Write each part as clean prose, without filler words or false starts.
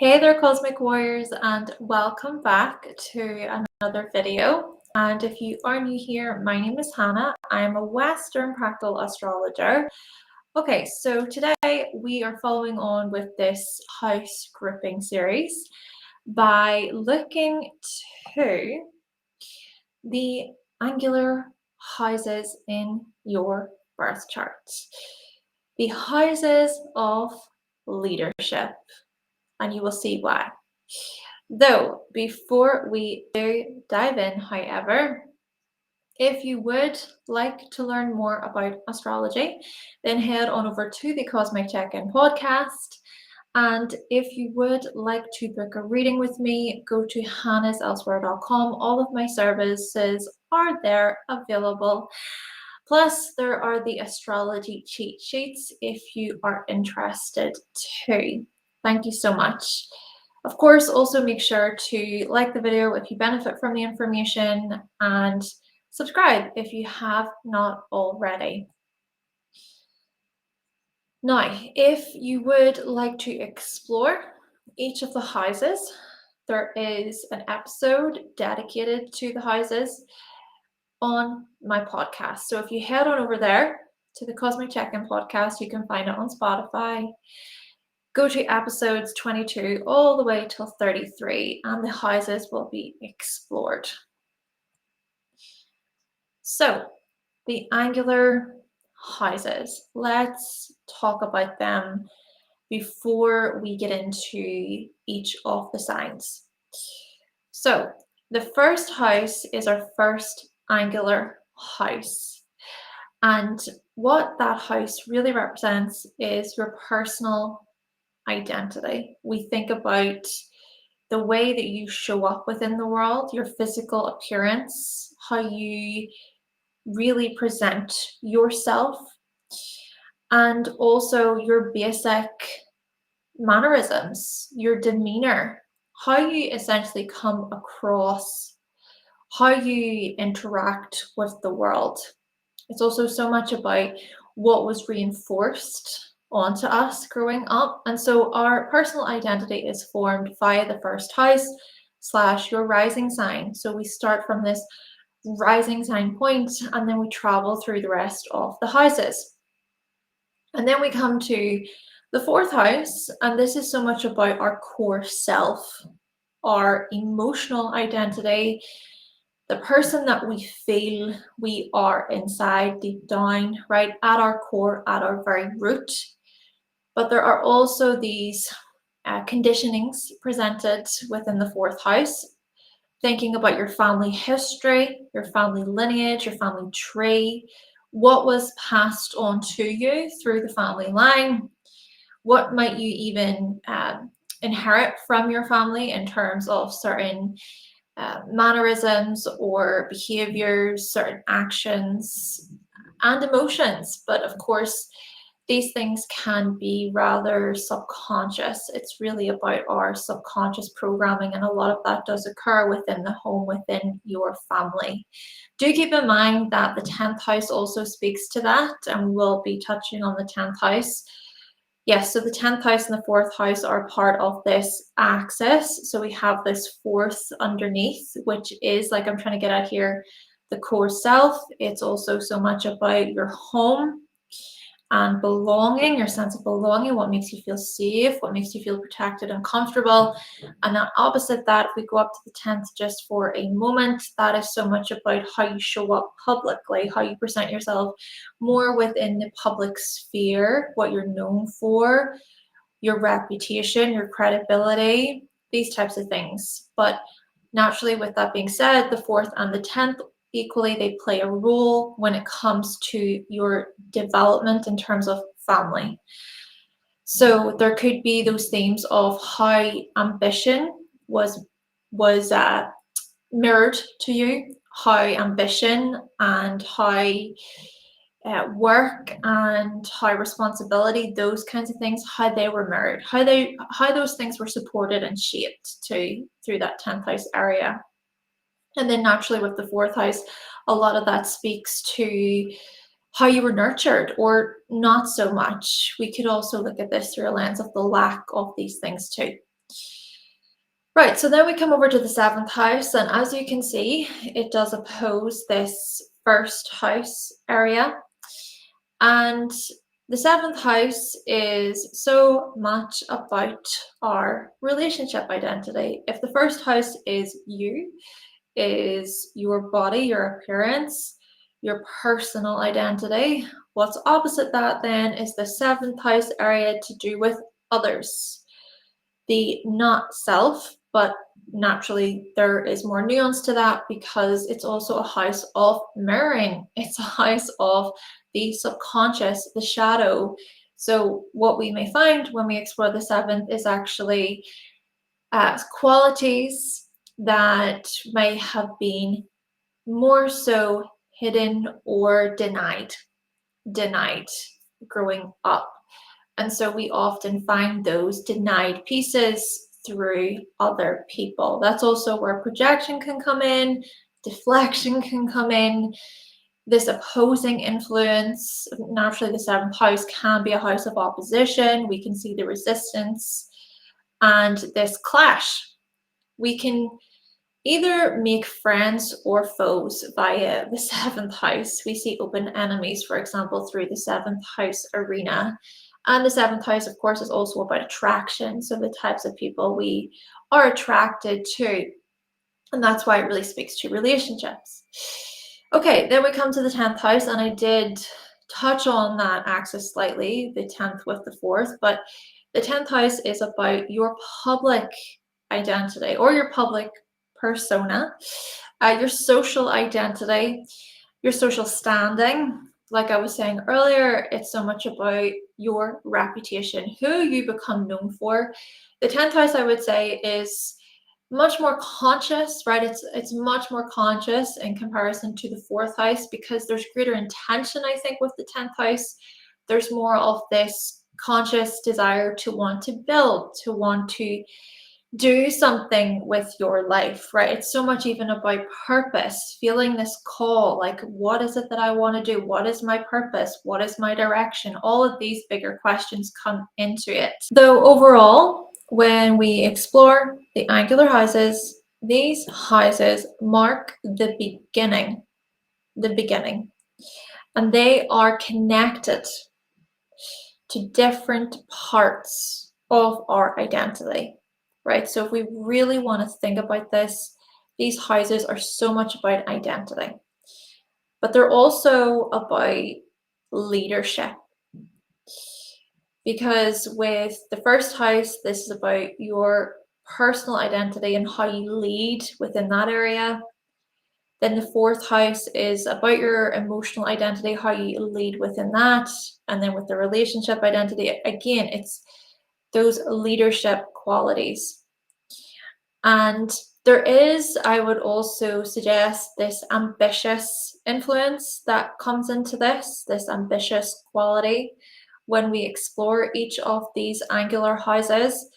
Hey there, Cosmic Warriors, and welcome back to another video. And if you are new here, my name is Hannah. I'm a Western Practical Astrologer. Okay, so today we are following on with this house grouping series by looking to the angular houses in your birth chart, the houses of leadership, and you will see why. Though, before we do dive in, however, if you would like to learn more about astrology, then head on over to the Cosmic Check-In podcast. And if you would like to book a reading with me, go to hannahselsewhere.com. All of my services are there available. Plus, there are the astrology cheat sheets if you are interested too. Thank you so much. Of course, also make sure to like the video if you benefit from the information and subscribe if you have not already. Now, if you would like to explore each of the houses, there is an episode dedicated to the houses on my podcast. So if you head on over there to the Cosmic Check-In podcast, you can find it on Spotify. Go to episodes 22 all the way till 33, and the houses will be explored. So, the angular houses, let's talk about them before we get into each of the signs. So, the first house is our first angular house. And what that house really represents is your personal identity. We think about the way that you show up within the world, your physical appearance, how you really present yourself, and also your basic mannerisms, your demeanor, how you essentially come across, how you interact with the world. It's also so much about what was reinforced onto us growing up. And so our personal identity is formed via the first house / your rising sign. So we start from this rising sign point and then we travel through the rest of the houses. And then we come to the fourth house, and this is so much about our core self, our emotional identity, the person that we feel we are inside deep down, right at our core, at our very root. But there are also these conditionings presented within the fourth house, thinking about your family history, your family lineage, your family tree, what was passed on to you through the family line, what might you even inherit from your family in terms of certain mannerisms or behaviors, certain actions and emotions. But of course, these things can be rather subconscious. It's really about our subconscious programming, and a lot of that does occur within the home, within your family. Do keep in mind that the 10th house also speaks to that, and we'll be touching on the 10th house. Yes, so the 10th house and the 4th house are part of this axis. So we have this 4th underneath, which is, like I'm trying to get at here, the core self. It's also so much about your home and belonging, your sense of belonging, what makes you feel safe, what makes you feel protected and comfortable. And then opposite that, if we go up to the 10th just for a moment, that is so much about how you show up publicly, how you present yourself more within the public sphere, what you're known for, your reputation, your credibility, these types of things. But naturally, with that being said, the 4th and the 10th equally, they play a role when it comes to your development in terms of family. So there could be those themes of how ambition was mirrored to you, how ambition and how work and how responsibility, those kinds of things, how they were mirrored, how those things were supported and shaped through that 10th house area. And then naturally with the 4th house, a lot of that speaks to how you were nurtured or not so much. We could also look at this through a lens of the lack of these things too. Right, so then we come over to the 7th house, and as you can see, it does oppose this 1st house area. And the 7th house is so much about our relationship identity. If the 1st house is you, is your body, your appearance, your personal identity, what's opposite that then is the 7th house area to do with others, the not self, but naturally there is more nuance to that because it's also a house of mirroring. It's a house of the subconscious, the shadow. So what we may find when we explore the 7th is actually qualities that may have been more so hidden or denied growing up. And so we often find those denied pieces through other people. That's also where projection can come in, deflection can come in, this opposing influence. Naturally, the 7th house can be a house of opposition. We can see the resistance and this clash. We can either make friends or foes via the 7th house. We see open enemies, for example, through the 7th house arena. And the 7th house, of course, is also about attraction. So the types of people we are attracted to. And that's why it really speaks to relationships. Okay, then we come to the 10th house, and I did touch on that axis slightly, the 10th with the 4th, but the 10th house is about your public identity or your public persona, your social identity, your social standing. Like I was saying earlier, it's so much about your reputation, who you become known for. The 10th house, I would say, is much more conscious, right? It's much more conscious in comparison to the 4th house because there's greater intention, I think, with the 10th house. There's more of this conscious desire to want to build, to want to do something with your life, right? It's so much even about purpose, feeling this call, like, what is it that I want to do? What is my purpose? What is my direction? All of these bigger questions come into it. Though overall, when we explore the angular houses, these houses mark the beginning, and they are connected to different parts of our identity. Right? So if we really want to think about this, these houses are so much about identity, but they're also about leadership. Because with the 1st house, this is about your personal identity and how you lead within that area. Then the 4th house is about your emotional identity, how you lead within that. And then with the relationship identity, again, it's those leadership qualities. And there is, I would also suggest, this ambitious influence that comes into this ambitious quality when we explore each of these angular houses.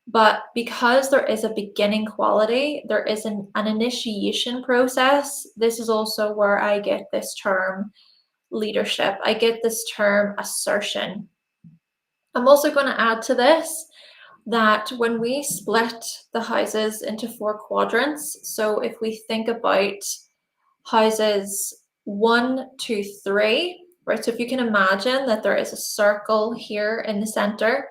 But because there is a beginning quality, there is an initiation process. This is also where I get this term leadership. I get this term assertion. I'm also going to add to this that when we split the houses into 4 quadrants, so if we think about houses 1, 2, 3, right? So if you can imagine that there is a circle here in the center,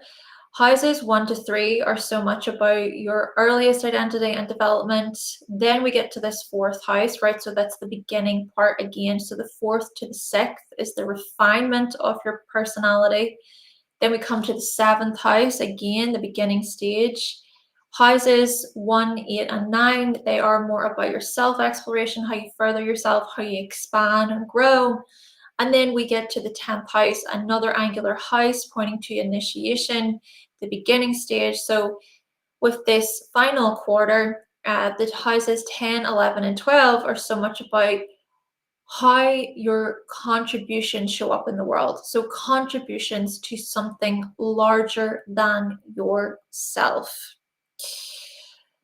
houses 1 to 3 are so much about your earliest identity and development. Then we get to this 4th house, right? So that's the beginning part again. So the 4th to the 6th is the refinement of your personality. Then we come to the 7th house, again, the beginning stage. Houses 1, 8, and 9, they are more about your self-exploration, how you further yourself, how you expand and grow. And then we get to the 10th house, another angular house pointing to initiation, the beginning stage. So with this final quarter, the houses 10, 11, and 12 are so much about how your contributions show up in the world. So contributions to something larger than yourself.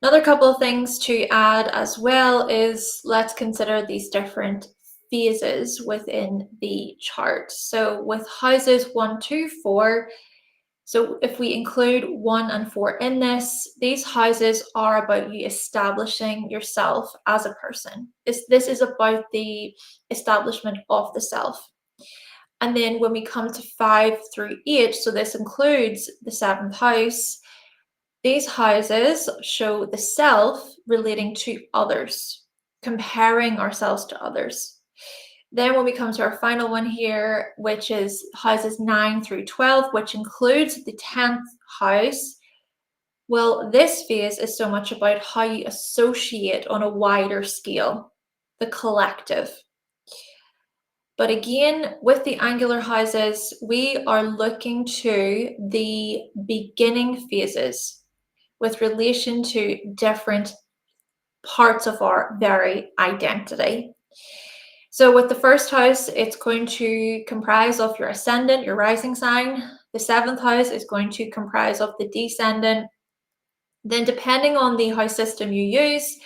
Another couple of things to add as well is let's consider these different phases within the chart. So with houses 1, 2, 4, So if we include 1 and 4 in this, these houses are about you establishing yourself as a person. This is about the establishment of the self. And then when we come to 5 through 8, so this includes the 7th house, these houses show the self relating to others, comparing ourselves to others. Then when we come to our final one here, which is houses 9 through 12, which includes the 10th house, well, this phase is so much about how you associate on a wider scale, the collective. But again, with the angular houses, we are looking to the beginning phases with relation to different parts of our very identity. So with the first house, it's going to comprise of your ascendant, your rising sign. The 7th house is going to comprise of the descendant. Then depending on the house system you use,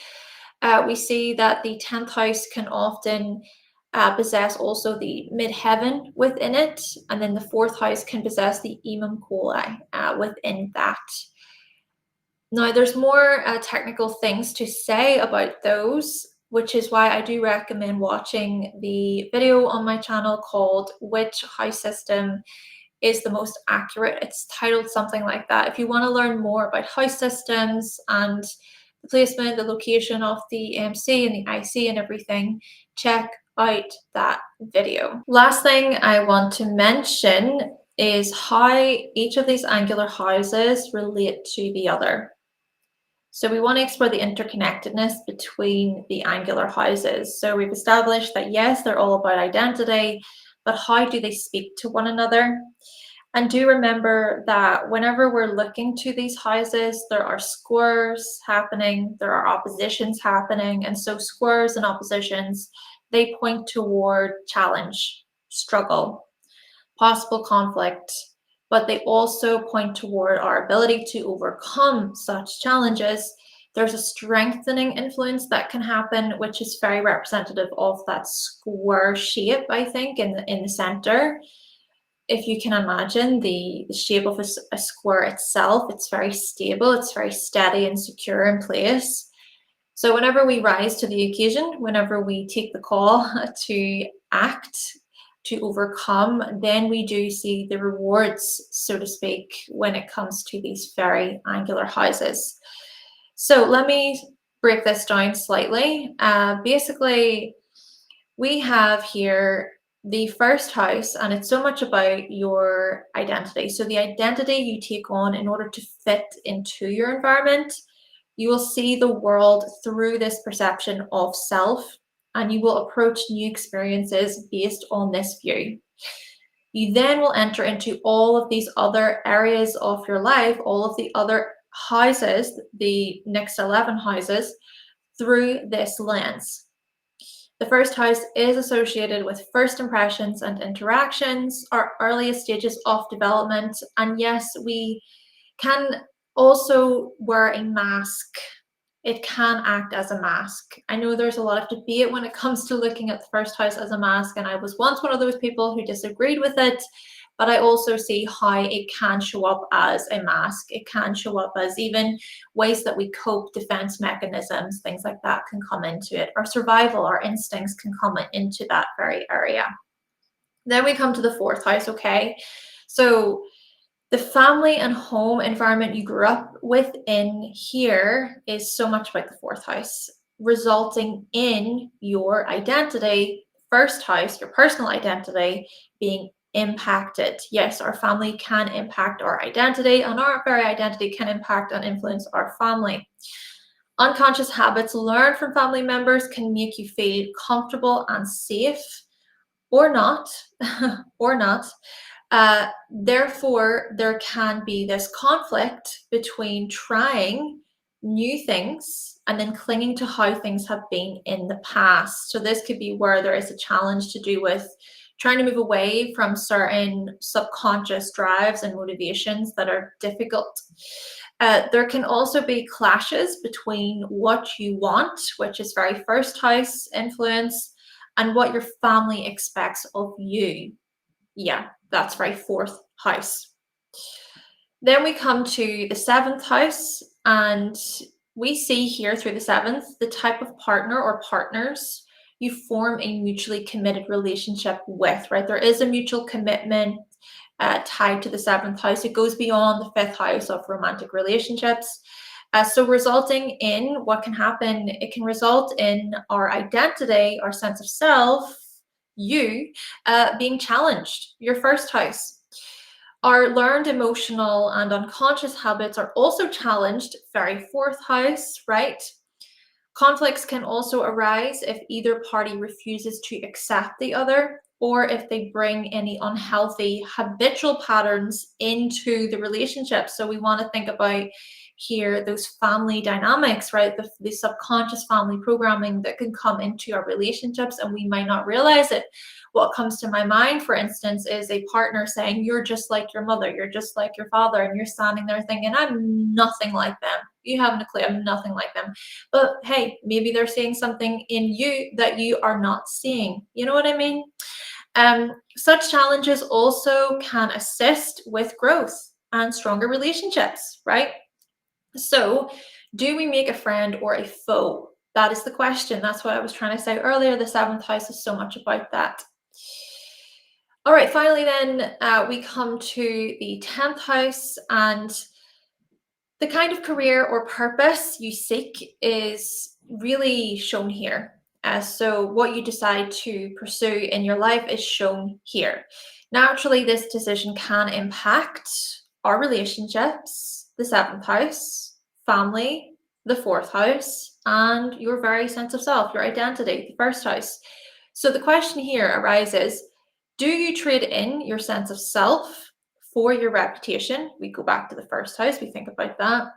we see that the 10th house can often possess also the midheaven within it, and then the 4th house can possess the imam coli within that. Now, there's more technical things to say about those, which is why I do recommend watching the video on my channel called Which House System is the Most Accurate. It's titled something like that. If you want to learn more about house systems and the placement, the location of the MC and the IC and everything, check out that video. Last thing I want to mention is how each of these angular houses relate to the other. So we want to explore the interconnectedness between the angular houses. So we've established that yes, they're all about identity, but how do they speak to one another? And do remember that whenever we're looking to these houses, there are squares happening, there are oppositions happening. And so squares and oppositions, they point toward challenge, struggle, possible conflict, but they also point toward our ability to overcome such challenges. There's a strengthening influence that can happen, which is very representative of that square shape, I think, in the center. If you can imagine the shape of a square itself, it's very stable, it's very steady and secure in place. So whenever we rise to the occasion, whenever we take the call to act, to overcome, then we do see the rewards, so to speak, when it comes to these very angular houses. So let me break this down slightly. Basically, we have here the first house, and it's so much about your identity. So the identity you take on in order to fit into your environment. You will see the world through this perception of self, and you will approach new experiences based on this view. You then will enter into all of these other areas of your life, all of the other houses, the next 11 houses, through this lens. The first house is associated with first impressions and interactions, our earliest stages of development. And yes, we can also wear a mask. It can act as a mask. I know there's a lot of debate when it comes to looking at the first house as a mask, and I was once one of those people who disagreed with it, but I also see how it can show up as a mask. It can show up as even ways that we cope, defense mechanisms, things like that can come into it. Our survival, our instincts can come into that very area. Then we come to the fourth house, okay? So the family and home environment you grew up within here is so much about the fourth house, resulting in your identity, first house, your personal identity, being impacted. Yes, our family can impact our identity, and our very identity can impact and influence our family. Unconscious habits learned from family members can make you feel comfortable and safe, or not, or not. Therefore, there can be this conflict between trying new things and then clinging to how things have been in the past. So this could be where there is a challenge to do with trying to move away from certain subconscious drives and motivations that are difficult. There can also be clashes between what you want, which is very first house influence, and what your family expects of you. Yeah, that's very fourth house. Then we come to the 7th house, and we see here through the 7th the type of partner or partners you form a mutually committed relationship with, right? There is a mutual commitment tied to the 7th house. It goes beyond the 5th house of romantic relationships. So resulting in what can happen, it can result in our identity, our sense of self, you, being challenged, your 1st house. Our learned emotional and unconscious habits are also challenged, very 4th house, right? Conflicts can also arise if either party refuses to accept the other, or if they bring any unhealthy habitual patterns into the relationship. So we want to think about here those family dynamics, right? The subconscious family programming that can come into our relationships and we might not realize it. What comes to my mind, for instance, is a partner saying, "You're just like your mother, you're just like your father," and you're standing there thinking, "I'm nothing like them. You haven't a clue, I'm nothing like them." But hey, maybe they're seeing something in you that you are not seeing. You know what I mean? Such challenges also can assist with growth and stronger relationships, right? So, do we make a friend or a foe? That is the question. That's what I was trying to say earlier. The 7th house is so much about that. All right, finally, then we come to the 10th house, and the kind of career or purpose you seek is really shown here. So, what you decide to pursue in your life is shown here. Naturally, this decision can impact our relationships, the 7th house, family, the 4th house, and your very sense of self, your identity, the 1st house. So, the question here arises, do you trade in your sense of self for your reputation? We go back to the 1st house, we think about that.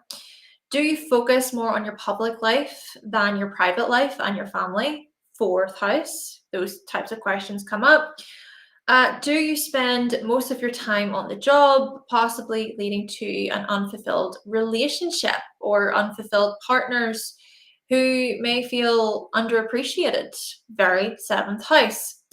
Do you focus more on your public life than your private life and your family? 4th house, those types of questions come up. Do you spend most of your time on the job, possibly leading to an unfulfilled relationship or unfulfilled partners who may feel underappreciated? Very 7th house.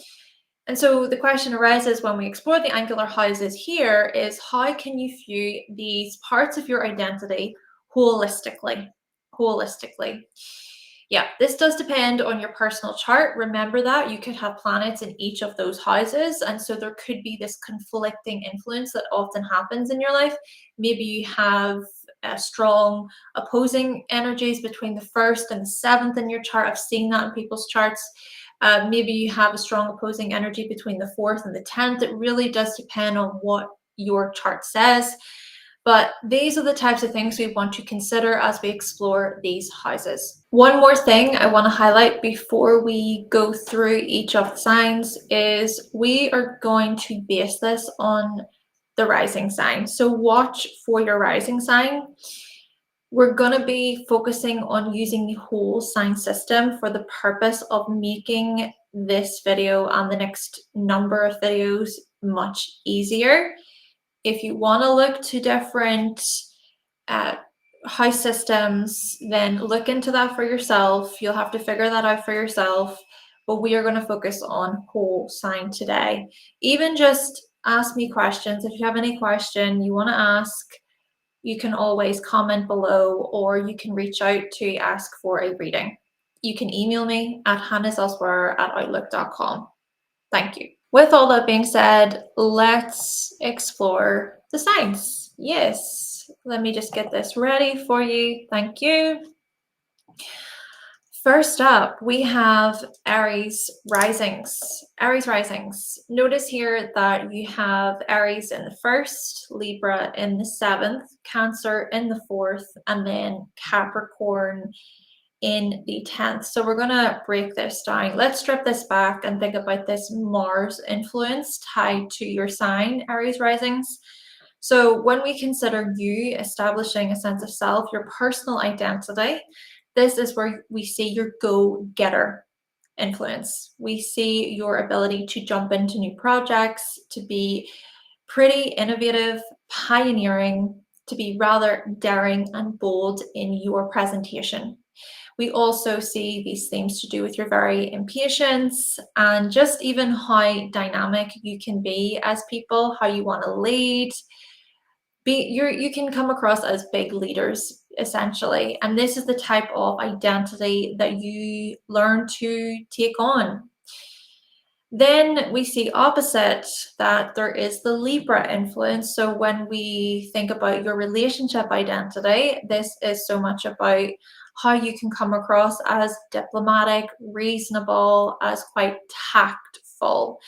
And so the question arises when we explore the angular houses here is, how can you view these parts of your identity holistically? Holistically. Yeah, this does depend on your personal chart. Remember that you could have planets in each of those houses. And so there could be this conflicting influence that often happens in your life. Maybe you have strong opposing energies between the 1st and the 7th in your chart. I've seen that in people's charts. Maybe you have a strong opposing energy between the 4th and the 10th. It really does depend on what your chart says. But these are the types of things we want to consider as we explore these houses. One more thing I want to highlight before we go through each of the signs is we are going to base this on the rising sign. So watch for your rising sign. We're going to be focusing on using the whole sign system for the purpose of making this video and the next number of videos much easier. If you want to look to different house systems, then look into that for yourself. You'll have to figure that out for yourself. But we are going to focus on whole sign today. Even just ask me questions. If you have any question you want to ask, you can always comment below, or you can reach out to ask for a reading. You can email me at hannahselsewhere@outlook.com. Thank you. With all that being said, let's explore the signs. Yes, let me just get this ready for you. Thank you. First up, we have Aries Risings. Aries Risings. Notice here that you have Aries in the 1st, Libra in the 7th, Cancer in the 4th, and then Capricorn in the 10th. So we're going to break this down. Let's strip this back and think about this Mars influence tied to your sign, Aries Risings. So when we consider you establishing a sense of self, your personal identity, this is where we see your go-getter influence. We see your ability to jump into new projects, to be pretty innovative, pioneering, to be rather daring and bold in your presentation. We also see these themes to do with your very impatience and just even how dynamic you can be as people, how you want to lead. You can come across as big leaders essentially, and this is the type of identity that you learn to take on. Then we see opposite that there is the Libra influence. So when we think about your relationship identity, this is so much about how you can come across as diplomatic, reasonable, as quite tactful,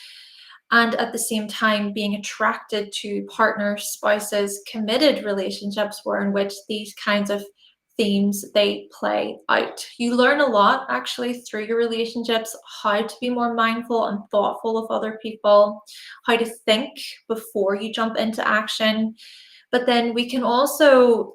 and at the same time being attracted to partners, spouses, committed relationships where in which these kinds of themes they play out. You learn a lot actually through your relationships, how to be more mindful and thoughtful of other people, how to think before you jump into action. But then we can also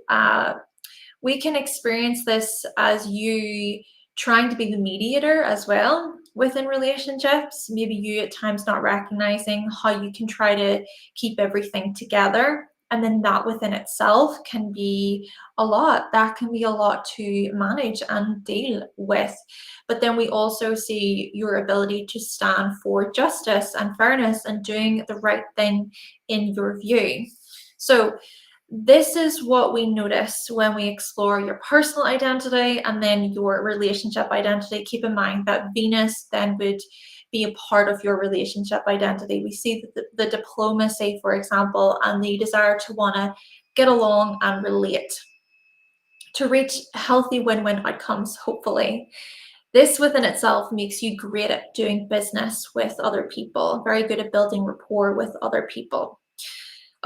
we can experience this as you trying to be the mediator as well within relationships. Maybe you at times not recognizing how you can try to keep everything together. And then that within itself can be a lot. That can be a lot to manage and deal with. But then we also see your ability to stand for justice and fairness and doing the right thing in your view. So this is what we notice when we explore your personal identity and then your relationship identity. Keep in mind that Venus then would be a part of your relationship identity. We see that the diplomacy, for example, and the desire to want to get along and relate to reach healthy win-win outcomes, hopefully. This within itself makes you great at doing business with other people, very good at building rapport with other people.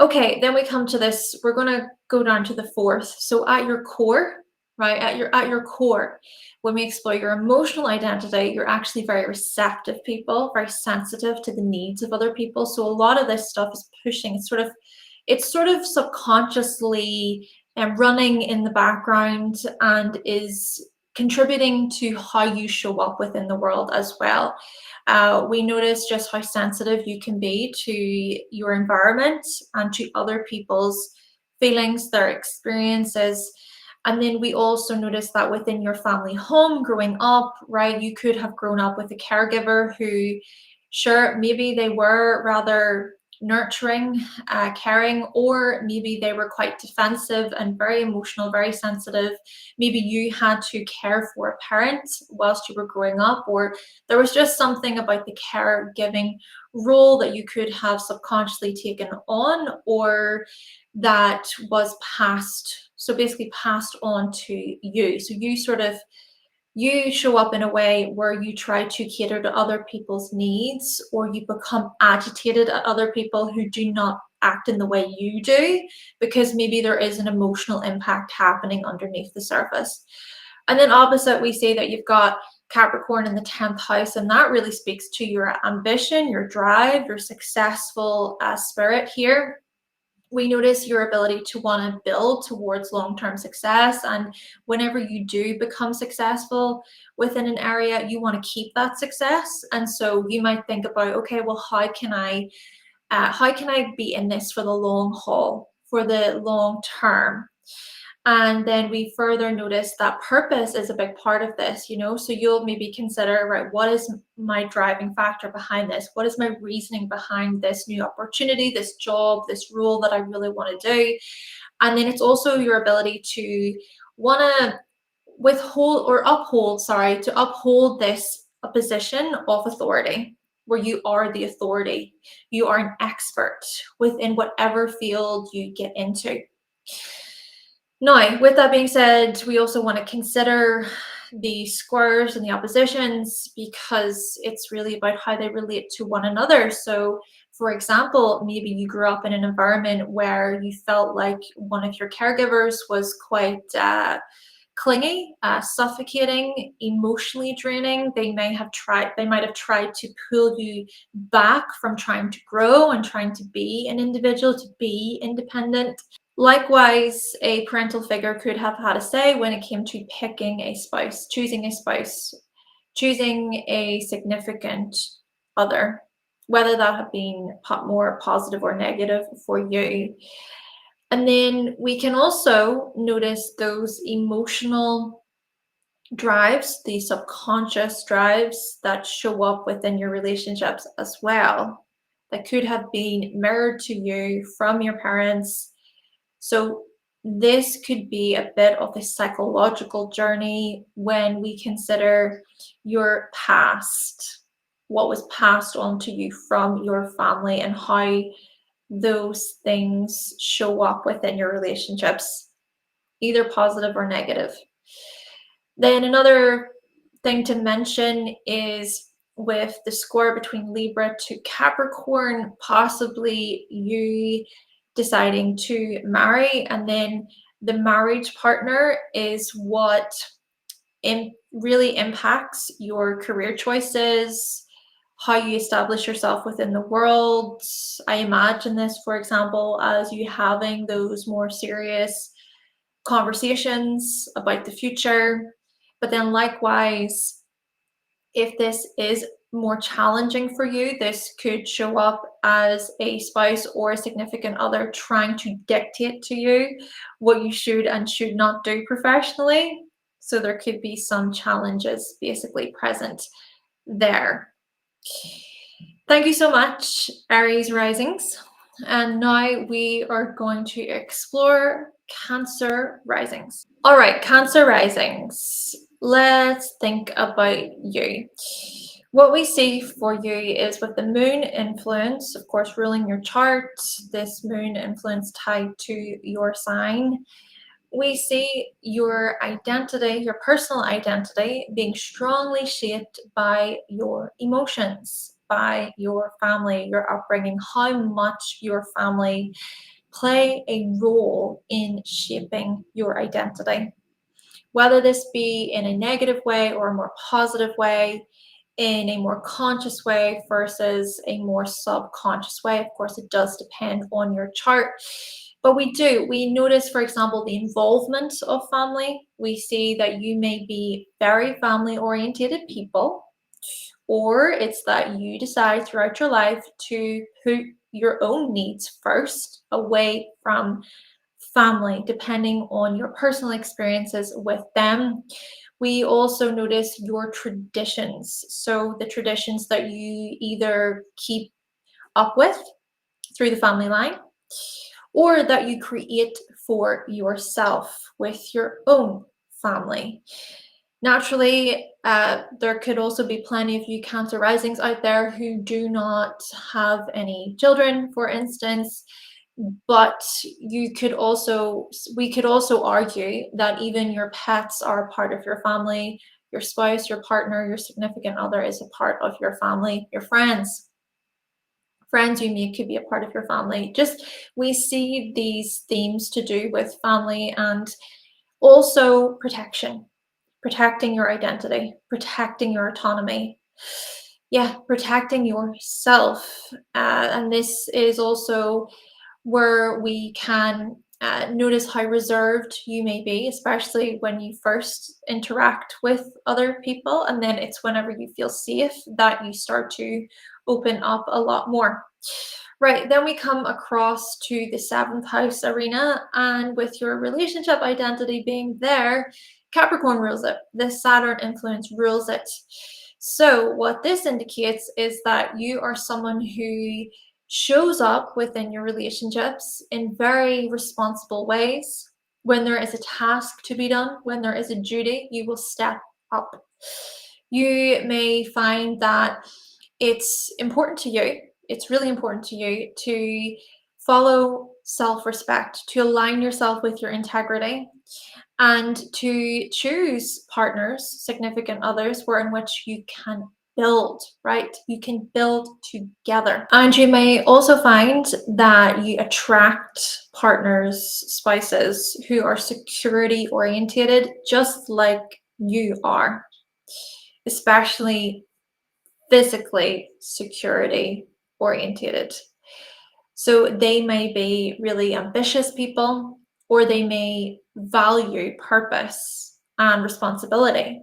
Okay, then we come to this, we're going to go down to the fourth. So at your core, right, at your core, when we explore your emotional identity, you're actually very receptive people, very sensitive to the needs of other people. So a lot of this stuff is pushing, it's sort of subconsciously running in the background and is contributing to how you show up within the world as well. We notice just how sensitive you can be to your environment and to other people's feelings, their experiences. And then we also notice that within your family home growing up, right, you could have grown up with a caregiver who, sure, maybe they were rather nurturing, caring, or maybe they were quite defensive and very emotional, very sensitive. Maybe you had to care for a parent whilst you were growing up, or there was just something about the caregiving role that you could have subconsciously taken on, or that was passed, so basically passed on to you. So you show up in a way where you try to cater to other people's needs, or you become agitated at other people who do not act in the way you do, because maybe there is an emotional impact happening underneath the surface. And then opposite, we say that you've got Capricorn in the 10th house, and that really speaks to your ambition, your drive, your successful spirit here. We notice your ability to want to build towards long-term success, and whenever you do become successful within an area, you want to keep that success. And so you might think about, okay, well, how can I be in this for the long haul, for the long term? And then we further notice that purpose is a big part of this, so you'll maybe consider, right, what is my driving factor behind this? What is my reasoning behind this new opportunity, this job, this role that I really want to do? And then it's also your ability to want to uphold this a position of authority, where you are the authority. You are an expert within whatever field you get into. Now, with that being said, we also want to consider the squares and the oppositions, because it's really about how they relate to one another. So, for example, maybe you grew up in an environment where you felt like one of your caregivers was quite clingy, suffocating, emotionally draining. They might have tried to pull you back from trying to grow and trying to be an individual, to be independent. Likewise, a parental figure could have had a say when it came to picking a spouse, choosing a significant other, whether that have been more positive or negative for you. And then we can also notice those emotional drives, the subconscious drives that show up within your relationships as well, that could have been mirrored to you from your parents, So this could be a bit of a psychological journey when we consider your past, what was passed on to you from your family, and how those things show up within your relationships, either positive or negative. Then another thing to mention is with the score between Libra to Capricorn, possibly you deciding to marry, and then the marriage partner is what really impacts your career choices, how you establish yourself within the world. I imagine this, for example, as you having those more serious conversations about the future. But then likewise, if this is more challenging for you, this could show up as a spouse or a significant other trying to dictate to you what you should and should not do professionally. So there could be some challenges basically present there. Thank you so much, Aries Risings. And now we are going to explore Cancer Risings. All right, Cancer Risings. Let's think about you. What we see for you is with the moon influence, of course, ruling your chart, this moon influence tied to your sign. We see your identity, your personal identity, being strongly shaped by your emotions, by your family, your upbringing, how much your family play a role in shaping your identity. Whether this be in a negative way or a more positive way, in a more conscious way versus a more subconscious way. Of course, it does depend on your chart. But we notice, for example, the involvement of family. We see that you may be very family oriented people, or it's that you decide throughout your life to put your own needs first away from family, depending on your personal experiences with them. We also notice your traditions. So the traditions that you either keep up with through the family line or that you create for yourself with your own family. Naturally, there could also be plenty of you Cancer Risings out there who do not have any children, for instance. But we could also argue that even your pets are a part of your family, your spouse, your partner, your significant other is a part of your family, your friends you meet could be a part of your family. Just we see these themes to do with family and also protecting your identity, protecting your autonomy. Yeah, protecting yourself. And this is also where we can notice how reserved you may be, especially when you first interact with other people. And then it's whenever you feel safe that you start to open up a lot more. Right, then we come across to the 7th house arena, and with your relationship identity being there, Capricorn rules it. The Saturn influence rules it. So what this indicates is that you are someone who shows up within your relationships in very responsible ways. When there is a task to be done, when there is a duty, you will step up. You may find that it's important to you, it's really important to you to follow self-respect, to align yourself with your integrity, and to choose partners, significant others, where in which you can build, right? You can build together. And you may also find that you attract partners, spouses who are security orientated, just like you are, especially physically security orientated. So they may be really ambitious people, or they may value purpose and responsibility.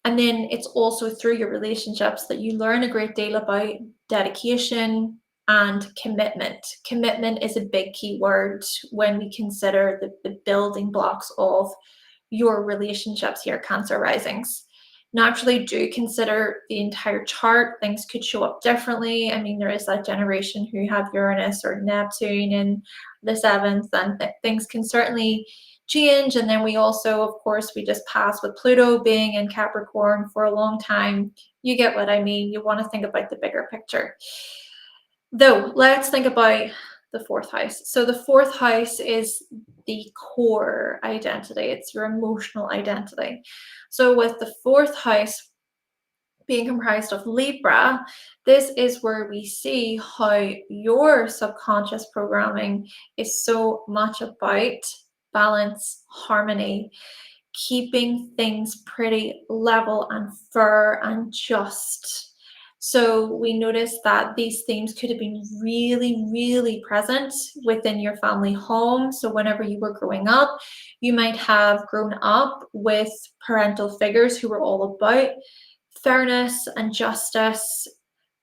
And then it's also through your relationships that you learn a great deal about dedication and commitment. Commitment is a big key word when we consider the building blocks of your relationships here, Cancer Risings. naturally do consider the entire chart. Things could show up differently. I mean, there is that generation who have Uranus or Neptune in the seventh, and things can certainly change. And then we also, of course, we just passed with Pluto being in Capricorn for a long time. You get what I mean. You want to think about the bigger picture. Though, let's think about the fourth house. So the fourth house is the core identity. It's your emotional identity. So with the fourth house being comprised of Libra, this is where we see how your subconscious programming is so much about balance, harmony, keeping things pretty level and fair and just. So we noticed that these themes could have been really, really present within your family home. So whenever you were growing up, you might have grown up with parental figures who were all about fairness and justice,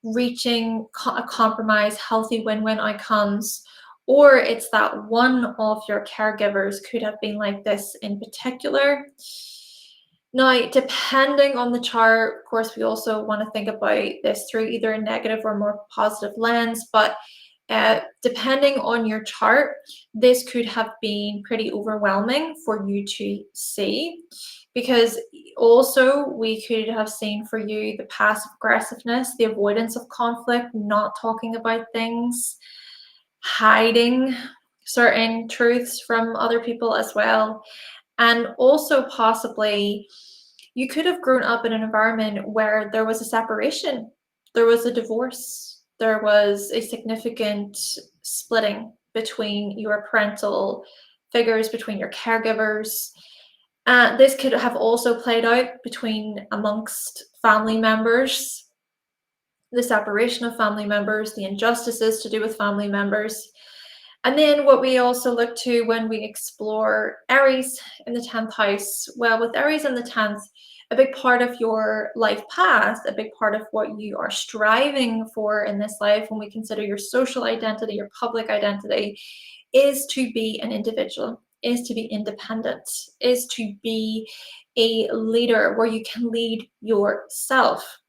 reaching a compromise, healthy win-win outcomes, or it's that one of your caregivers could have been like this in particular. Now, depending on the chart, of course, we also want to think about this through either a negative or more positive lens, but depending on your chart, this could have been pretty overwhelming for you to see, because also we could have seen for you the passive aggressiveness, the avoidance of conflict, not talking about things, hiding certain truths from other people as well. And also possibly you could have grown up in an environment where there was a separation, there was a divorce, there was a significant splitting between your parental figures, between your caregivers. This could have also played out between amongst family members, the separation of family members, the injustices to do with family members. And then what we also look to when we explore Aries in the 10th house, well, with Aries in the 10th, a big part of your life path, a big part of what you are striving for in this life, when we consider your social identity, your public identity, is to be an individual, is to be independent, is to be a leader where you can lead yourself,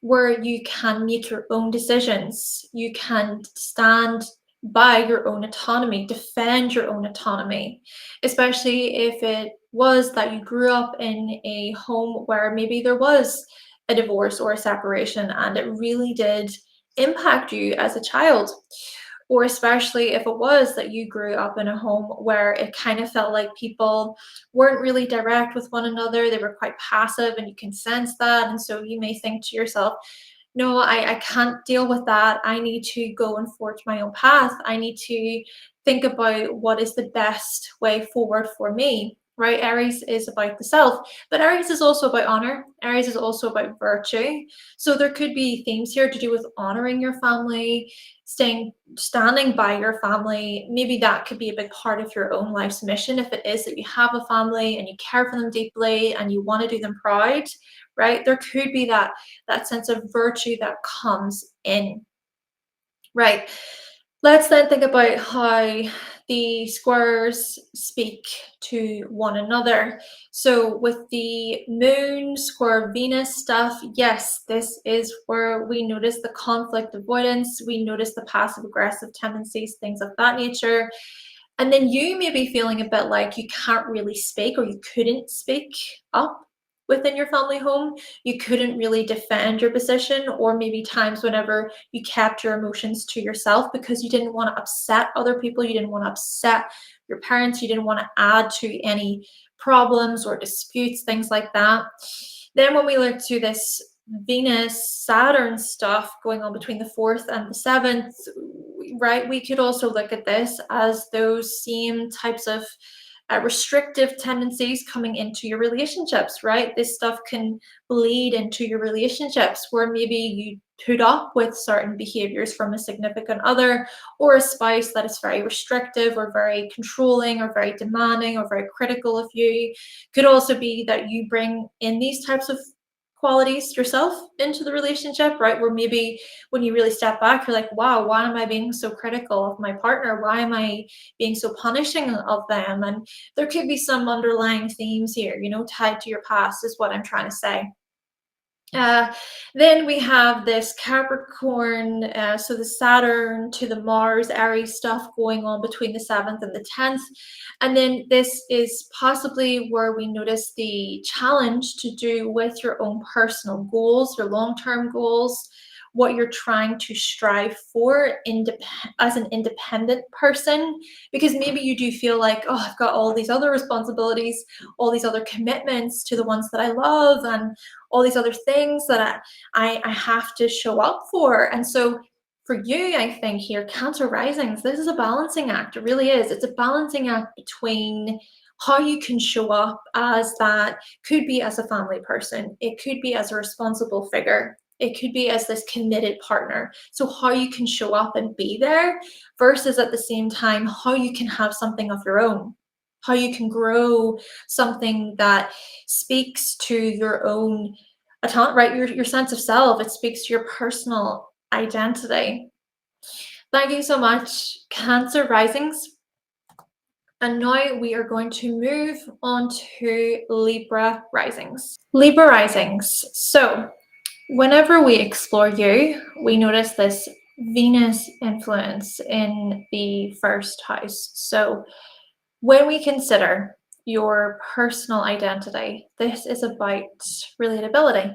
where you can make your own decisions, you can stand by your own autonomy, defend your own autonomy, especially if it was that you grew up in a home where maybe there was a divorce or a separation and it really did impact you as a child. Or especially if it was that you grew up in a home where it kind of felt like people weren't really direct with one another, they were quite passive and you can sense that. And so you may think to yourself, no, I can't deal with that. I need to go and forge my own path. I need to think about what is the best way forward for me, right? Aries is about the self, but Aries is also about honor. Aries is also about virtue. So there could be themes here to do with honoring your family, standing by your family. Maybe that could be a big part of your own life's mission. If it is that you have a family and you care for them deeply and you want to do them proud, right? There could be that sense of virtue that comes in, right? Let's then think about how the squares speak to one another. So with the moon square Venus stuff, yes, this is where we notice the conflict avoidance, we notice the passive aggressive tendencies, things of that nature. And then you may be feeling a bit like you can't really speak, or you couldn't speak up within your family home. You couldn't really defend your position, or maybe times whenever you kept your emotions to yourself because you didn't want to upset other people, you didn't want to upset your parents, you didn't want to add to any problems or disputes, things like that. Then when we look to this Venus Saturn stuff going on between the 4th and the 7th, right, we could also look at this as those same types of restrictive tendencies coming into your relationships, right? This stuff can bleed into your relationships where maybe you put up with certain behaviors from a significant other or a spouse that is very restrictive or very controlling or very demanding or very critical of you. Could also be that you bring in these types of qualities yourself into the relationship, right? Where maybe when you really step back, you're like, wow, why am I being so critical of my partner? Why am I being so punishing of them? And there could be some underlying themes here, tied to your past, is what I'm trying to say. Uh, then we have this Capricorn, so the Saturn to the Mars, Aries stuff going on between the 7th and the 10th. And then this is possibly where we notice the challenge to do with your own personal goals, your long-term goals, what you're trying to strive for as an independent person, because maybe you do feel like, oh, I've got all these other responsibilities, all these other commitments to the ones that I love, and all these other things that I have to show up for. And so for you, I think here, Cancer Risings, this is a balancing act. It really is. It's a balancing act between how you can show up as that, could be as a family person, it could be as a responsible figure, it could be as this committed partner. So how you can show up and be there versus at the same time, how you can have something of your own, how you can grow something that speaks to your own talent, right? Your sense of self. It speaks to your personal identity. Thank you so much, Cancer Risings. And now we are going to move on to Libra Risings. Libra Risings. So whenever we explore you, we notice this Venus influence in the first house. So when we consider your personal identity, this is about relatability,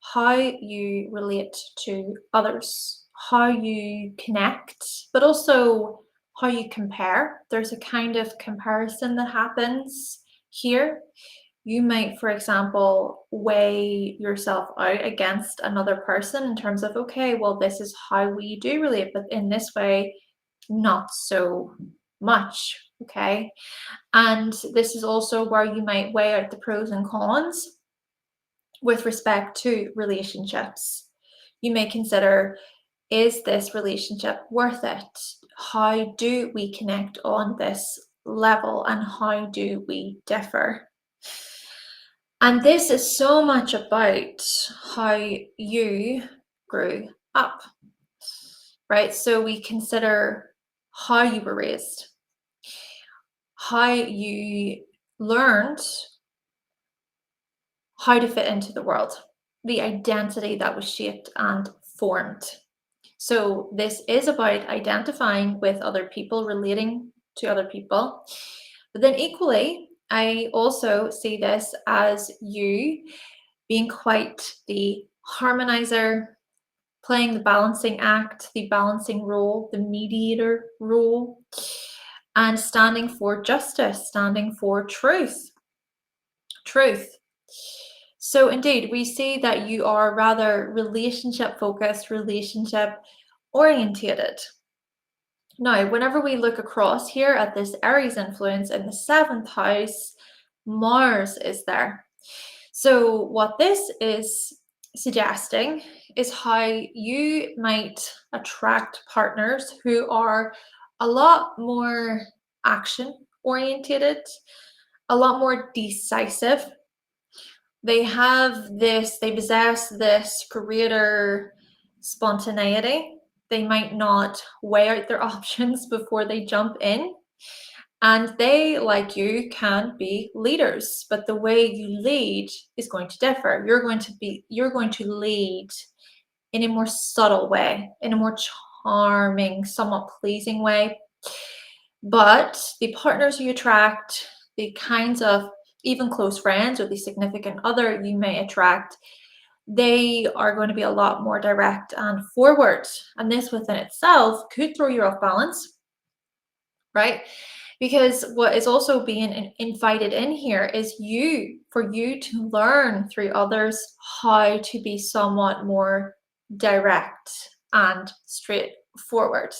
how you relate to others, how you connect, but also how you compare. There's a kind of comparison that happens here. You might, for example, weigh yourself out against another person in terms of, okay, well, this is how we do relate, but in this way, not so much. Okay. And this is also where you might weigh out the pros and cons with respect to relationships. You may consider, is this relationship worth it? How do we connect on this level, and how do we differ? And this is so much about how you grew up, right? So we consider how you were raised, how you learned how to fit into the world, the identity that was shaped and formed. So this is about identifying with other people, relating to other people. But then equally, I also see this as you being quite the harmonizer, playing the balancing act, the balancing role, the mediator role, and standing for justice, standing for truth. Truth. So indeed, we see that you are rather relationship focused, relationship orientated. Now, whenever we look across here at this Aries influence in the 7th house, Mars is there. So what this is suggesting is how you might attract partners who are a lot more action orientated, a lot more decisive. They possess this greater spontaneity. They might not weigh out their options before they jump in. And they, like you, can be leaders, but the way you lead is going to differ. You're going to lead in a more subtle way, in a more charming, somewhat pleasing way. But the partners you attract, the kinds of even close friends or the significant other you may attract, they are going to be a lot more direct and forward. And this within itself could throw you off balance, right? Because what is also being invited in here is for you to learn through others how to be somewhat more direct and straightforward,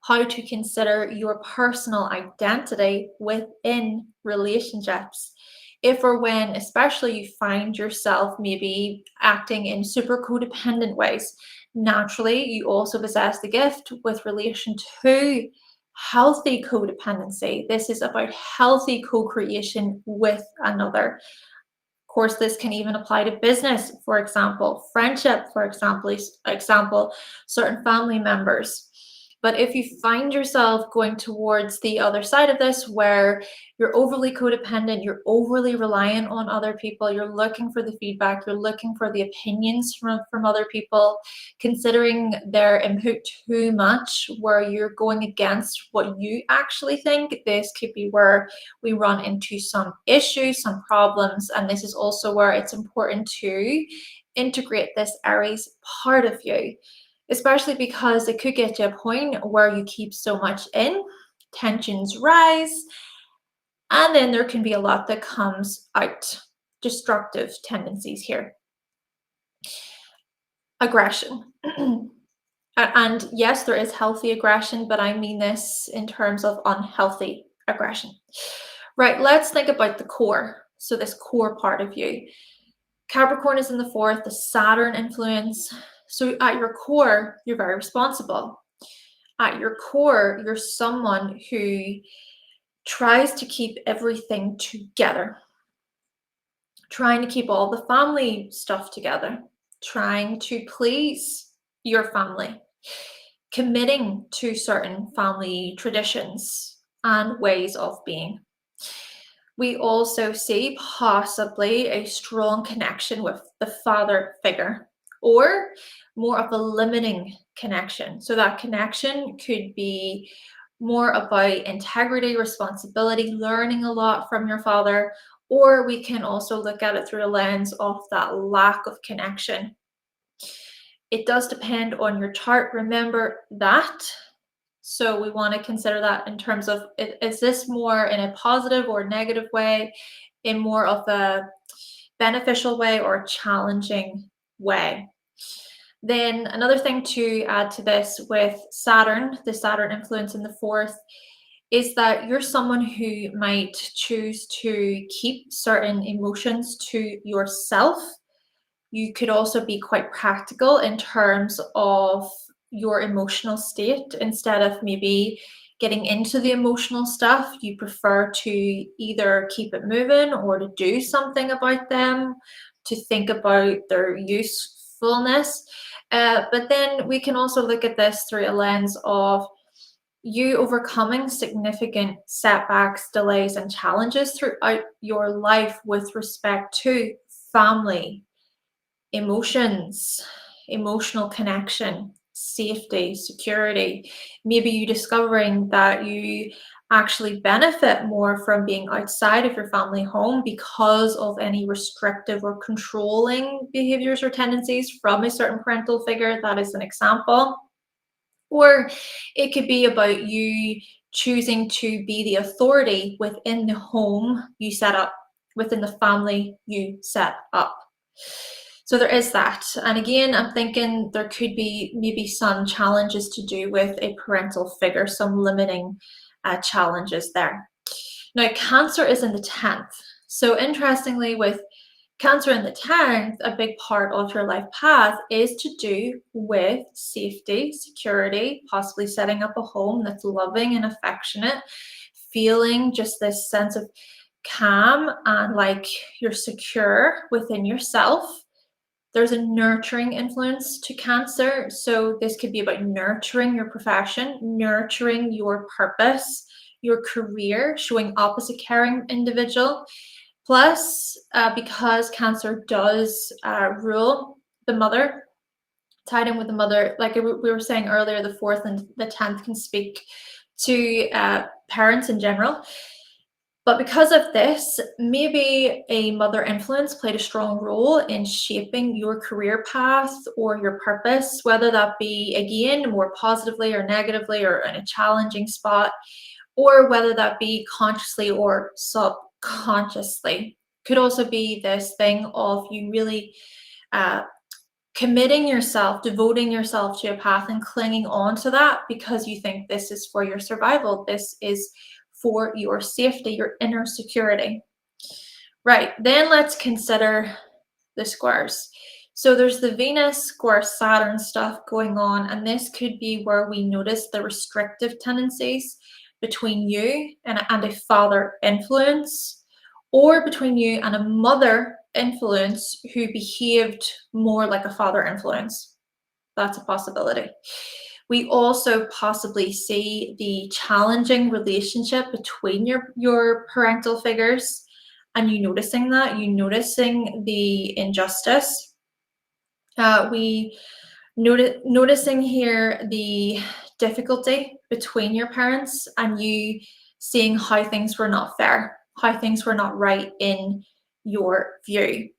how to consider your personal identity within relationships. If or when, especially, you find yourself maybe acting in super codependent ways, naturally, you also possess the gift with relation to healthy codependency. This is about healthy co-creation with another. Of course, this can even apply to business, for example, friendship, for example, certain family members. But if you find yourself going towards the other side of this, where you're overly codependent, you're overly reliant on other people, you're looking for the feedback, you're looking for the opinions from other people, considering their input too much, where you're going against what you actually think, this could be where we run into some issues, some problems. And this is also where it's important to integrate this Aries part of you, especially because it could get to a point where you keep so much in, tensions rise, and then there can be a lot that comes out. Destructive tendencies here. Aggression. And yes, there is healthy aggression, but I mean this in terms of unhealthy aggression. Right, let's think about the core. So this core part of you. Capricorn is in the 4th, the Saturn influence. So at your core, you're very responsible. At your core, you're someone who tries to keep everything together, trying to keep all the family stuff together, trying to please your family, committing to certain family traditions and ways of being. We also see possibly a strong connection with the father figure, or more of a limiting connection. So that connection could be more about integrity, responsibility, learning a lot from your father, or we can also look at it through a lens of that lack of connection. It does depend on your chart, remember that. So we want to consider that in terms of, is this more in a positive or negative way, in more of a beneficial way or a challenging way? Then another thing to add to this with Saturn, the Saturn influence in the 4th, is that you're someone who might choose to keep certain emotions to yourself. You could also be quite practical in terms of your emotional state. Instead of maybe getting into the emotional stuff, you prefer to either keep it moving or to do something about them, to think about their usefulness. But then we can also look at this through a lens of you overcoming significant setbacks, delays, and challenges throughout your life with respect to family, emotions, emotional connection, safety, security. Maybe you discovering that you actually benefit more from being outside of your family home because of any restrictive or controlling behaviors or tendencies from a certain parental figure. That is an example. Or it could be about you choosing to be the authority within the home you set up, within the family you set up. So there is that. And again, I'm thinking there could be maybe some challenges to do with a parental figure, some limiting challenges there. Now, Cancer is in the 10th. So interestingly, with Cancer in the 10th, a big part of your life path is to do with safety, security, possibly setting up a home that's loving and affectionate, feeling just this sense of calm and like you're secure within yourself. There's a nurturing influence to Cancer. So this could be about nurturing your profession, nurturing your purpose, your career, showing opposite caring individual. Plus, because Cancer does rule the mother, tied in with the mother, like we were saying earlier, the 4th and the 10th can speak to parents in general. But because of this, maybe a mother influence played a strong role in shaping your career path or your purpose, whether that be, again, more positively or negatively or in a challenging spot, or whether that be consciously or subconsciously. Could also be this thing of you really committing yourself, devoting yourself to a path and clinging on to that because you think this is for your survival. This is for your safety, your inner security. Right, then let's consider the squares. So there's the Venus square Saturn stuff going on, and this could be where we notice the restrictive tendencies between you and a father influence, or between you and a mother influence who behaved more like a father influence. That's a possibility. We also possibly see the challenging relationship between your parental figures, and you noticing that, you noticing the injustice. We noticing here the difficulty between your parents, and you seeing how things were not fair, how things were not right in your view.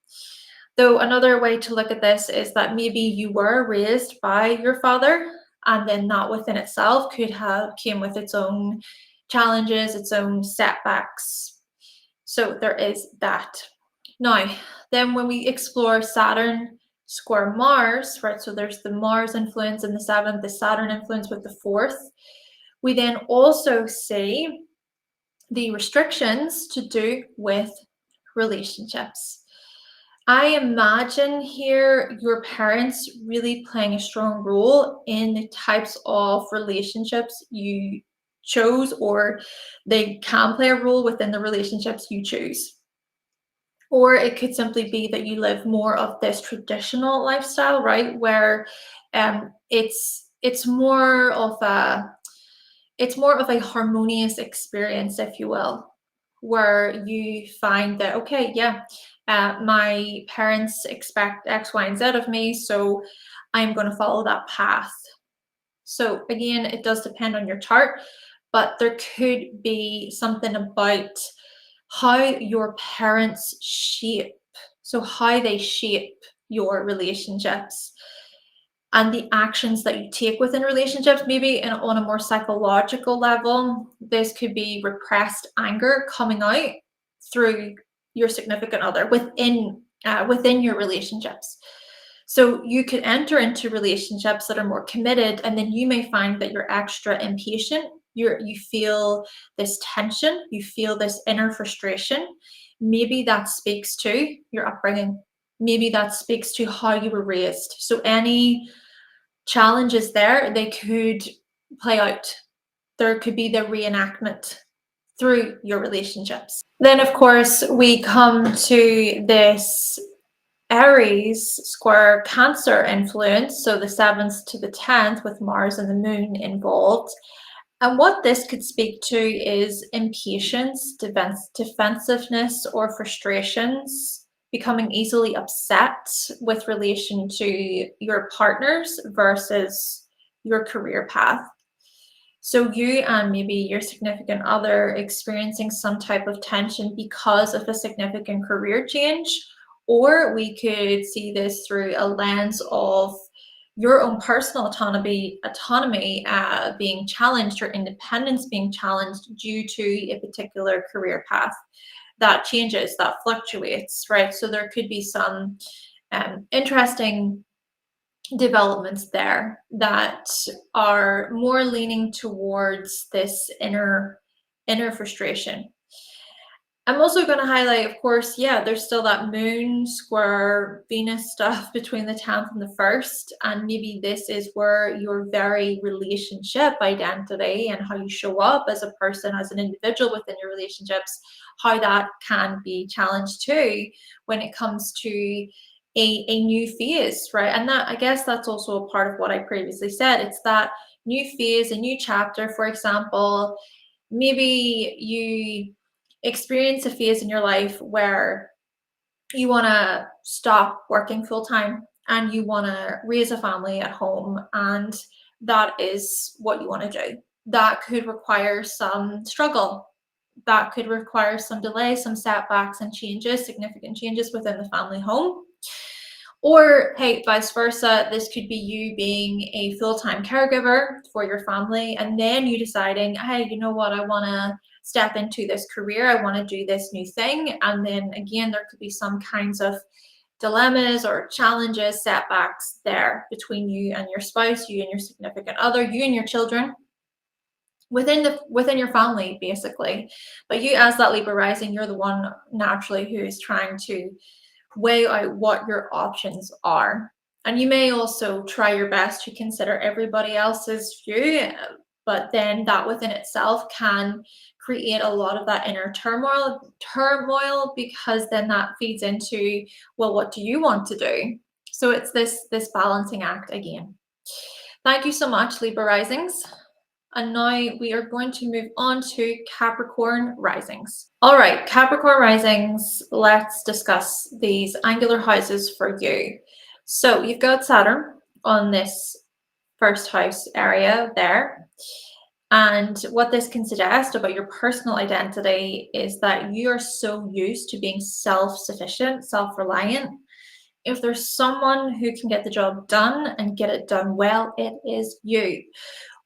Though another way to look at this is that maybe you were raised by your father, and then that within itself could have came with its own challenges, its own setbacks. So there is that. Now, then when we explore Saturn square Mars, right? So there's the Mars influence in the 7th, the Saturn influence with the 4th. We then also see the restrictions to do with relationships. I imagine here your parents really playing a strong role in the types of relationships you chose, or they can play a role within the relationships you choose. Or it could simply be that you live more of this traditional lifestyle, right? Where it's more of a harmonious experience, if you will, where you find that, okay, yeah, my parents expect X, Y, and Z of me, so I'm going to follow that path. So again, it does depend on your chart, but there could be something about how your parents shape, so how they shape your relationships and the actions that you take within relationships. Maybe on a more psychological level, this could be repressed anger coming out through your significant other within your relationships. So you could enter into relationships that are more committed, and then you may find that you're extra impatient. You feel this tension, you feel this inner frustration. Maybe that speaks to your upbringing. Maybe that speaks to how you were raised. So any challenges there, they could play out. There could be the reenactment through your relationships. Then, of course, we come to this Aries square Cancer influence, so the 7th to the 10th with Mars and the Moon involved. And what this could speak to is impatience, defensiveness, or frustrations, becoming easily upset with relation to your partners versus your career path. So you and maybe your significant other experiencing some type of tension because of a significant career change, or we could see this through a lens of your own personal autonomy being challenged, or independence being challenged due to a particular career path that changes, that fluctuates, right? So there could be some interesting developments there that are more leaning towards this inner frustration. I'm also going to highlight, of course, yeah, there's still that Moon square Venus stuff between the 10th and the 1st. And maybe this is where your very relationship identity and how you show up as a person, as an individual within your relationships, how that can be challenged too when it comes to a new phase, right? And that, I guess that's also a part of what I previously said. It's that new phase, a new chapter. For example, maybe you experience a phase in your life where you want to stop working full time and you want to raise a family at home, and that is what you want to do. That could require some struggle. That could require some delay, some setbacks and changes, significant changes within the family home. Or, hey, vice versa, this could be you being a full-time caregiver for your family, and then you deciding, hey, you know what, I want to step into this career, I want to do this new thing. And then again, there could be some kinds of dilemmas or challenges, setbacks there between you and your spouse, you and your significant other, you and your children, within your family, basically. But you, as that Libra rising, you're the one naturally who is trying to weigh out what your options are. And you may also try your best to consider everybody else's view, but then that within itself can create a lot of that inner turmoil, because then that feeds into, well, what do you want to do? So it's this balancing act again. Thank you so much, Libra Risings. And now we are going to move on to Capricorn Risings. All right, Capricorn Risings, let's discuss these angular houses for you. So you've got Saturn on this first house area there. And what this can suggest about your personal identity is that you are so used to being self-sufficient, self-reliant. If there's someone who can get the job done and get it done well, it is you.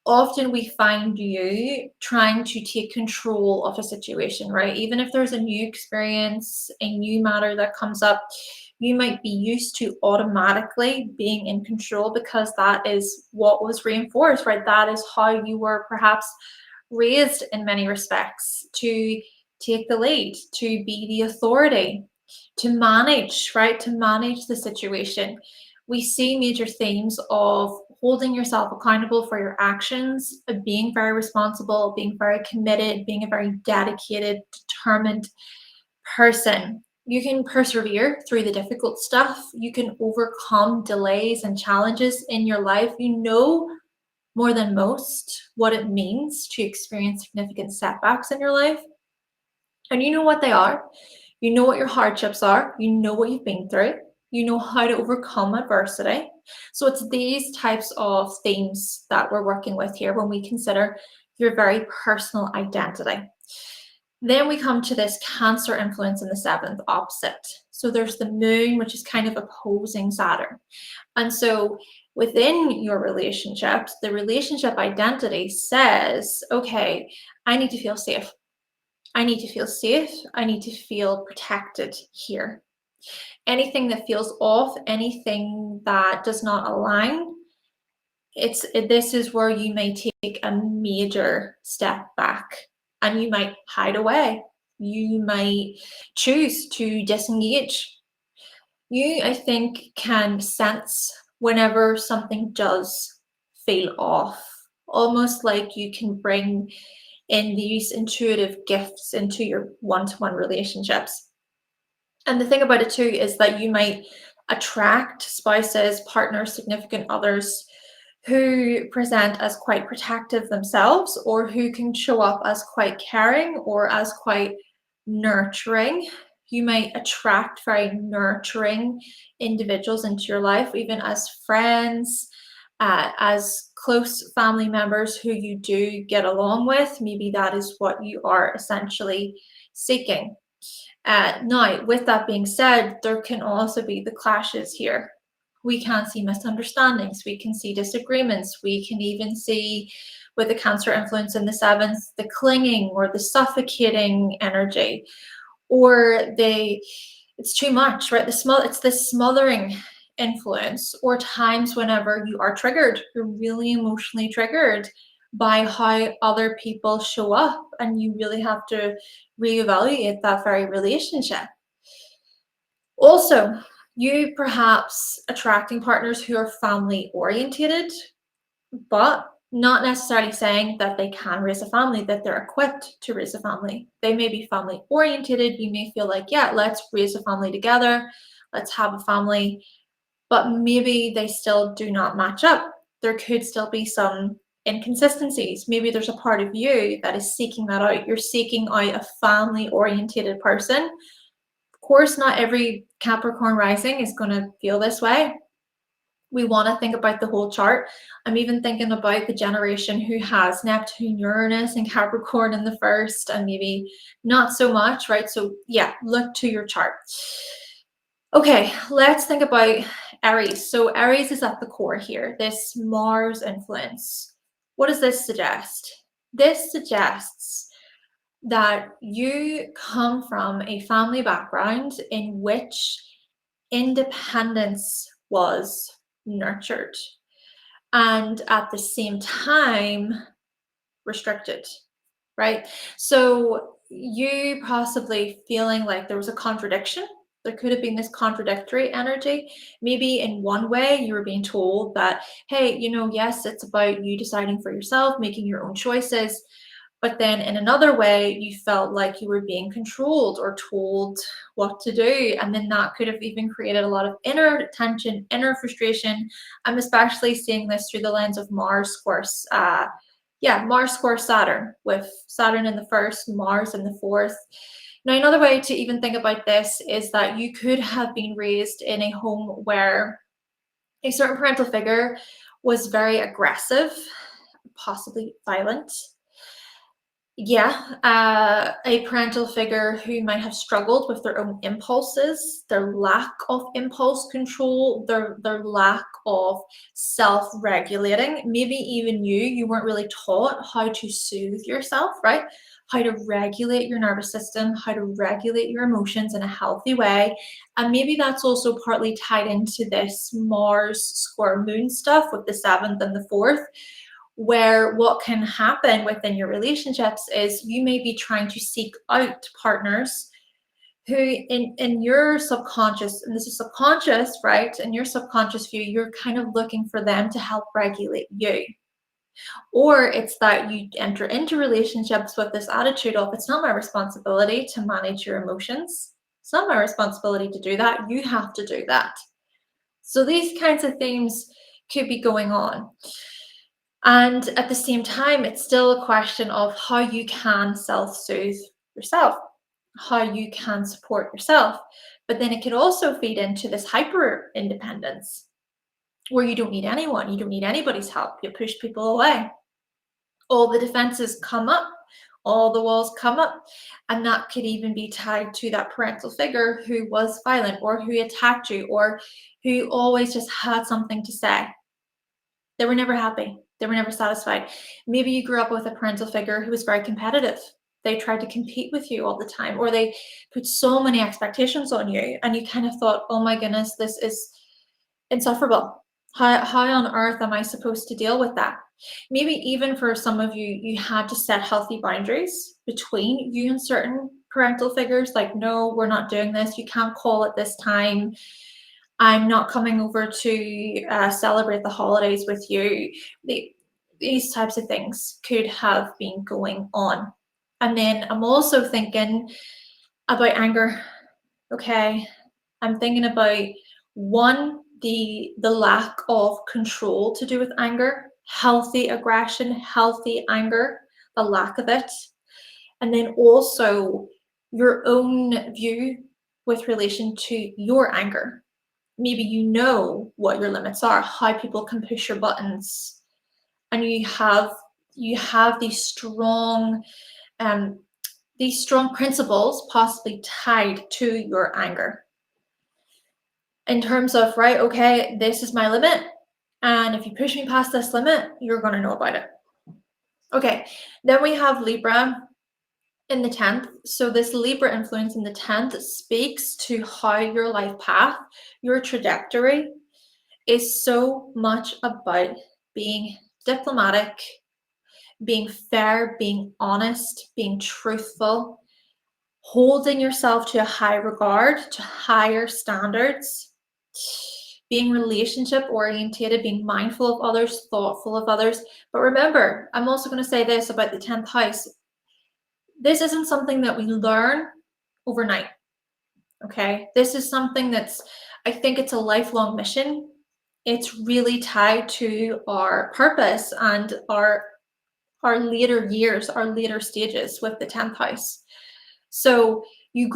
Often we find you trying to take control of a situation, right? Even if there's a new experience, a new matter that comes up, you might be used to automatically being in control because that is what was reinforced, right? That is how you were perhaps raised in many respects, to take the lead, to be the authority, to manage, right? To manage the situation. We see major themes of holding yourself accountable for your actions, of being very responsible, being very committed, being a very dedicated, determined person. You can persevere through the difficult stuff. You can overcome delays and challenges in your life. You know more than most what it means to experience significant setbacks in your life. And you know what they are. You know what your hardships are. You know what you've been through. You know how to overcome adversity. So it's these types of themes that we're working with here when we consider your very personal identity. Then we come to this Cancer influence in the seventh, opposite. So there's the moon, which is kind of opposing Saturn. And so within your relationships, the relationship identity says, okay, I need to feel safe. I need to feel safe. I need to feel protected here. Anything that feels off, anything that does not align, this is where you may take a major step back and you might hide away. You might choose to disengage. You, I think, can sense whenever something does feel off, almost like you can bring in these intuitive gifts into your one-to-one relationships. And the thing about it too is that you might attract spouses, partners, significant others who present as quite protective themselves, or who can show up as quite caring or as quite nurturing. You might attract very nurturing individuals into your life, even as friends, as close family members who you do get along with. Maybe that is what you are essentially seeking. Now, with that being said, there can also be the clashes here. We can see misunderstandings, we can see disagreements, we can even see, with the Cancer influence in the seventh, the clinging or the suffocating energy, or it's too much, right? It's this smothering influence, or times whenever you are triggered, you're really emotionally triggered by how other people show up, and you really have to reevaluate that very relationship. Also, you perhaps attracting partners who are family orientated, but not necessarily saying that they can raise a family, that they're equipped to raise a family. They may be family orientated. You may feel like, yeah, let's raise a family together, let's have a family, but maybe they still do not match up. There could still be some inconsistencies. Maybe there's a part of you that is seeking that out. You're seeking out a family orientated person. Of course, not every Capricorn rising is going to feel this way. We want to think about the whole chart. I'm even thinking about the generation who has Neptune, Uranus, and Capricorn in the first, and maybe not so much, right? So yeah, look to your chart. Okay, let's think about Aries. So Aries is at the core here, this Mars influence. What does this suggest? This suggests that you come from a family background in which independence was nurtured and at the same time restricted, right? So you possibly feeling like there was a contradiction. There could have been this contradictory energy. Maybe in one way you were being told that, hey, yes, it's about you deciding for yourself, making your own choices, But then in another way, you felt like you were being controlled or told what to do. And then that could have even created a lot of inner tension, inner frustration. I'm especially seeing this through the lens of Mars squares. Mars square Saturn, with Saturn in the first, Mars in the fourth. Now, another way to even think about this is that you could have been raised in a home where a certain parental figure was very aggressive, possibly violent. A parental figure who might have struggled with their own impulses, their lack of impulse control, their lack of self-regulating. Maybe even you weren't really taught how to soothe yourself, right? How to regulate your nervous system, how to regulate your emotions in a healthy way. And maybe that's also partly tied into this Mars square moon stuff with the 7th and the 4th, where what can happen within your relationships is you may be trying to seek out partners who in your subconscious, and this is subconscious, right? In your subconscious view, you're kind of looking for them to help regulate you. Or it's that you enter into relationships with this attitude of, it's not my responsibility to manage your emotions. It's not my responsibility to do that. You have to do that. So these kinds of things could be going on. And at the same time, it's still a question of how you can self-soothe yourself, how you can support yourself. But then it could also feed into this hyper independence where you don't need anyone, you don't need anybody's help, you push people away. All the defenses come up, all the walls come up, and that could even be tied to that parental figure who was violent or who attacked you or who always just had something to say. They were never happy. They were never satisfied. Maybe you grew up with a parental figure who was very competitive. They tried to compete with you all the time, or they put so many expectations on you, and you kind of thought, oh my goodness, this is insufferable. How on earth am I supposed to deal with that? Maybe even for some of you, you had to set healthy boundaries between you and certain parental figures, like, no, we're not doing this. You can't call at this time. I'm not coming over to celebrate the holidays with you. These types of things could have been going on. And then I'm also thinking about anger. Okay, I'm thinking about one, the lack of control to do with anger, healthy aggression, healthy anger, the lack of it. And then also your own view with relation to your anger. Maybe you know what your limits are, how people can push your buttons, and you have these strong principles possibly tied to your anger in terms of, right, okay, this is my limit, and if you push me past this limit, you're going to know about it. Okay, then we have Libra in the 10th. So this Libra influence in the 10th speaks to how your life path, your trajectory is so much about being diplomatic, being fair, being honest, being truthful, holding yourself to a high regard, to higher standards, being relationship orientated, being mindful of others, thoughtful of others. But remember, I'm also going to say this about the 10th house. This isn't something that we learn overnight. Okay, this is something I think it's a lifelong mission. It's really tied to our purpose and our later years, our later stages with the 10th house. So you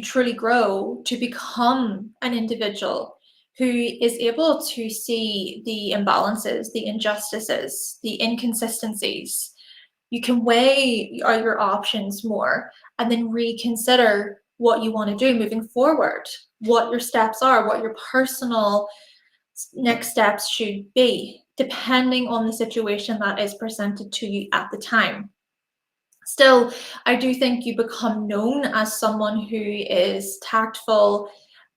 truly grow to become an individual who is able to see the imbalances, the injustices, the inconsistencies. You can weigh your options more and then reconsider what you want to do moving forward, what your steps are, what your personal next steps should be, depending on the situation that is presented to you at the time. Still, I do think you become known as someone who is tactful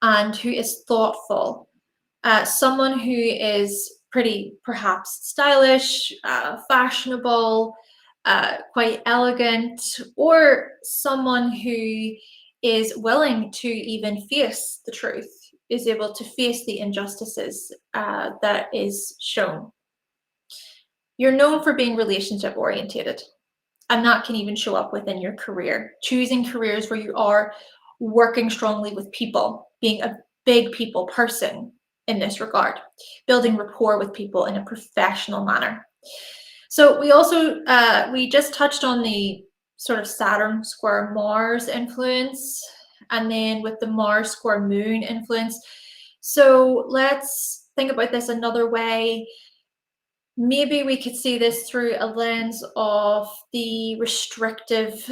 and who is thoughtful, someone who is pretty perhaps stylish, fashionable, quite elegant, or someone who is willing to even face the truth, is able to face the injustices that is shown. You're known for being relationship orientated. And that can even show up within your career. Choosing careers where you are working strongly with people, being a big people person in this regard, building rapport with people in a professional manner. So we also, we just touched on the sort of Saturn square Mars influence, and then with the Mars square Moon influence. So let's think about this another way. Maybe we could see this through a lens of the restrictive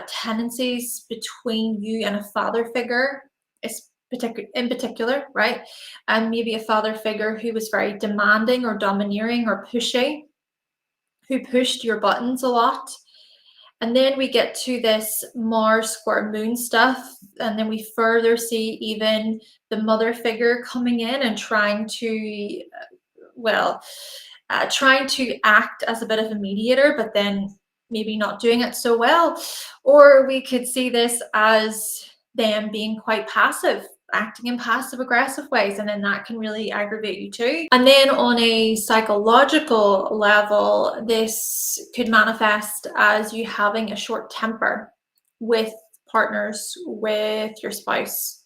tendencies between you and a father figure, in particular, right? And maybe a father figure who was very demanding or domineering or pushy, who pushed your buttons a lot. And then we get to this Mars square Moon stuff, and then we further see even the mother figure coming in and trying to, well, trying to act as a bit of a mediator, but then maybe not doing it so well. Or we could see this as them being quite passive, acting in passive aggressive ways, and then that can really aggravate you too. And then on a psychological level, this could manifest as you having a short temper with partners, with your spouse.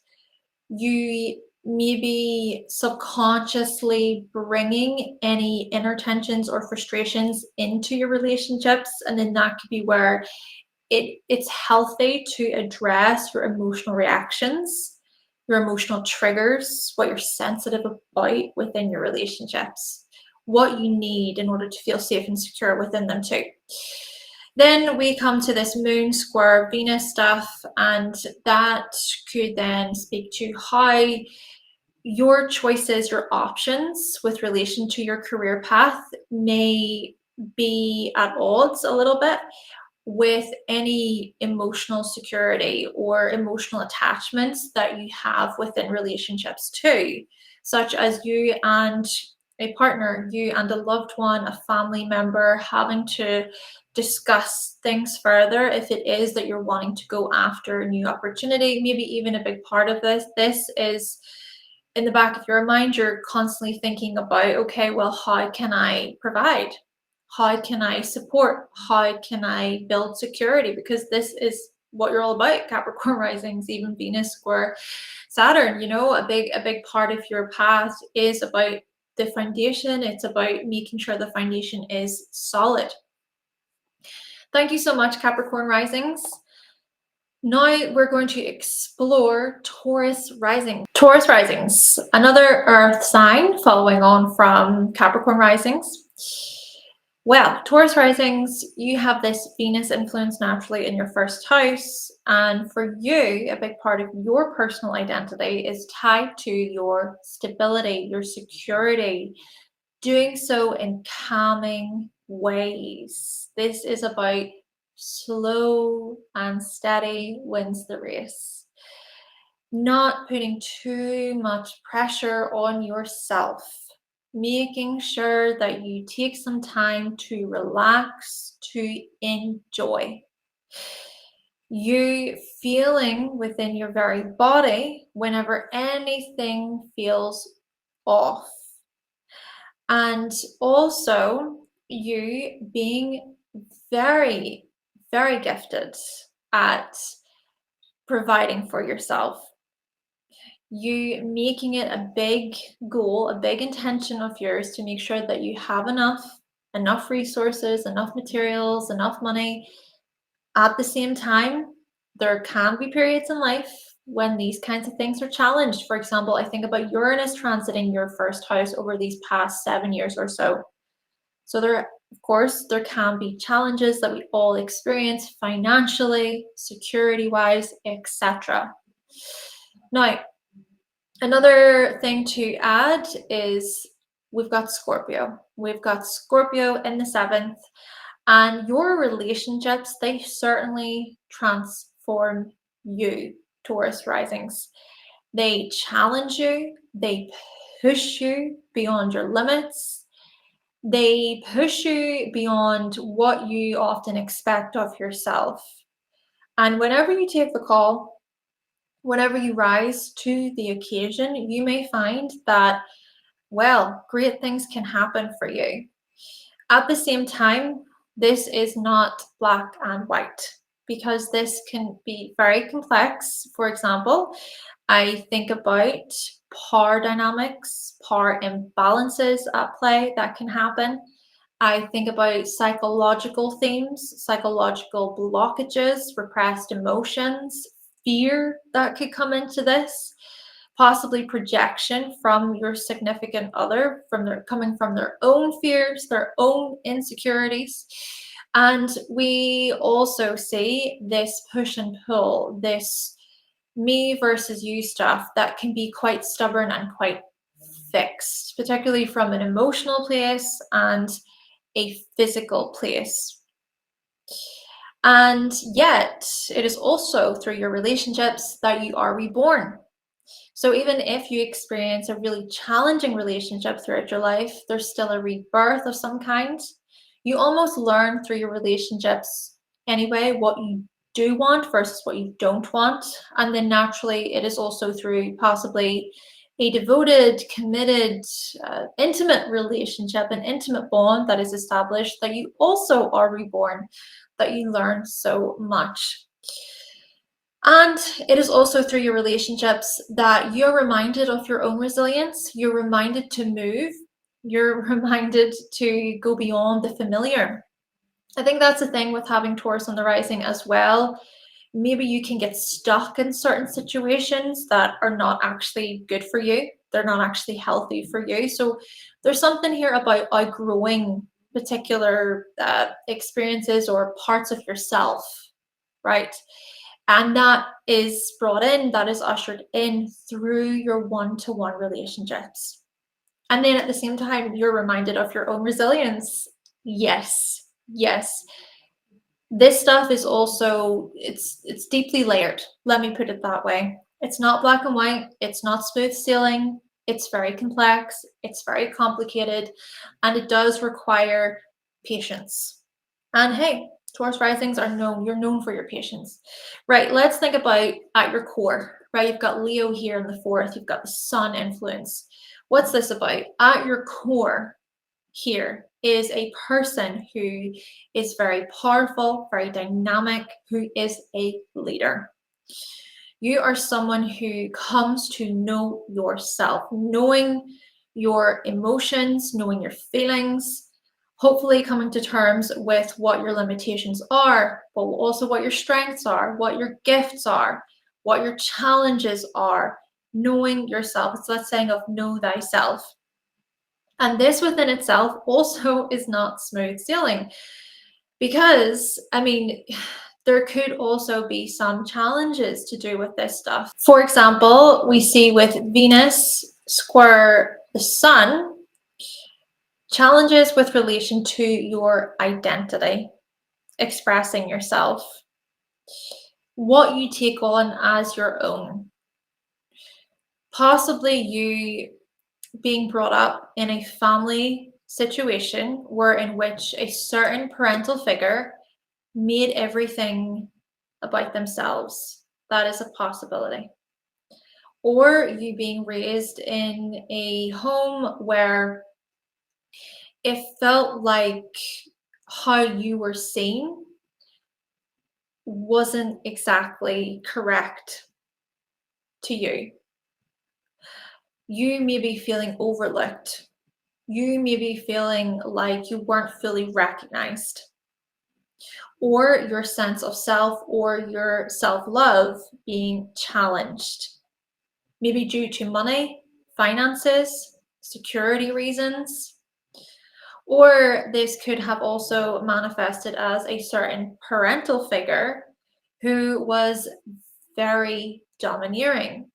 You maybe subconsciously bringing any inner tensions or frustrations into your relationships, and then that could be where it's healthy to address your emotional reactions, your emotional triggers, what you're sensitive about within your relationships, what you need in order to feel safe and secure within them too. Then we come to this Moon square Venus stuff, and that could then speak to how your choices, your options with relation to your career path may be at odds a little bit with any emotional security or emotional attachments that you have within relationships too, such as you and a partner, you and a loved one, a family member having to discuss things further if it is that you're wanting to go after a new opportunity. Maybe even a big part of this is in the back of your mind, you're constantly thinking about, okay, well, how can I provide? How can I support? How can I build security? Because this is what you're all about, Capricorn risings, even Venus square Saturn. You know, a big part of your path is about the foundation. It's about making sure the foundation is solid. Thank you so much, Capricorn risings. Now we're going to explore Taurus Rising. Taurus Risings, another earth sign following on from Capricorn Risings. Well, Taurus Risings, you have this Venus influence naturally in your first house, and for you, a big part of your personal identity is tied to your stability, your security, doing so in calming ways. This is about slow and steady wins the race. Not putting too much pressure on yourself. Making sure that you take some time to relax, to enjoy. You feeling within your very body whenever anything feels off. And also you being very, very gifted at providing for yourself. You making it a big goal, a big intention of yours to make sure that you have enough resources, enough materials, enough money. At the same time, there can be periods in life when these kinds of things are challenged. For example, I think about Uranus transiting your first house over these past 7 years or so. So there, of course, there can be challenges that we all experience financially, security-wise, etc. Now, another thing to add is we've got Scorpio. We've got Scorpio in the 7th, and your relationships, they certainly transform you, Taurus risings. They challenge you, they push you beyond your limits, they push you beyond what you often expect of yourself. And whenever you take the call, whenever you rise to the occasion, you may find that, well, great things can happen for you. At the same time, This is not black and white because this can be very complex. For example, I think about power dynamics, power imbalances at play that can happen. I think about psychological themes, psychological blockages, repressed emotions, fear that could come into this, possibly projection from your significant other, coming from their own fears, their own insecurities. And we also see this push and pull, this me versus you stuff that can be quite stubborn and quite fixed, particularly from an emotional place and a physical place. And yet, it is also through your relationships that you are reborn. So even if you experience a really challenging relationship throughout your life, there's still a rebirth of some kind. You almost learn through your relationships anyway what you do want versus what you don't want. And then naturally, it is also through possibly a devoted, committed, intimate relationship, an intimate bond that is established, that you also are reborn, that you learn so much. And it is also through your relationships that you're reminded of your own resilience. You're reminded to move. You're reminded to go beyond the familiar. I think that's the thing with having Taurus on the rising as well. Maybe you can get stuck in certain situations that are not actually good for you. They're not actually healthy for you. So there's something here about outgrowing particular experiences or parts of yourself, right? And that is brought in, that is ushered in through your one-to-one relationships. And then at the same time, you're reminded of your own resilience. Yes, yes. This stuff is also, it's deeply layered. Let me put it that way. It's not black and white. It's not smooth sailing. It's very complex. It's very complicated. And it does require patience. And hey, Taurus risings are known, you're known for your patience. Right, let's think about at your core, right? You've got Leo here in the fourth, you've got the sun influence. What's this about? At your core here is a person who is very powerful, very dynamic, who is a leader. You are someone who comes to know yourself, knowing your emotions, knowing your feelings, hopefully coming to terms with what your limitations are, but also what your strengths are, what your gifts are, what your challenges are, knowing yourself. It's that saying of know thyself. And this within itself also is not smooth sailing because, I mean, there could also be some challenges to do with this stuff. For example, we see with Venus square the sun, challenges with relation to your identity, expressing yourself, what you take on as your own. Possibly you being brought up in a family situation where in which a certain parental figure made everything about themselves. That is a possibility. Or you being raised in a home where it felt like how you were seen wasn't exactly correct to you. You may be feeling overlooked. You may be feeling like you weren't fully recognized. Or your sense of self or your self-love being challenged. Maybe due to money, finances, security reasons. Or this could have also manifested as a certain parental figure who was very domineering,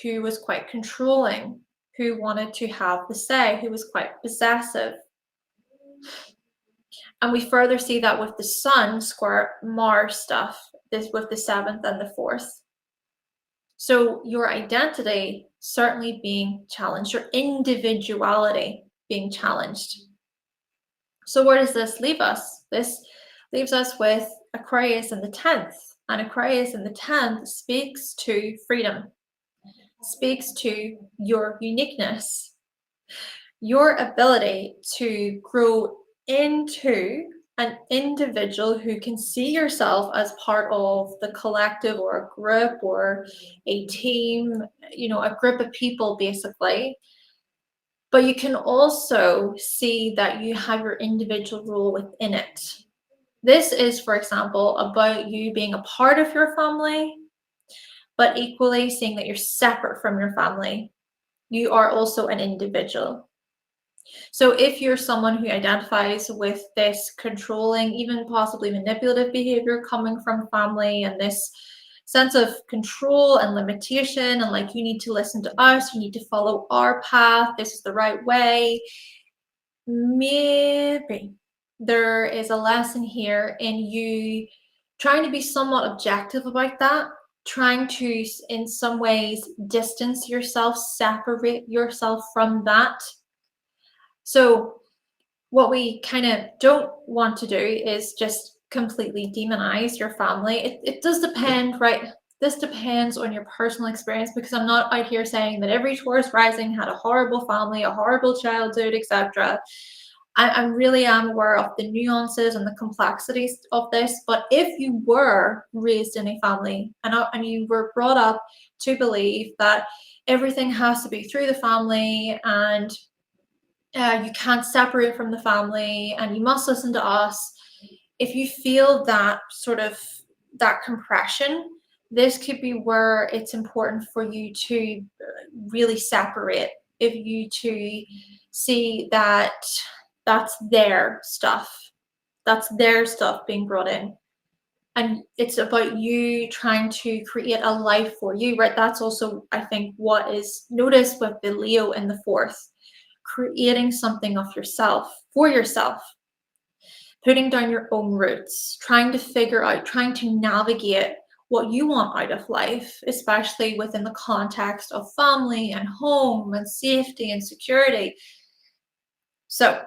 who was quite controlling, who wanted to have the say, who was quite possessive. And we further see that with the sun square Mars stuff, this with the 7th and the 4th. So your identity certainly being challenged, your individuality being challenged. So where does this leave us? This leaves us with Aquarius in the 10th. And Aquarius in the 10th speaks to freedom, speaks to your uniqueness, your ability to grow into an individual who can see yourself as part of the collective or a group or a team, a group of people basically. But you can also see that you have your individual role within it. This is, for example, about you being a part of your family, but equally seeing that you're separate from your family. You are also an individual. So if you're someone who identifies with this controlling, even possibly manipulative behavior coming from family, and this sense of control and limitation, and like, you need to listen to us, you need to follow our path, this is the right way, maybe there is a lesson here in you trying to be somewhat objective about that, trying to, in some ways, distance yourself, separate yourself from that. So what we kind of don't want to do is just completely demonize your family. It does depend, right? This depends on your personal experience, because I'm not out here saying that every Taurus rising had a horrible family, a horrible childhood, etc. I really am aware of the nuances and the complexities of this. But if you were raised in a family and you were brought up to believe that everything has to be through the family, and you can't separate from the family, and you must listen to us, if you feel that sort of that compression, this could be where it's important for you to really separate, if you to see that that's their stuff, being brought in, and it's about you trying to create a life for you, right? That's also, I think, what is noticed with the Leo in the fourth, creating something of yourself, for yourself, putting down your own roots, trying to figure out, trying to navigate what you want out of life, especially within the context of family and home and safety and security. So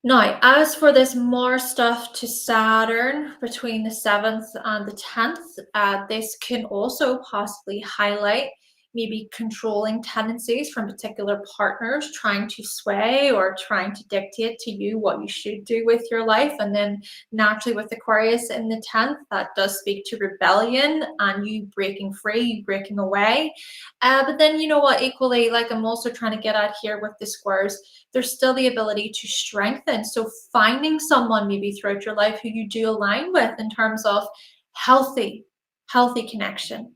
now, as for this Mars stuff to Saturn between the 7th and the 10th, this can also possibly highlight maybe controlling tendencies from particular partners, trying to sway or trying to dictate to you what you should do with your life. And then naturally with Aquarius in the 10th, that does speak to rebellion and you breaking free, you breaking away. But then, you know what, equally, like I'm also trying to get at here with the squares, there's still the ability to strengthen. So finding someone maybe throughout your life who you do align with in terms of healthy connection,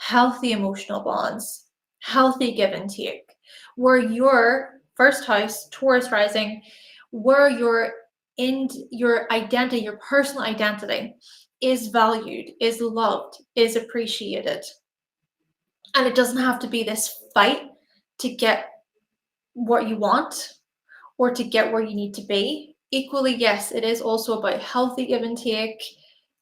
healthy emotional bonds, healthy give and take, where your first house, Taurus rising, where your identity, your personal identity is valued, is loved, is appreciated. And it doesn't have to be this fight to get what you want or to get where you need to be. Equally, yes, it is also about healthy give and take.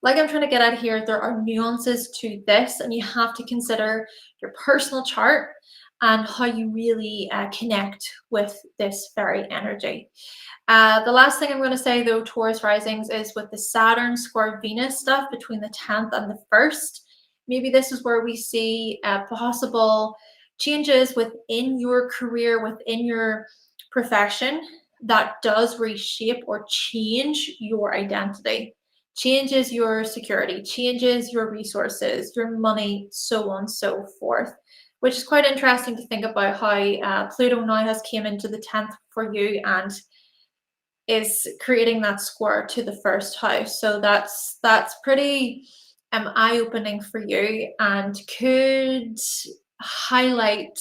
Like I'm trying to get at here, there are nuances to this, and you have to consider your personal chart and how you really connect with this very energy. The last thing I'm going to say, though, Taurus risings, is with the Saturn square Venus stuff between the 10th and the 1st. Maybe this is where we see possible changes within your career, within your profession, that does reshape or change your identity, changes your security, changes your resources, your money, so on and so forth, which is quite interesting to think about how Pluto now has came into the 10th for you and is creating that square to the first house. So that's pretty eye-opening for you, and could highlight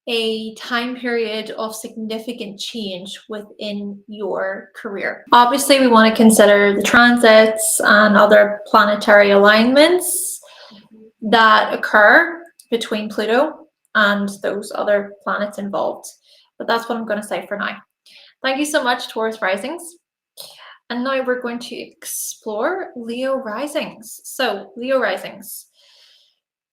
a time period of significant change within your career. Obviously, we want to consider the transits and other planetary alignments that occur between Pluto and those other planets involved. But that's what I'm going to say for now. Thank you so much, Taurus risings. And now we're going to explore Leo risings. So, Leo risings.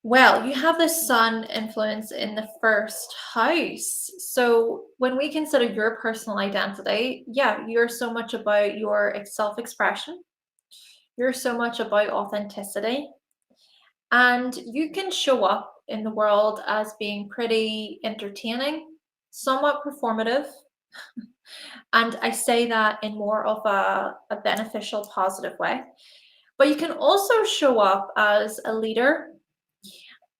Well, you have the sun influence in the first house. So when we consider your personal identity, yeah, you're so much about your self-expression. You're so much about authenticity. And you can show up in the world as being pretty entertaining, somewhat performative, And I say that in more of a beneficial, positive way. But you can also show up as a leader,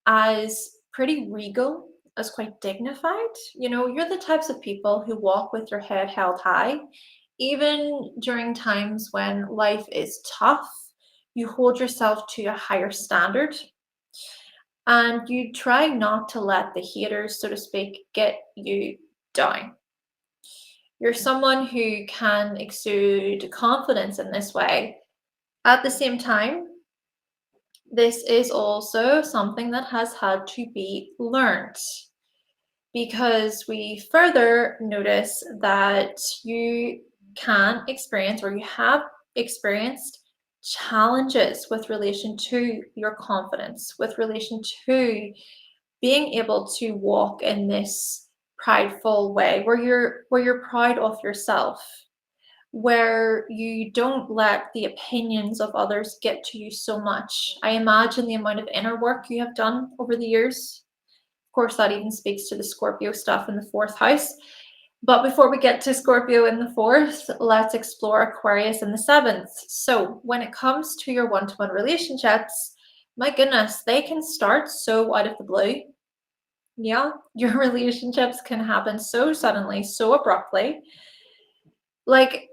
as pretty regal, as quite dignified. You know, you're the types of people who walk with your head held high, even during times when life is tough. You hold yourself to a higher standard and you try not to let the haters, so to speak, get you down. You're someone who can exude confidence in this way. At the same time, this is also something that has had to be learned because we further notice that you can experience or you have experienced challenges with relation to your confidence, with relation to being able to walk in this prideful way where you're proud of yourself, where you don't let the opinions of others get to you so much. I imagine the amount of inner work you have done over the years. Of course, that even speaks to the Scorpio stuff in the fourth house. But before we get to Scorpio in the fourth, let's explore Aquarius in the seventh. So, when it comes to your one to one relationships, my goodness, they can start so out of the blue. Yeah, your relationships can happen so suddenly, so abruptly. Like,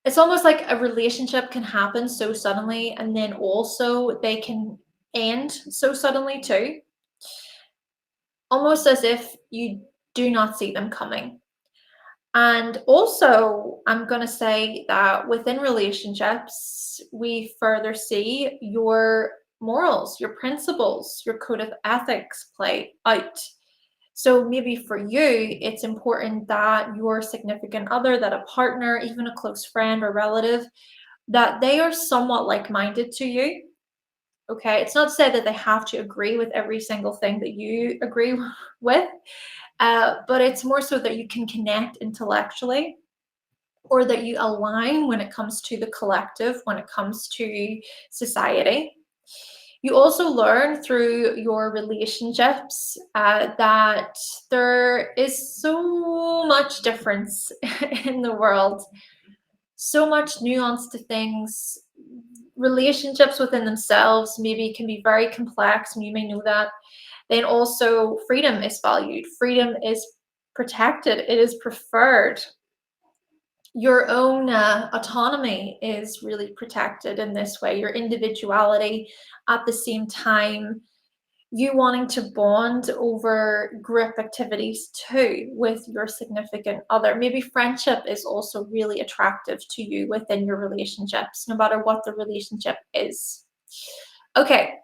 it's almost like a relationship can happen so suddenly, and then also they can end so suddenly too, almost as if you do not see them coming. And also, I'm going to say that within relationships, we further see your morals, your principles, your code of ethics play out. So maybe for you, it's important that your significant other, that a partner, even a close friend or relative, that they are somewhat like-minded to you. Okay, it's not to say that they have to agree with every single thing that you agree with, but it's more so that you can connect intellectually or that you align when it comes to the collective, when it comes to society. You also learn through your relationships that there is so much difference in the world, so much nuance to things. Relationships within themselves maybe can be very complex, and you may know that. Then also, freedom is valued, freedom is protected, it is preferred. Your own autonomy is really protected in this way, your individuality. At the same time, you wanting to bond over group activities too with your significant other. Maybe friendship is also really attractive to you within your relationships, no matter what the relationship is. Okay,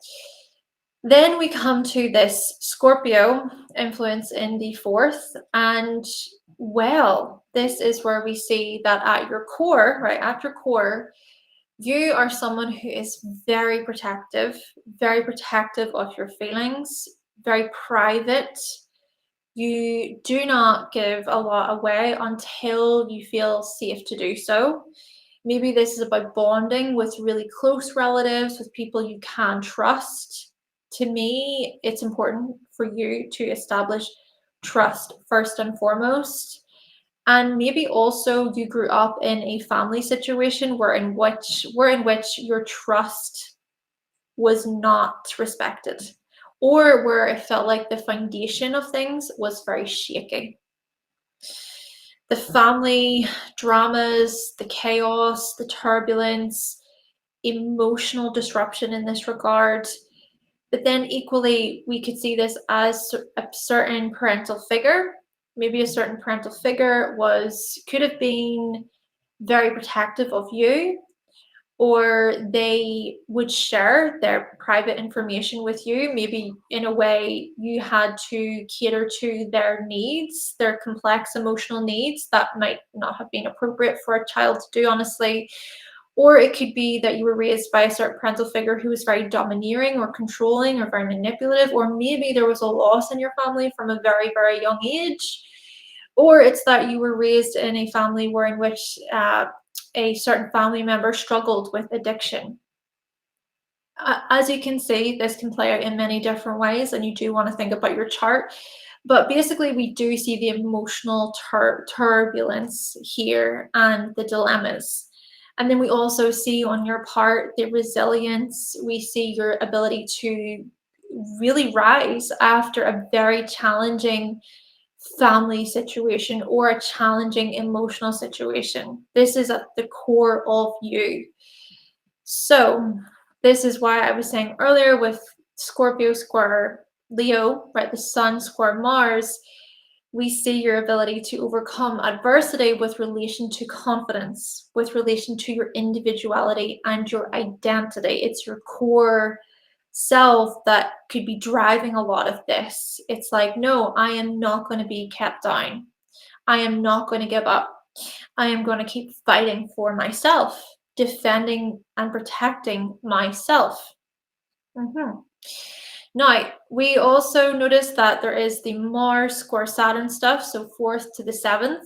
then we come to this Scorpio influence in the fourth, and well, this is where we see that at your core, right, at your core, you are someone who is very protective of your feelings, very private. You do not give a lot away until you feel safe to do so. Maybe this is about bonding with really close relatives, with people you can trust. To me, it's important for you to establish trust first and foremost. And maybe also you grew up in a family situation where in which your trust was not respected, or where it felt like the foundation of things was very shaky. The family dramas, the chaos, the turbulence, emotional disruption in this regard. But then equally, we could see this as a certain parental figure. Maybe a certain parental figure could have been very protective of you, or they would share their private information with you. Maybe in a way you had to cater to their needs, their complex emotional needs that might not have been appropriate for a child to do, honestly. Or it could be that you were raised by a certain parental figure who was very domineering or controlling or very manipulative, or maybe there was a loss in your family from a very, very young age. Or it's that you were raised in a family where in which a certain family member struggled with addiction. As you can see, this can play out in many different ways, and you do want to think about your chart. But basically, we do see the emotional turbulence here and the dilemmas. And then we also see on your part the resilience. We see your ability to really rise after a very challenging family situation or a challenging emotional situation. This is at the core of you. So, this is why I was saying earlier with Scorpio square Leo, right? The Sun square Mars, we see your ability to overcome adversity with relation to confidence, with relation to your individuality and your identity. It's your core self that could be driving a lot of this. It's like, no, I am not going to be kept down. I am not going to give up. I am going to keep fighting for myself, defending and protecting myself. Now, we also notice that there is the Mars square Saturn stuff, so 4th to the 7th.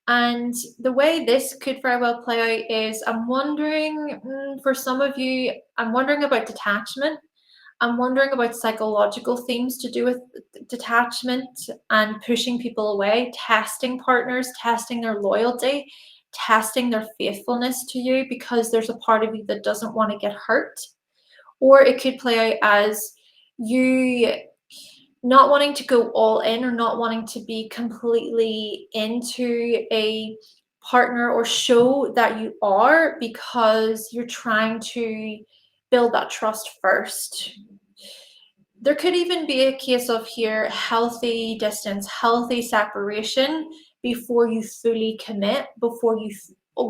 And the way this could very well play out is I'm wondering, for some of you, I'm wondering about detachment. I'm wondering about psychological themes to do with detachment and pushing people away, testing partners, testing their loyalty, testing their faithfulness to you because there's a part of you that doesn't want to get hurt. Or it could play out as you not wanting to go all in or not wanting to be completely into a partner or show that you are because you're trying to build that trust first. There could even be a case of here healthy distance, healthy separation before you fully commit, before you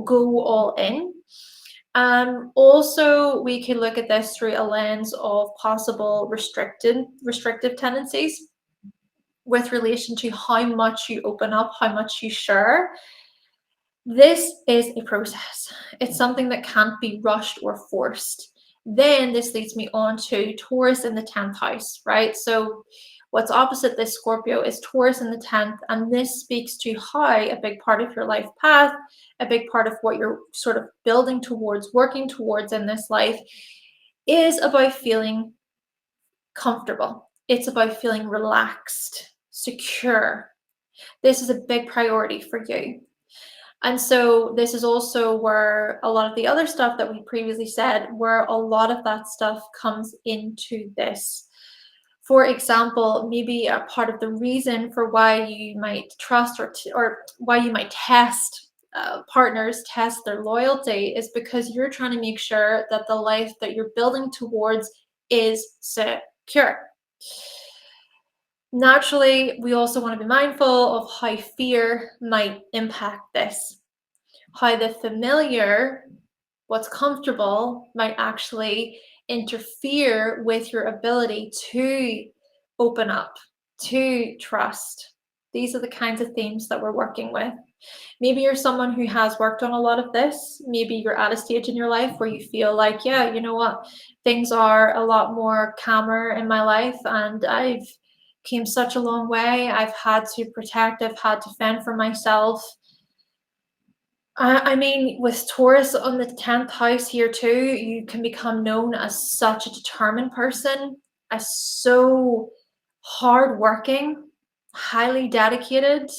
go all in. Also, we can look at this through a lens of possible restrictive tendencies with relation to how much you open up, how much you share. This is a process. It's something that can't be rushed or forced. Then this leads me on to Taurus in the 10th house, right? So what's opposite this Scorpio is Taurus in the 10th, and this speaks to how a big part of your life path, a big part of what you're sort of building towards, working towards in this life, is about feeling comfortable. It's about feeling relaxed, secure. This is a big priority for you. And so this is also where a lot of the other stuff that we previously said, where a lot of that stuff comes into this. For example, maybe a part of the reason for why you might trust or why you might test partners, test their loyalty, is because you're trying to make sure that the life that you're building towards is secure. Naturally, we also want to be mindful of how fear might impact this, how the familiar, what's comfortable, might actually interfere with your ability to open up, to trust. These are the kinds of themes that we're working with. Maybe you're someone who has worked on a lot of this. Maybe you're at a stage in your life where you feel like, yeah, you know what, things are a lot more calmer in my life and I've came such a long way. I've had to protect, I've had to fend for myself. I mean, with Taurus on the 10th house here too, you can become known as such a determined person, as so hardworking, highly dedicated.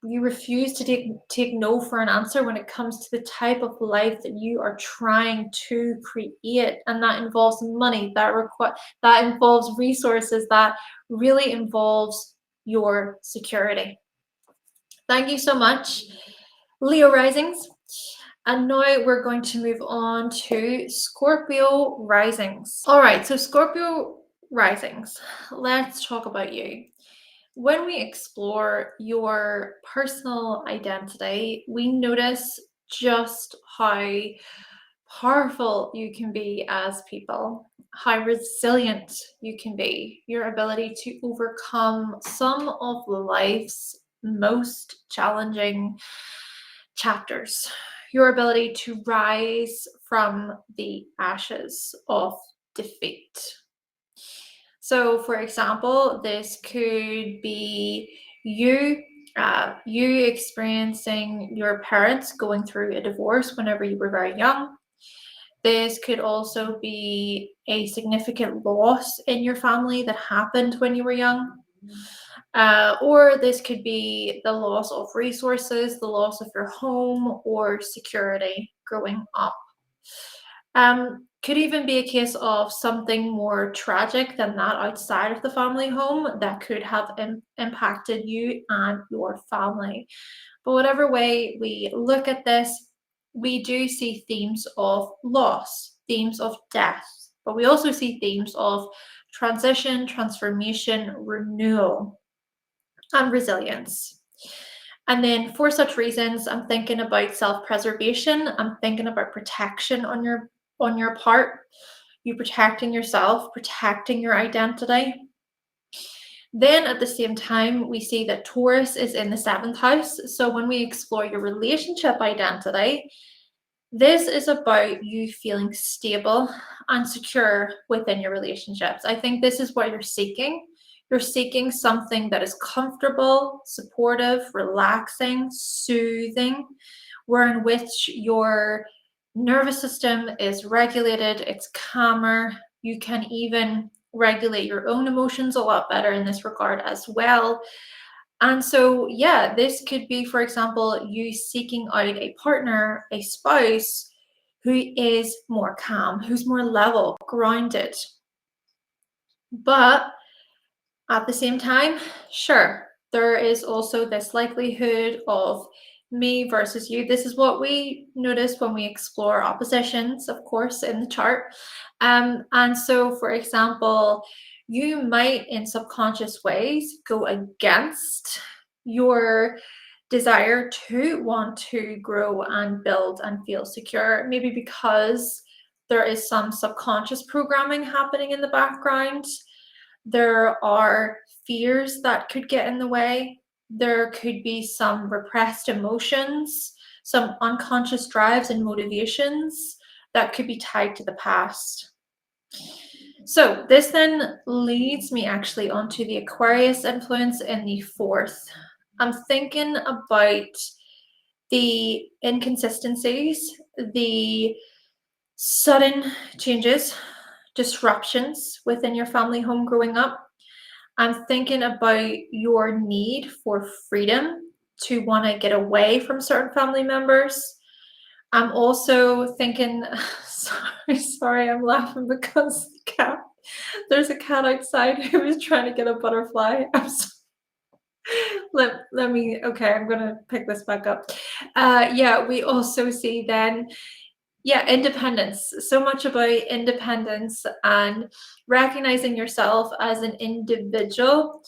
You refuse to take no for an answer when it comes to the type of life that you are trying to create, and that involves money, that involves resources, that really involves your security. Thank you so much, Leo Risings. And now we're going to move on to Scorpio Risings. All right, so Scorpio Risings, let's talk about you. When we explore your personal identity, we notice just how powerful you can be as people, how resilient you can be, your ability to overcome some of life's most challenging chapters, your ability to rise from the ashes of defeat. So, for example, this could be you experiencing your parents going through a divorce whenever you were very young. This could also be a significant loss in your family that happened when you were young. Or this could be the loss of resources, the loss of your home or security growing up. Could even be a case of something more tragic than that outside of the family home that could have impacted you and your family. But whatever way we look at this, we do see themes of loss, themes of death, but we also see themes of transition, transformation, renewal, and resilience. And then for such reasons, I'm thinking about self-preservation. I'm thinking about protection on your part, you protecting yourself, protecting your identity. Then at the same time, we see that Taurus is in the seventh house. So when we explore your relationship identity, this is about you feeling stable and secure within your relationships. I think this is what you're seeking. You're seeking something that is comfortable, supportive, relaxing, soothing, where in which your nervous system is regulated, it's calmer. You can even regulate your own emotions a lot better in this regard as well. And so, yeah, this could be, for example, you seeking out a partner, a spouse who is more calm, who's more level, grounded. But at the same time, sure, there is also this likelihood of me versus you. This is what we notice when we explore oppositions, of course, in the chart. And so, for example, you might, in subconscious ways, go against your desire to want to grow and build and feel secure, maybe because there is some subconscious programming happening in the background. There are fears that could get in the way. There could be some repressed emotions, some unconscious drives and motivations that could be tied to the past. So this then leads me actually onto the Aquarius influence in the fourth. I'm thinking about the inconsistencies, the sudden changes, disruptions within your family home growing up. I'm thinking about your need for freedom, to want to get away from certain family members. I'm also thinking, sorry, I'm laughing because there's a cat outside who is trying to get a butterfly. Okay, I'm gonna pick this back up. Yeah, we also see then, yeah, independence. So much about independence and recognizing yourself as an individual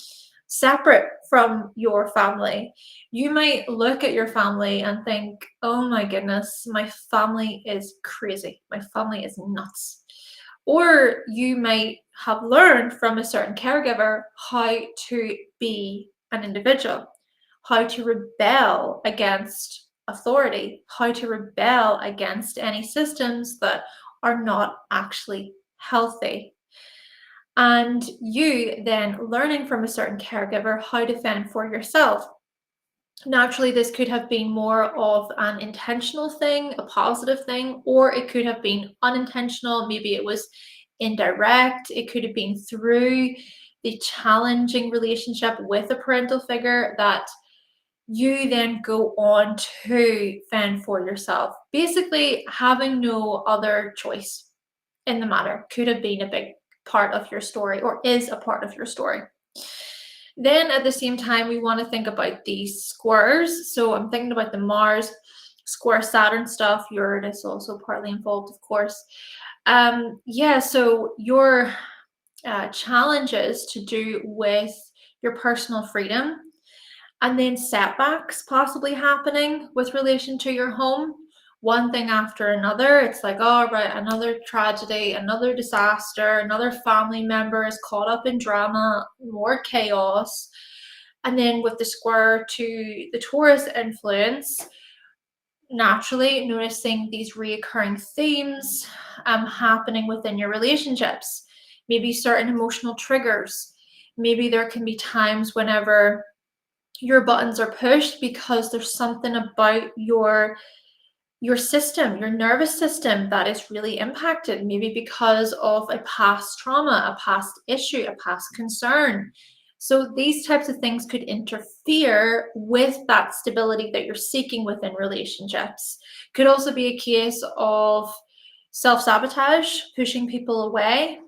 separate from your family. You might look at your family and think, oh my goodness, my family is crazy. My family is nuts. Or you might have learned from a certain caregiver how to be an individual, how to rebel against authority, how to rebel against any systems that are not actually healthy. And you then learning from a certain caregiver how to fend for yourself. Naturally, this could have been more of an intentional thing, a positive thing, or it could have been unintentional. Maybe it was indirect. It could have been through the challenging relationship with a parental figure that you then go on to fend for yourself. Basically, having no other choice in the matter could have been a big part of your story, or is a part of your story. Then at the same time, we want to think about these squares. So I'm thinking about the Mars square Saturn stuff. Uranus also partly involved, of course. Yeah, so your challenges to do with your personal freedom, and then setbacks possibly happening with relation to your home, one thing after another. It's like, oh, right, another tragedy, another disaster, another family member is caught up in drama, more chaos. And then with the square to the Taurus influence, naturally noticing these reoccurring themes happening within your relationships, maybe certain emotional triggers. Maybe there can be times whenever your buttons are pushed because there's something about your system, your nervous system, that is really impacted, maybe because of a past trauma, a past issue, a past concern. So these types of things could interfere with that stability that you're seeking within relationships. Could also be a case of self-sabotage, pushing people away.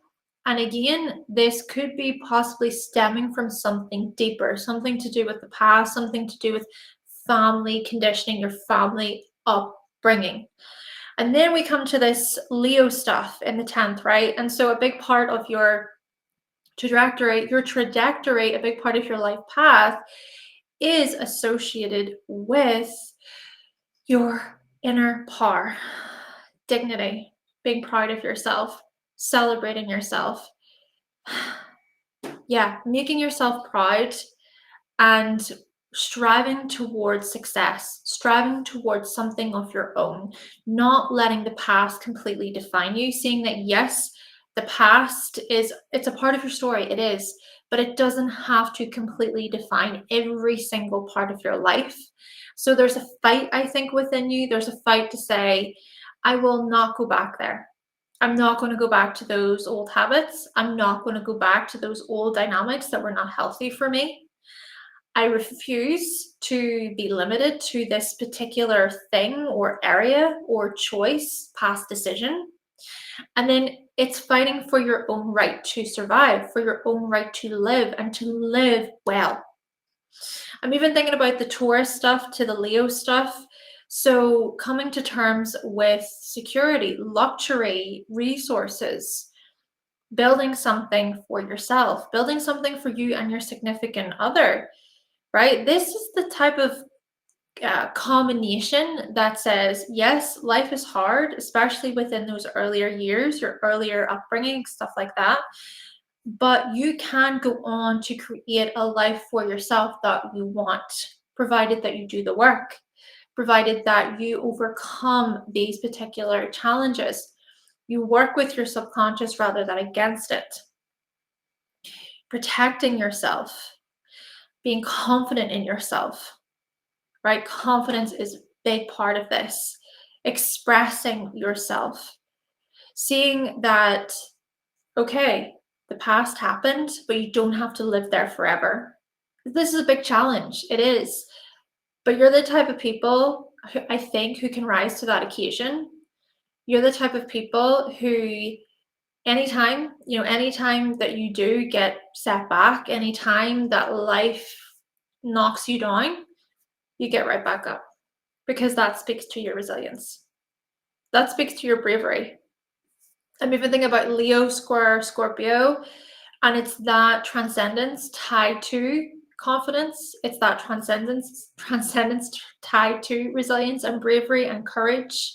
And again, this could be possibly stemming from something deeper, something to do with the past, something to do with family conditioning, your family upbringing. And then we come to this Leo stuff in the 10th, right? And so a big part of your trajectory, a big part of your life path is associated with your inner power, dignity, being proud of yourself, celebrating yourself. Yeah, making yourself proud and striving towards success, striving towards something of your own, not letting the past completely define you, seeing that yes, the past it's a part of your story, it is, but it doesn't have to completely define every single part of your life. So there's a fight, I think, within you. There's a fight to say, I will not go back there. I'm not going to go back to those old habits. I'm not going to go back to those old dynamics that were not healthy for me. I refuse to be limited to this particular thing or area or choice, past decision. And then it's fighting for your own right to survive, for your own right to live and to live well. I'm even thinking about the Taurus stuff to the Leo stuff. So coming to terms with security, luxury, resources, building something for yourself, building something for you and your significant other. Right? This is the type of combination that says, yes, life is hard, especially within those earlier years, your earlier upbringing, stuff like that. But you can go on to create a life for yourself that you want, provided that you do the work, provided that you overcome these particular challenges. You work with your subconscious rather than against it. Protecting yourself, being confident in yourself, right? Confidence is a big part of this. Expressing yourself, seeing that, okay, the past happened, but you don't have to live there forever. This is a big challenge. It is. But you're the type of people who I think who can rise to that occasion. You're the type of people who anytime that you do get set back, anytime that life knocks you down, you get right back up, because that speaks to your resilience. That speaks to your bravery. I'm even thinking about Leo square Scorpio, and it's that transcendence tied to confidence. It's that transcendence tied to resilience and bravery and courage.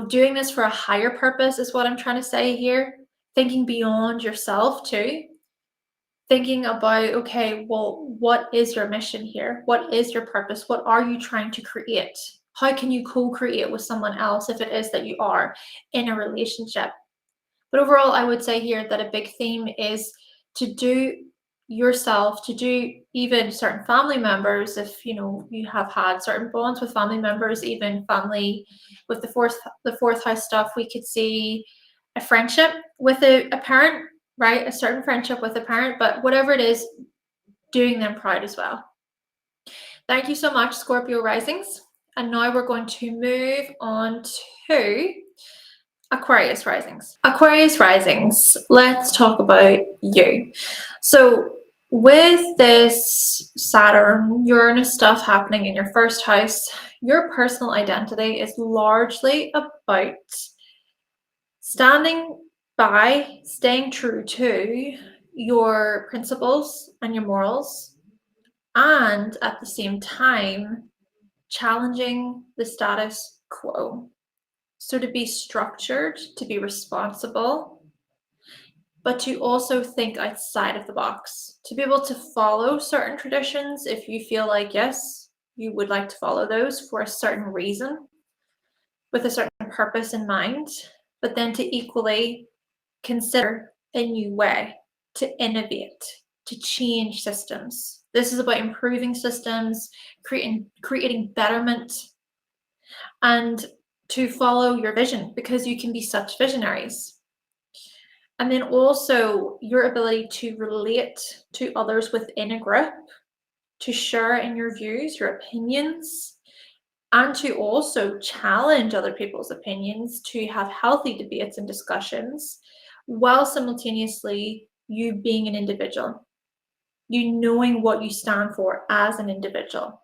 Doing this for a higher purpose is what I'm trying to say here. Thinking beyond yourself too. Thinking about, okay, well, what is your mission here? What is your purpose? What are you trying to create? How can you co-create with someone else if it is that you are in a relationship? But overall, I would say here that a big theme is to do yourself, to do even certain family members, if you have had certain bonds with family members, even family with the fourth house stuff, we could see a friendship with a parent, right? A certain friendship with a parent, but whatever it is, doing them proud as well. Thank you so much, Scorpio Risings. And now we're going to move on to Aquarius Risings. Aquarius Risings, let's talk about you. So with this Saturn, Uranus stuff happening in your first house, your personal identity is largely about standing by, staying true to your principles and your morals, and at the same time, challenging the status quo. So to be structured, to be responsible, but to also think outside of the box, to be able to follow certain traditions if you feel like, yes, you would like to follow those for a certain reason, with a certain purpose in mind, but then to equally consider a new way, to innovate, to change systems. This is about improving systems, creating betterment, and to follow your vision, because you can be such visionaries. And then also your ability to relate to others within a group, to share in your views, your opinions, and to also challenge other people's opinions, to have healthy debates and discussions, while simultaneously you being an individual, you knowing what you stand for as an individual,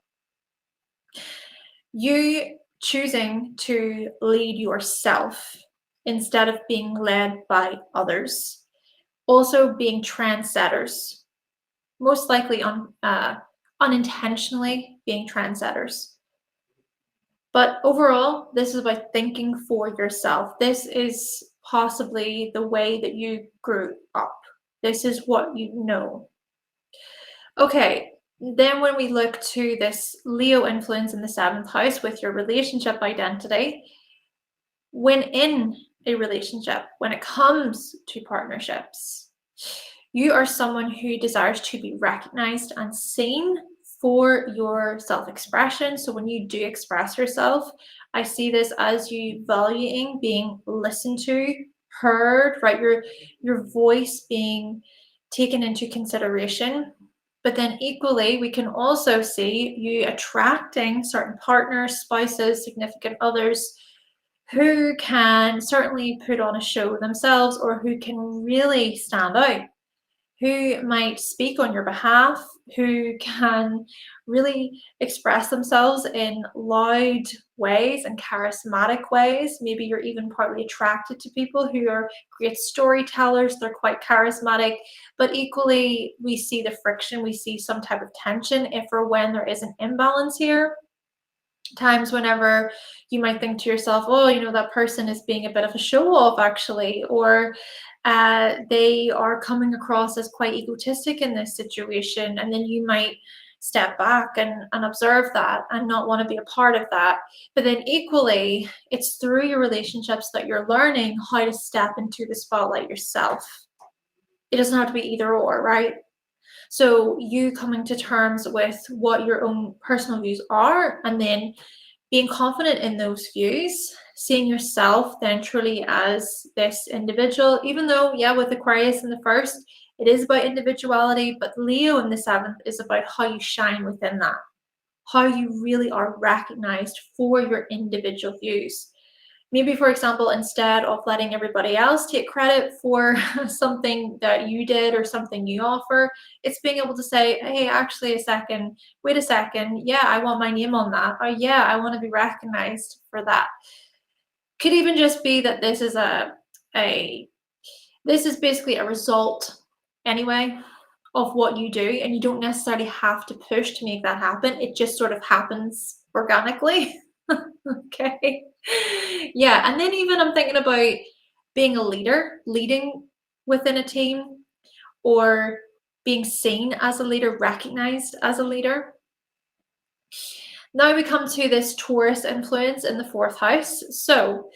you choosing to lead yourself instead of being led by others, also being trendsetters, most likely unintentionally being trendsetters. But overall, this is about thinking for yourself. This is possibly the way that you grew up. This is what you know. Okay, then when we look to this Leo influence in the 7th house with your relationship identity, when in a relationship, when it comes to partnerships, you are someone who desires to be recognized and seen for your self-expression. So when you do express yourself, I see this as you valuing being listened to, heard, right? Your voice being taken into consideration. But then equally, we can also see you attracting certain partners, spouses, significant others who can certainly put on a show themselves, or who can really stand out, who might speak on your behalf, who can really express themselves in loud ways and charismatic ways. Maybe you're even partly attracted to people who are great storytellers, they're quite charismatic, but equally we see the friction, we see some type of tension if or when there is an imbalance here. Times whenever you might think to yourself, oh, that person is being a bit of a show off actually, or they are coming across as quite egotistic in this situation, and then you might step back and observe that and not want to be a part of that. But then equally, it's through your relationships that you're learning how to step into the spotlight yourself. It doesn't have to be either or, right? So you coming to terms with what your own personal views are, and then being confident in those views, seeing yourself then truly as this individual, even though, yeah, with Aquarius in the 1st, it is about individuality, but Leo in the 7th is about how you shine within that, how you really are recognized for your individual views. Maybe, for example, instead of letting everybody else take credit for something that you did or something you offer, it's being able to say, hey, actually, wait a second, yeah, I want my name on that. Or yeah, I want to be recognized for that. Could even just be that this is this is basically a result anyway of what you do, and you don't necessarily have to push to make that happen. It just sort of happens organically. Okay. Yeah, and then even I'm thinking about being a leader, leading within a team, or being seen as a leader, recognized as a leader. Now we come to this Taurus influence in the 4th house. So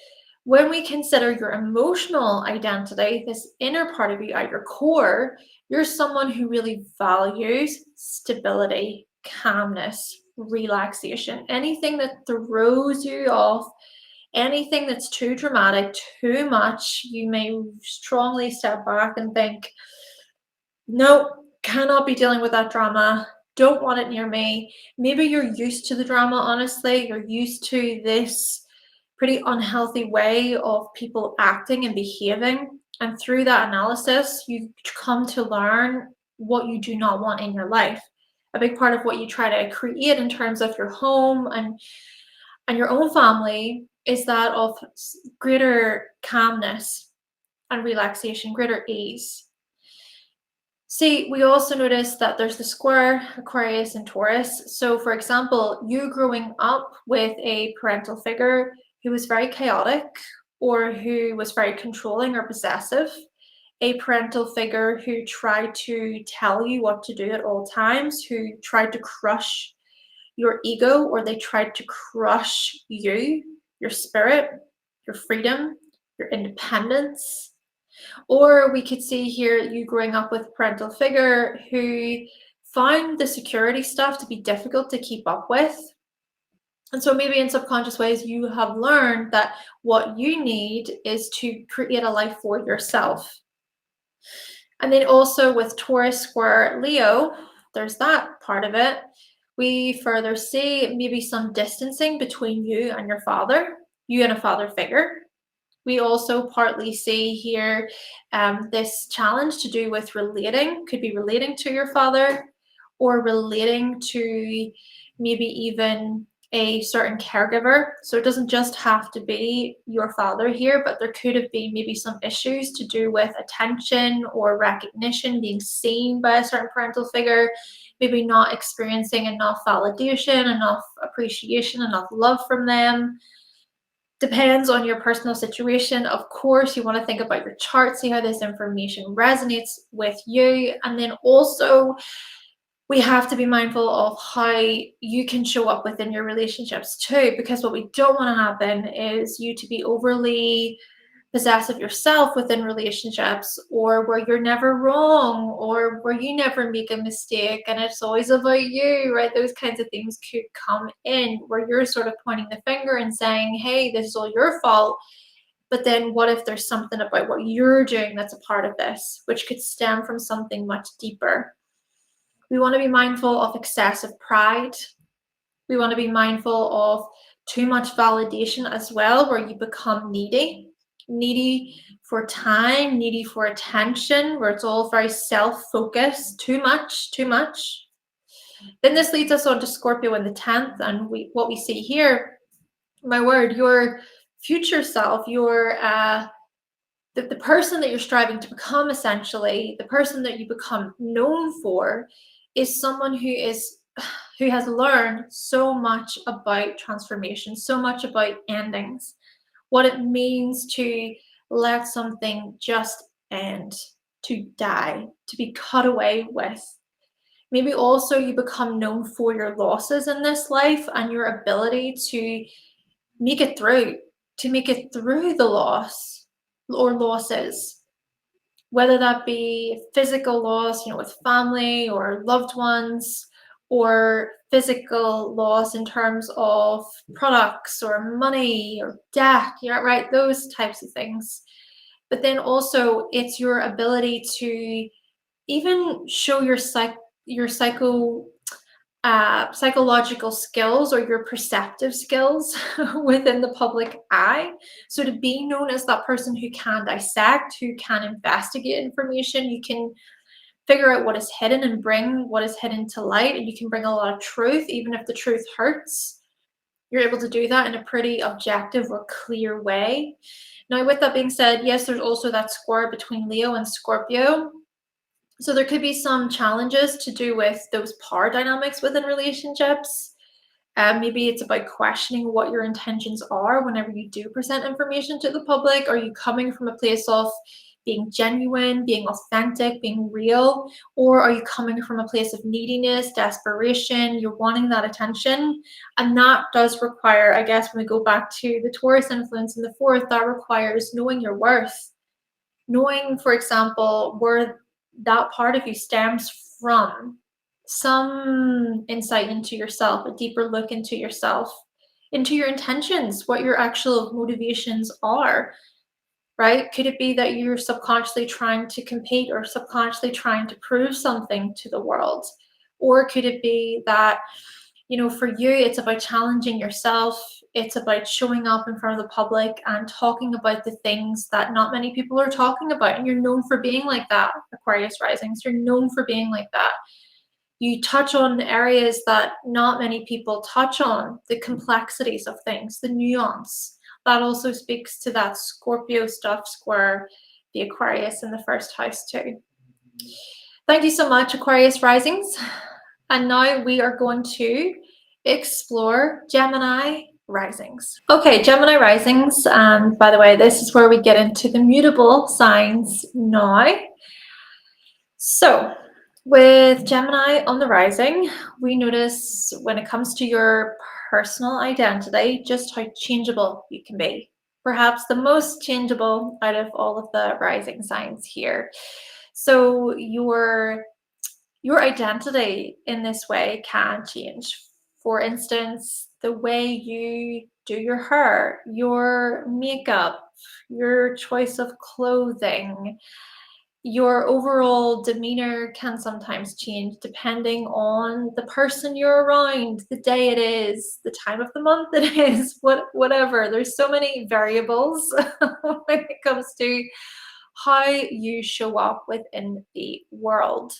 when we consider your emotional identity, this inner part of you at your core, you're someone who really values stability, calmness, relaxation. Anything that throws you off, anything that's too dramatic, too much, you may strongly step back and think, no, cannot be dealing with that drama. Don't want it near me. Maybe you're used to the drama, honestly. You're used to this pretty unhealthy way of people acting and behaving. And through that analysis, you come to learn what you do not want in your life. A big part of what you try to create in terms of your home and your own family is that of greater calmness and relaxation, greater ease. See, we also notice that there's the square Aquarius and Taurus. So, for example, you growing up with a parental figure who was very chaotic or who was very controlling or possessive, a parental figure who tried to tell you what to do at all times, who tried to crush your ego, or they tried to crush you, your spirit, your freedom, your independence. Or we could see here you growing up with a parental figure who found the security stuff to be difficult to keep up with. And so maybe in subconscious ways, you have learned that what you need is to create a life for yourself. And then also with Taurus square Leo, there's that part of it. We further see maybe some distancing between you and your father, you and a father figure. We also partly see here this challenge to do with relating, could be relating to your father or relating to maybe even a certain caregiver. So it doesn't just have to be your father here, but there could have been maybe some issues to do with attention or recognition, being seen by a certain parental figure, maybe not experiencing enough validation, enough appreciation, enough love from them. Depends on your personal situation. Of course, you want to think about your chart, see how this information resonates with you. And then also, we have to be mindful of how you can show up within your relationships too, because what we don't want to happen is you to be overly possessive yourself within relationships, or where you're never wrong, or where you never make a mistake and it's always about you, right? Those kinds of things could come in where you're sort of pointing the finger and saying, hey, this is all your fault. But then what if there's something about what you're doing that's a part of this, which could stem from something much deeper? We want to be mindful of excessive pride. We want to be mindful of too much validation as well, where you become needy for time, needy for attention, where it's all very self-focused, too much. Then this leads us on to Scorpio in the 10th, and what we see here, my word, your future self, your the person that you're striving to become, essentially, the person that you become known for, is someone who has learned so much about transformation, so much about endings, what it means to let something just end, to die, to be cut away with. Maybe also you become known for your losses in this life and your ability to make it through, the loss or losses, whether that be physical loss, with family or loved ones, or physical loss in terms of products or money or debt, right? Those types of things. But then also it's your ability to even show your psychological skills or your perceptive skills within the public eye. So to be known as that person who can dissect, who can investigate information, you can figure out what is hidden and bring what is hidden to light, and you can bring a lot of truth, even if the truth hurts. You're able to do that in a pretty objective or clear way. Now, with that being said, yes, there's also that square between Leo and Scorpio. So there could be some challenges to do with those power dynamics within relationships. Maybe it's about questioning what your intentions are whenever you do present information to the public. Are you coming from a place of being genuine, being authentic, being real? Or are you coming from a place of neediness, desperation? You're wanting that attention. And that does require, I guess, when we go back to the Taurus influence in the fourth, that requires knowing your worth. Knowing, for example, where that part of you stems from, some insight into yourself, a deeper look into yourself, into your intentions, what your actual motivations are, right? Could it be that you're subconsciously trying to compete or subconsciously trying to prove something to the world? Or could it be that, for you, it's about challenging yourself. It's about showing up in front of the public and talking about the things that not many people are talking about. And you're known for being like that, Aquarius Risings. You're known for being like that. You touch on areas that not many people touch on, the complexities of things, the nuance. That also speaks to that Scorpio stuff square, the Aquarius in the first house too. Thank you so much, Aquarius Risings. And now we are going to explore Gemini Risings. Okay, Gemini Risings, and by the way, this is where we get into the mutable signs now. So, with Gemini on the rising, we notice when it comes to your personal identity, just how changeable you can be. Perhaps the most changeable out of all of the rising signs here. So your identity in this way can change. For instance, the way you do your hair, your makeup, your choice of clothing, Your overall demeanor can sometimes change depending on the person you're around, the day it is, the time of the month it is, whatever. There's so many variables when it comes to how you show up within the world.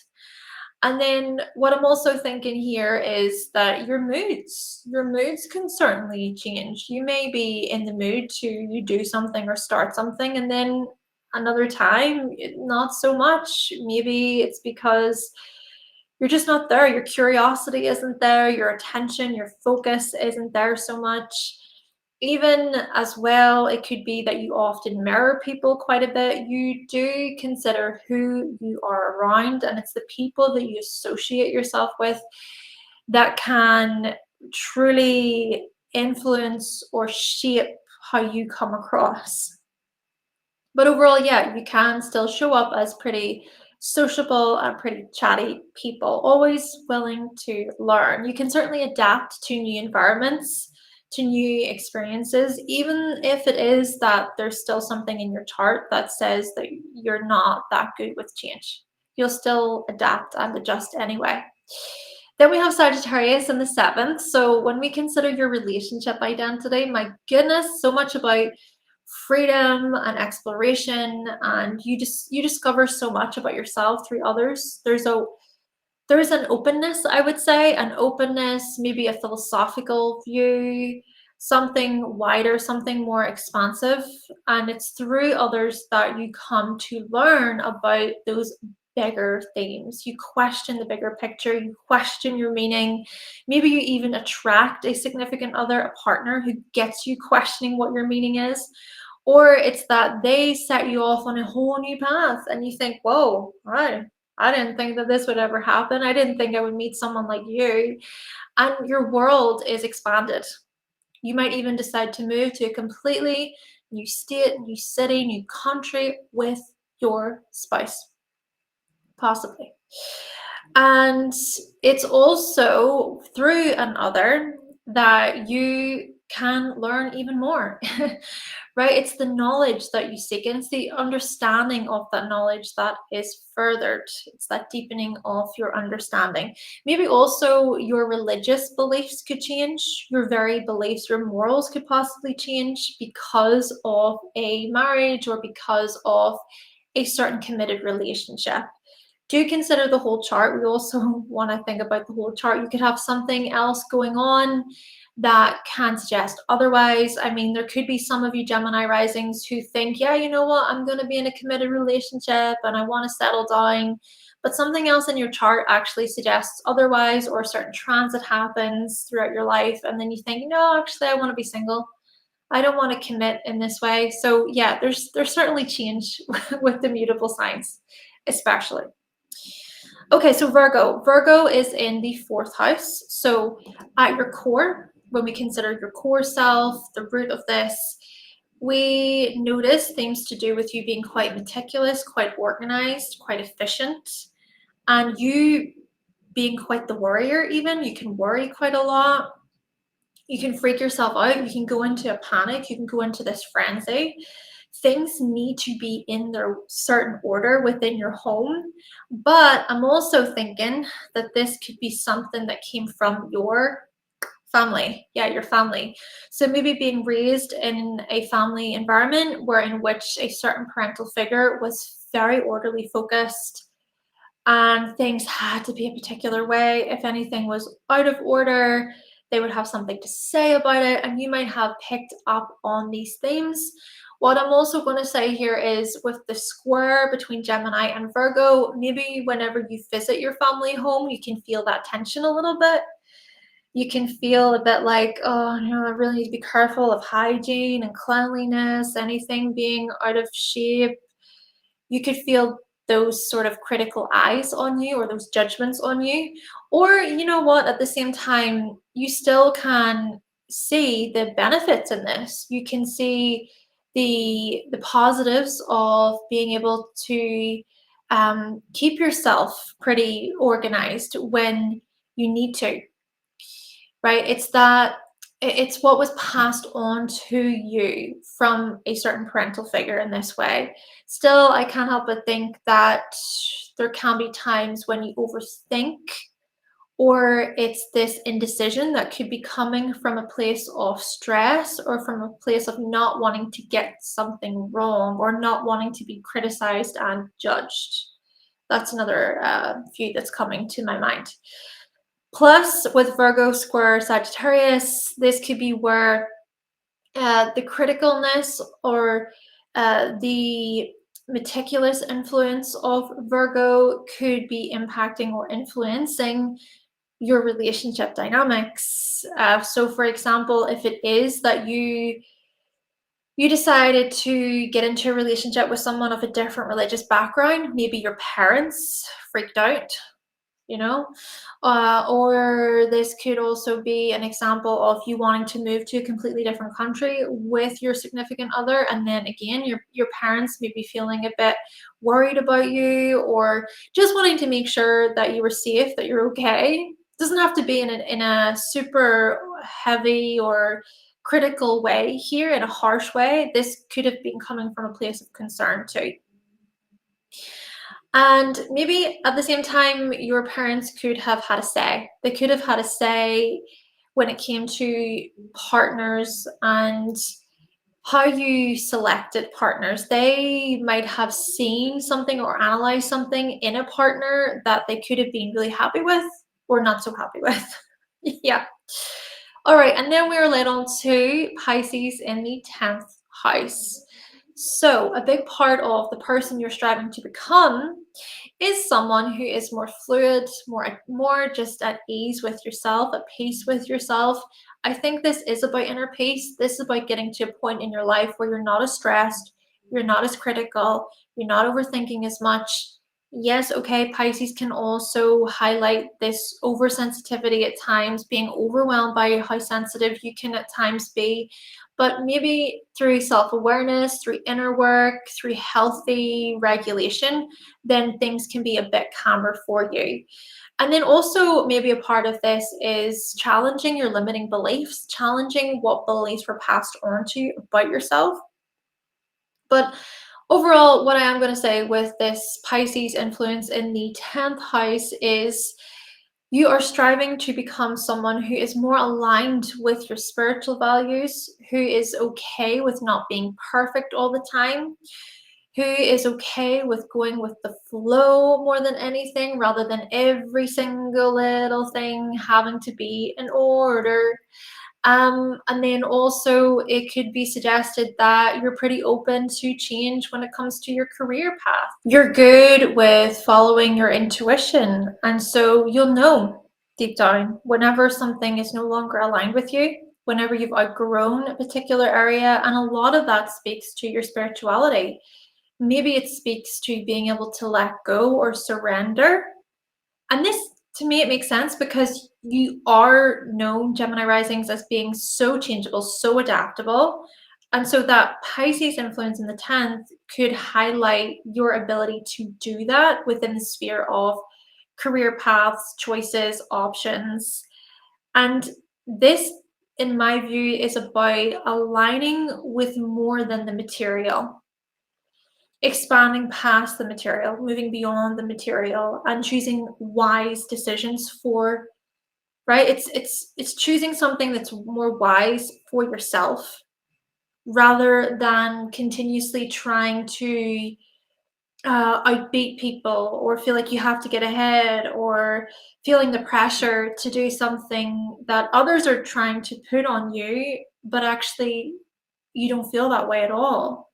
And then what I'm also thinking here is that your moods can certainly change. You may be in the mood to you do something or start something, and then another time, not so much. Maybe it's because you're just not there. Your curiosity isn't there, your attention, your focus isn't there so much. Even as well, it could be that you often mirror people quite a bit. You do consider who you are around, and it's the people that you associate yourself with that can truly influence or shape how you come across. But overall, yeah, you can still show up as pretty sociable and pretty chatty people, always willing to learn. You can certainly adapt to new environments, to new experiences, even if it is that there's still something in your chart that says that you're not that good with change. You'll still adapt and adjust anyway. Then we have Sagittarius in the seventh. So when we consider your relationship identity, my goodness, so much about freedom and exploration, and you discover so much about yourself through others. There's an openness, I would say, an openness, maybe a philosophical view, something wider, something more expansive. And it's through others that you come to learn about those bigger themes. You question the bigger picture, you question your meaning. Maybe you even attract a significant other, a partner who gets you questioning what your meaning is. Or it's that they set you off on a whole new path and you think, whoa, I didn't think that this would ever happen. I didn't think I would meet someone like you. And your world is expanded. You might even decide to move to a completely new state, new city, new country with your spouse, possibly. And it's also through another that you can learn even more, right? It's the knowledge that you seek, and it's the understanding of that knowledge that is furthered. It's that deepening of your understanding. Maybe also your religious beliefs could change, your very beliefs, your morals could possibly change because of a marriage or because of a certain committed relationship. Do consider the whole chart. We also want to think about the whole chart. You could have something else going on that can suggest otherwise. I mean, there could be some of you Gemini risings who think, yeah, you know what, I'm going to be in a committed relationship and I want to settle down. But something else in your chart actually suggests otherwise, or a certain transit happens throughout your life. And then you think, no, actually, I want to be single. I don't want to commit in this way. So yeah, there's certainly change with the mutable signs, especially. Okay, so Virgo. Virgo is in the fourth house. So at your core, when we consider your core self, the root of this, we notice things to do with you being quite meticulous, quite organized, quite efficient, and you being quite the warrior even. You can worry quite a lot. You can freak yourself out. You can go into a panic. You can go into this frenzy. Things need to be in their certain order within your home. But I'm also thinking that this could be something that came from your family. Yeah, your family. So maybe being raised in a family environment where in which a certain parental figure was very orderly, focused, and things had to be a particular way. If anything was out of order, they would have something to say about it, and you might have picked up on these themes. What I'm also going to say here is with the square between Gemini and Virgo, maybe whenever you visit your family home, you can feel that tension a little bit. You can feel a bit like, oh no, I really need to be careful of hygiene and cleanliness, anything being out of shape. You could feel those sort of critical eyes on you or those judgments on you. Or, you know what, at the same time, you still can see the benefits in this. You can see the positives of being able to keep yourself pretty organized when you need to, right? It's that it's what was passed on to you from a certain parental figure in this way. Still, I can't help but think that there can be times when you overthink, or it's this indecision that could be coming from a place of stress or from a place of not wanting to get something wrong or not wanting to be criticized and judged. That's another view that's coming to my mind. Plus, with Virgo square Sagittarius, this could be where the criticalness or the meticulous influence of Virgo could be impacting or influencing your relationship dynamics. So, for example, if it is that you decided to get into a relationship with someone of a different religious background, maybe your parents freaked out, you know, or this could also be an example of you wanting to move to a completely different country with your significant other, and then again your parents may be feeling a bit worried about you, or just wanting to make sure that you were safe, that you're okay. It doesn't have to be in a super heavy or critical way here, in a harsh way. This could have been coming from a place of concern too. And maybe at the same time, your parents could have had a say. They could have had a say when it came to partners and how you selected partners. They might have seen something or analyzed something in a partner that they could have been really happy with or not so happy with. Yeah. All right. And then we're led on to Pisces in the 10th house. So, a big part of the person you're striving to become is someone who is more fluid, more just at ease with yourself, at peace with yourself. I think this is about inner peace. This is about getting to a point in your life where you're not as stressed, you're not as critical, you're not overthinking as much. Yes, okay, Pisces can also highlight this oversensitivity at times, being overwhelmed by how sensitive you can at times be. But maybe through self awareness, through inner work, through healthy regulation, then things can be a bit calmer for you. And then also, maybe a part of this is challenging your limiting beliefs, challenging what beliefs were passed on to you about yourself. But overall, what I am going to say with this Pisces influence in the 10th house is you are striving to become someone who is more aligned with your spiritual values, who is okay with not being perfect all the time, who is okay with going with the flow more than anything, rather than every single little thing having to be in order. And then also, it could be suggested that you're pretty open to change when it comes to your career path. You're good with following your intuition. And so you'll know deep down whenever something is no longer aligned with you, whenever you've outgrown a particular area. And a lot of that speaks to your spirituality. Maybe it speaks to being able to let go or surrender. And this, to me, it makes sense because you are known, Gemini risings, as being so changeable, so adaptable. And so that Pisces influence in the 10th could highlight your ability to do that within the sphere of career paths, choices, options. And this, in my view, is about aligning with more than the material, expanding past the material, moving beyond the material, and choosing wise decisions for, right? It's choosing something that's more wise for yourself rather than continuously trying to outbeat people, or feel like you have to get ahead, or feeling the pressure to do something that others are trying to put on you, but actually you don't feel that way at all.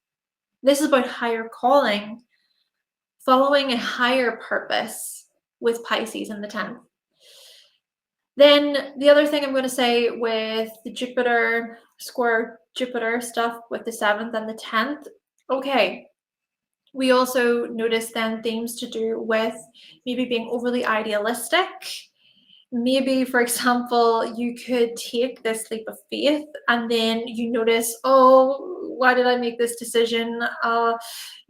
This is about higher calling, following a higher purpose with Pisces in the 10th. Then the other thing I'm going to say with the Jupiter, square Jupiter stuff with the 7th and the 10th, okay, we also notice then themes to do with maybe being overly idealistic. Maybe, for example, you could take this leap of faith and then you notice, oh, why did I make this decision?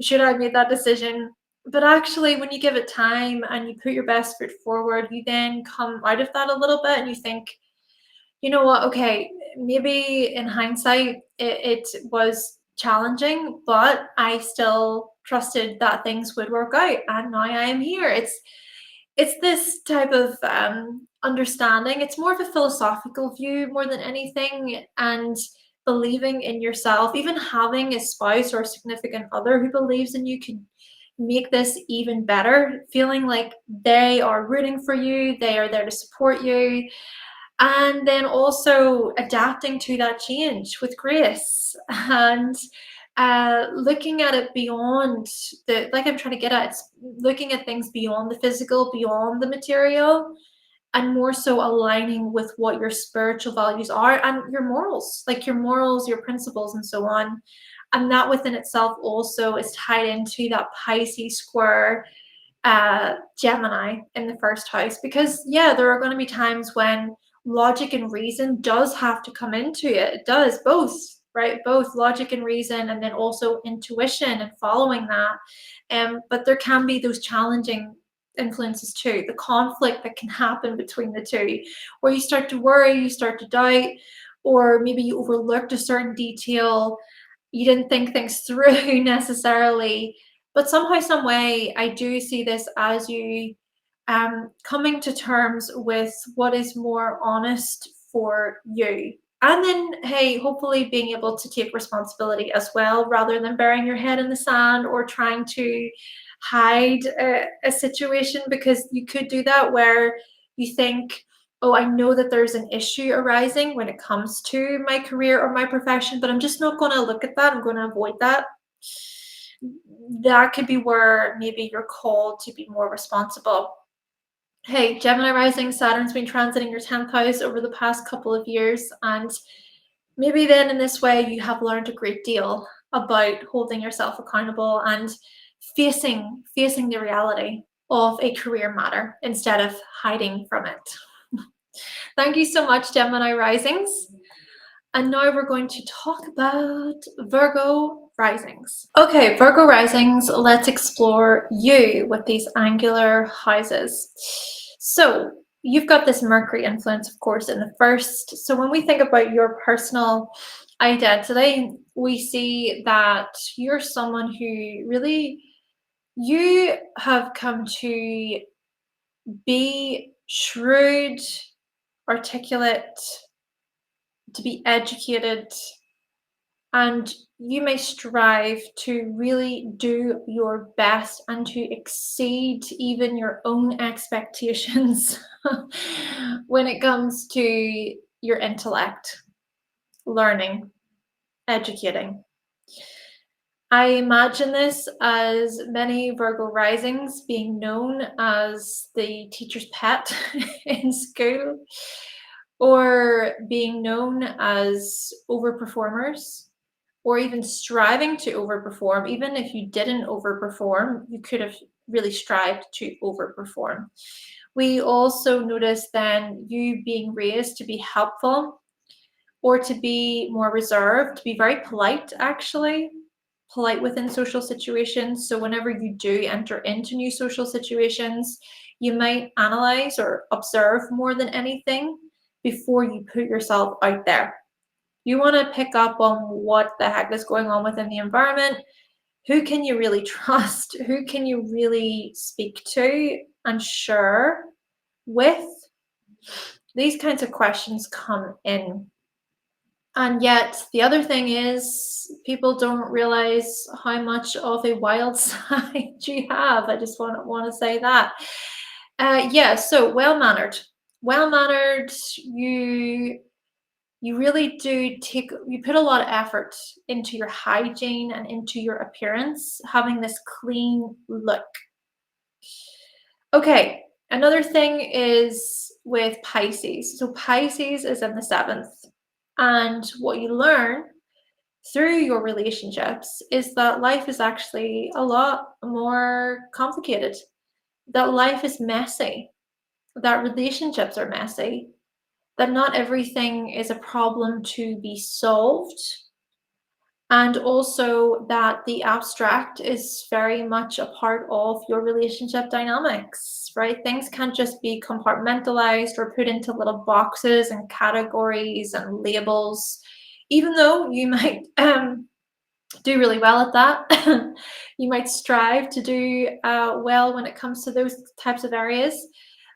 Should I have made that decision? But actually, when you give it time and you put your best foot forward, you then come out of that a little bit and you think, you know what, okay, maybe in hindsight, it was challenging, but I still trusted that things would work out, and now I am here. It's this type of understanding. It's more of a philosophical view more than anything, and believing in yourself, even having a spouse or a significant other who believes in you can make this even better. Feeling like they are rooting for you, they are there to support you, and then also adapting to that change with grace and looking at it beyond the, like I'm trying to get at, it's looking at things beyond the physical, beyond the material, and more so aligning with what your spiritual values are and your morals, like your morals, your principles, and so on. And that within itself also is tied into that Pisces square Gemini in the first house, because yeah, there are going to be times when logic and reason does have to come into it. It does both, right? Both logic and reason, and then also intuition and following that. But there can be those challenging influences too, the conflict that can happen between the two, where you start to worry, you start to doubt, or maybe you overlooked a certain detail, you didn't think things through necessarily. But somehow, some way, I do see this as you coming to terms with what is more honest for you. And then, hey, hopefully being able to take responsibility as well, rather than burying your head in the sand or trying to hide a situation, because you could do that where you think, oh, I know that there's an issue arising when it comes to my career or my profession, but I'm just not going to look at that. I'm going to avoid that. That could be where maybe you're called to be more responsible. Hey, Gemini Rising, Saturn's been transiting your 10th house over the past couple of years, and maybe then in this way you have learned a great deal about holding yourself accountable and facing the reality of a career matter instead of hiding from it. Thank you so much, Gemini Risings. And now we're going to talk about Virgo Risings. Okay, Virgo Risings, let's explore you with these angular houses. So you've got this Mercury influence, of course, in the first. So when we think about your personal identity, we see that you're someone who really, you have come to be shrewd, articulate, to be educated, and you may strive to really do your best and to exceed even your own expectations when it comes to your intellect, learning, educating. I imagine this as many Virgo risings being known as the teacher's pet in school, or being known as overperformers, or even striving to overperform. Even if you didn't overperform, you could have really strived to overperform. We also notice then you being raised to be helpful or to be more reserved, to be very polite, actually, polite within social situations. So whenever you do enter into new social situations, you might analyze or observe more than anything before you put yourself out there. You want to pick up on what the heck is going on within the environment. Who can you really trust? Who can you really speak to and share with? These kinds of questions come in. And yet, the other thing is, people don't realize how much of a wild side you have. I just want to say that. Yeah, so well-mannered. Well-mannered, you really do you put a lot of effort into your hygiene and into your appearance, having this clean look. Okay, another thing is with Pisces. So Pisces is in the 7th. And what you learn through your relationships is that life is actually a lot more complicated, that life is messy, that relationships are messy, that not everything is a problem to be solved. And also that the abstract is very much a part of your relationship dynamics, right? Things can't just be compartmentalized or put into little boxes and categories and labels, even though you might do really well at that. You might strive to do well when it comes to those types of areas.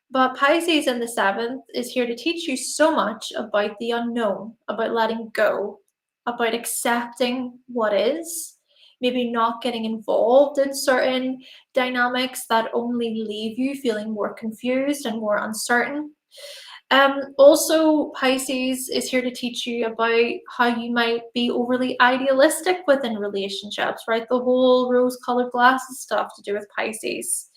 But Pisces in the seventh is here to teach you so much about the unknown, about letting go, about accepting what is, maybe not getting involved in certain dynamics that only leave you feeling more confused and more uncertain. Also, Pisces is here to teach you about how you might be overly idealistic within relationships, right? The whole rose-colored glasses stuff to do with Pisces.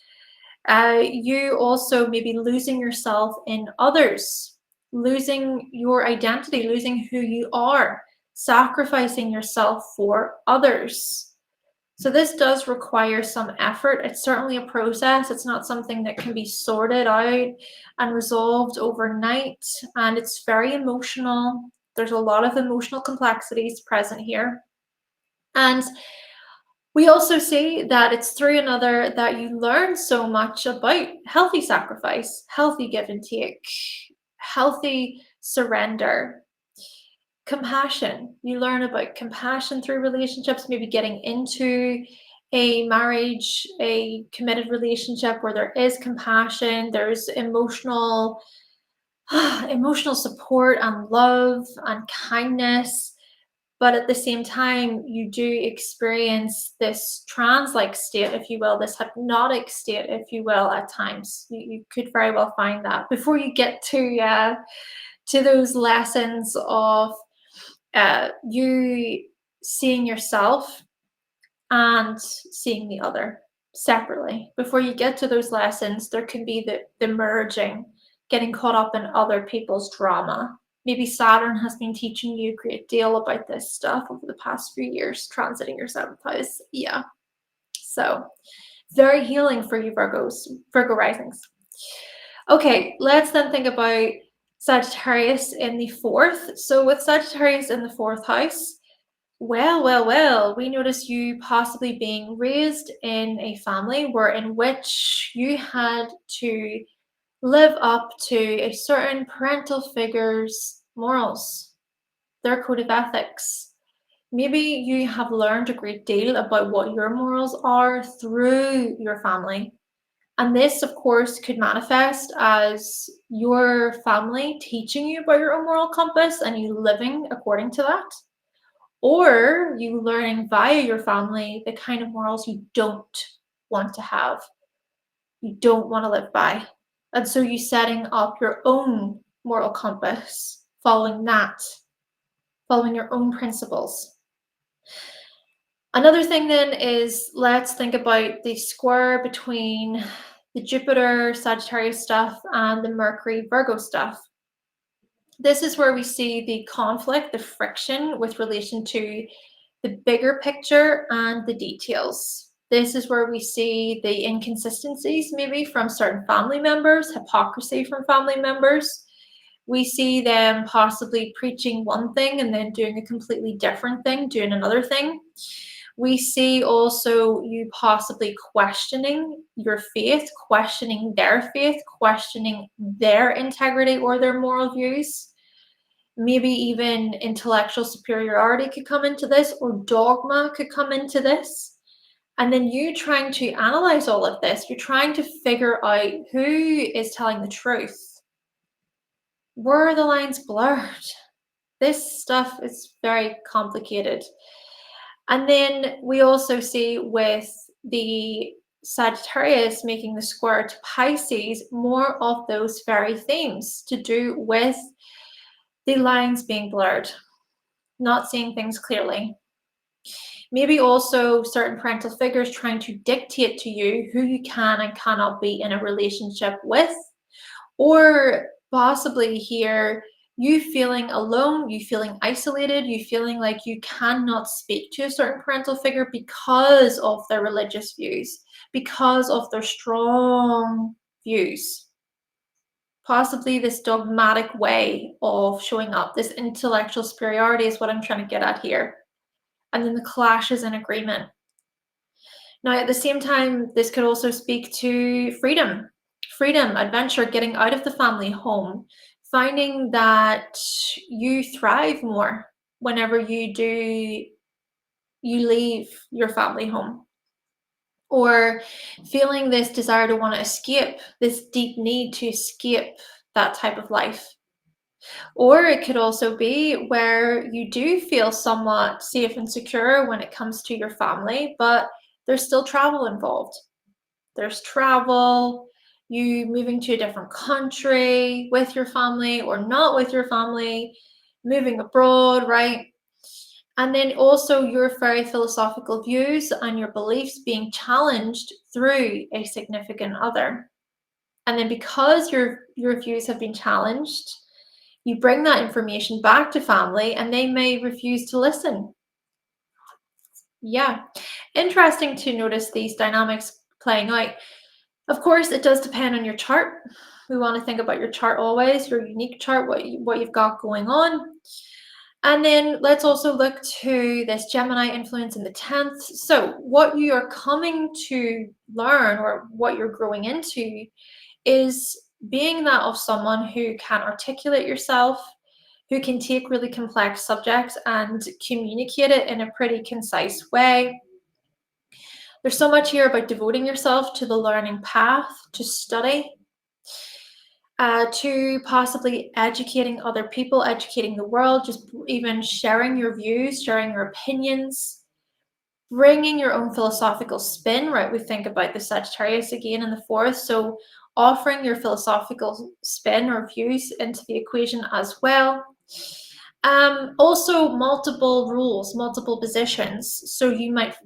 You also maybe losing yourself in others, losing your identity, losing who you are, sacrificing yourself for others. So this does require some effort. It's certainly a process. It's not something that can be sorted out and resolved overnight. And it's very emotional. There's a lot of emotional complexities present here. And we also see that it's through another that you learn so much about healthy sacrifice, healthy give and take, healthy surrender, compassion. You learn about compassion through relationships, maybe getting into a marriage, a committed relationship where there is compassion, there's emotional emotional support and love and kindness. But at the same time, you do experience this trance-like state, if you will, this hypnotic state, if you will, at times. You could very well find that before you get to those lessons of you seeing yourself and seeing the other separately. Before you get to those lessons, there can be the merging, getting caught up in other people's drama. Maybe Saturn has been teaching you a great deal about this stuff over the past few years, transiting your seventh house. Yeah. So very healing for you Virgos, Virgo risings. Okay, let's then think about Sagittarius in the fourth. So with Sagittarius in the fourth house, well, we notice you possibly being raised in a family in which you had to live up to a certain parental figure's morals, their code of ethics. Maybe you have learned a great deal about what your morals are through your family. And this, of course, could manifest as your family teaching you about your own moral compass and you living according to that. Or you learning via your family the kind of morals you don't want to have, you don't want to live by. And so you setting up your own moral compass, following that, following your own principles. Another thing then is, let's think about the square between the Jupiter Sagittarius stuff and the Mercury Virgo stuff. This is where we see the conflict, the friction with relation to the bigger picture and the details. This is where we see the inconsistencies maybe from certain family members, hypocrisy from family members. We see them possibly preaching one thing and then doing a completely different thing, doing another thing. We see also you possibly questioning your faith, questioning their faith, questioning their integrity or their moral views. Maybe even intellectual superiority could come into this, or dogma could come into this. And then you trying to analyze all of this, you're trying to figure out who is telling the truth. Where are the lines blurred? This stuff is very complicated. And then we also see with the Sagittarius making the square to Pisces, more of those very themes to do with the lines being blurred, not seeing things clearly. Maybe also certain parental figures trying to dictate to you who you can and cannot be in a relationship with, or possibly here you feeling alone, you feeling isolated, you feeling like you cannot speak to a certain parental figure because of their religious views, because of their strong views. Possibly this dogmatic way of showing up, this intellectual superiority is what I'm trying to get at here. and then the clashes in agreement. Now, at the same time, this could also speak to freedom, adventure, getting out of the family home, finding that you thrive more whenever you leave your family home, or feeling this desire to want to escape, this deep need to escape that type of life. Or it could also be where you do feel somewhat safe and secure when it comes to your family, but there's still travel involved. There's travel, you moving to a different country with your family or not with your family, moving abroad, right? And then also your very philosophical views and your beliefs being challenged through a significant other. And then because your views have been challenged, you bring that information back to family and they may refuse to listen. Yeah, interesting to notice these dynamics playing out. Of course, it does depend on your chart. We want to think about your chart always, your unique chart, what you've got going on. And then let's also look to this Gemini influence in the 10th. So what you are coming to learn, or what you're growing into, is being that of someone who can articulate yourself, who can take really complex subjects and communicate it in a pretty concise way. There's so much here about devoting yourself to the learning path, to study, to possibly educating other people, educating the world, just even sharing your views, sharing your opinions, bringing your own philosophical spin, right? We think about the Sagittarius again in the 4th. So offering your philosophical spin or views into the equation as well. Also multiple roles, multiple positions. So you might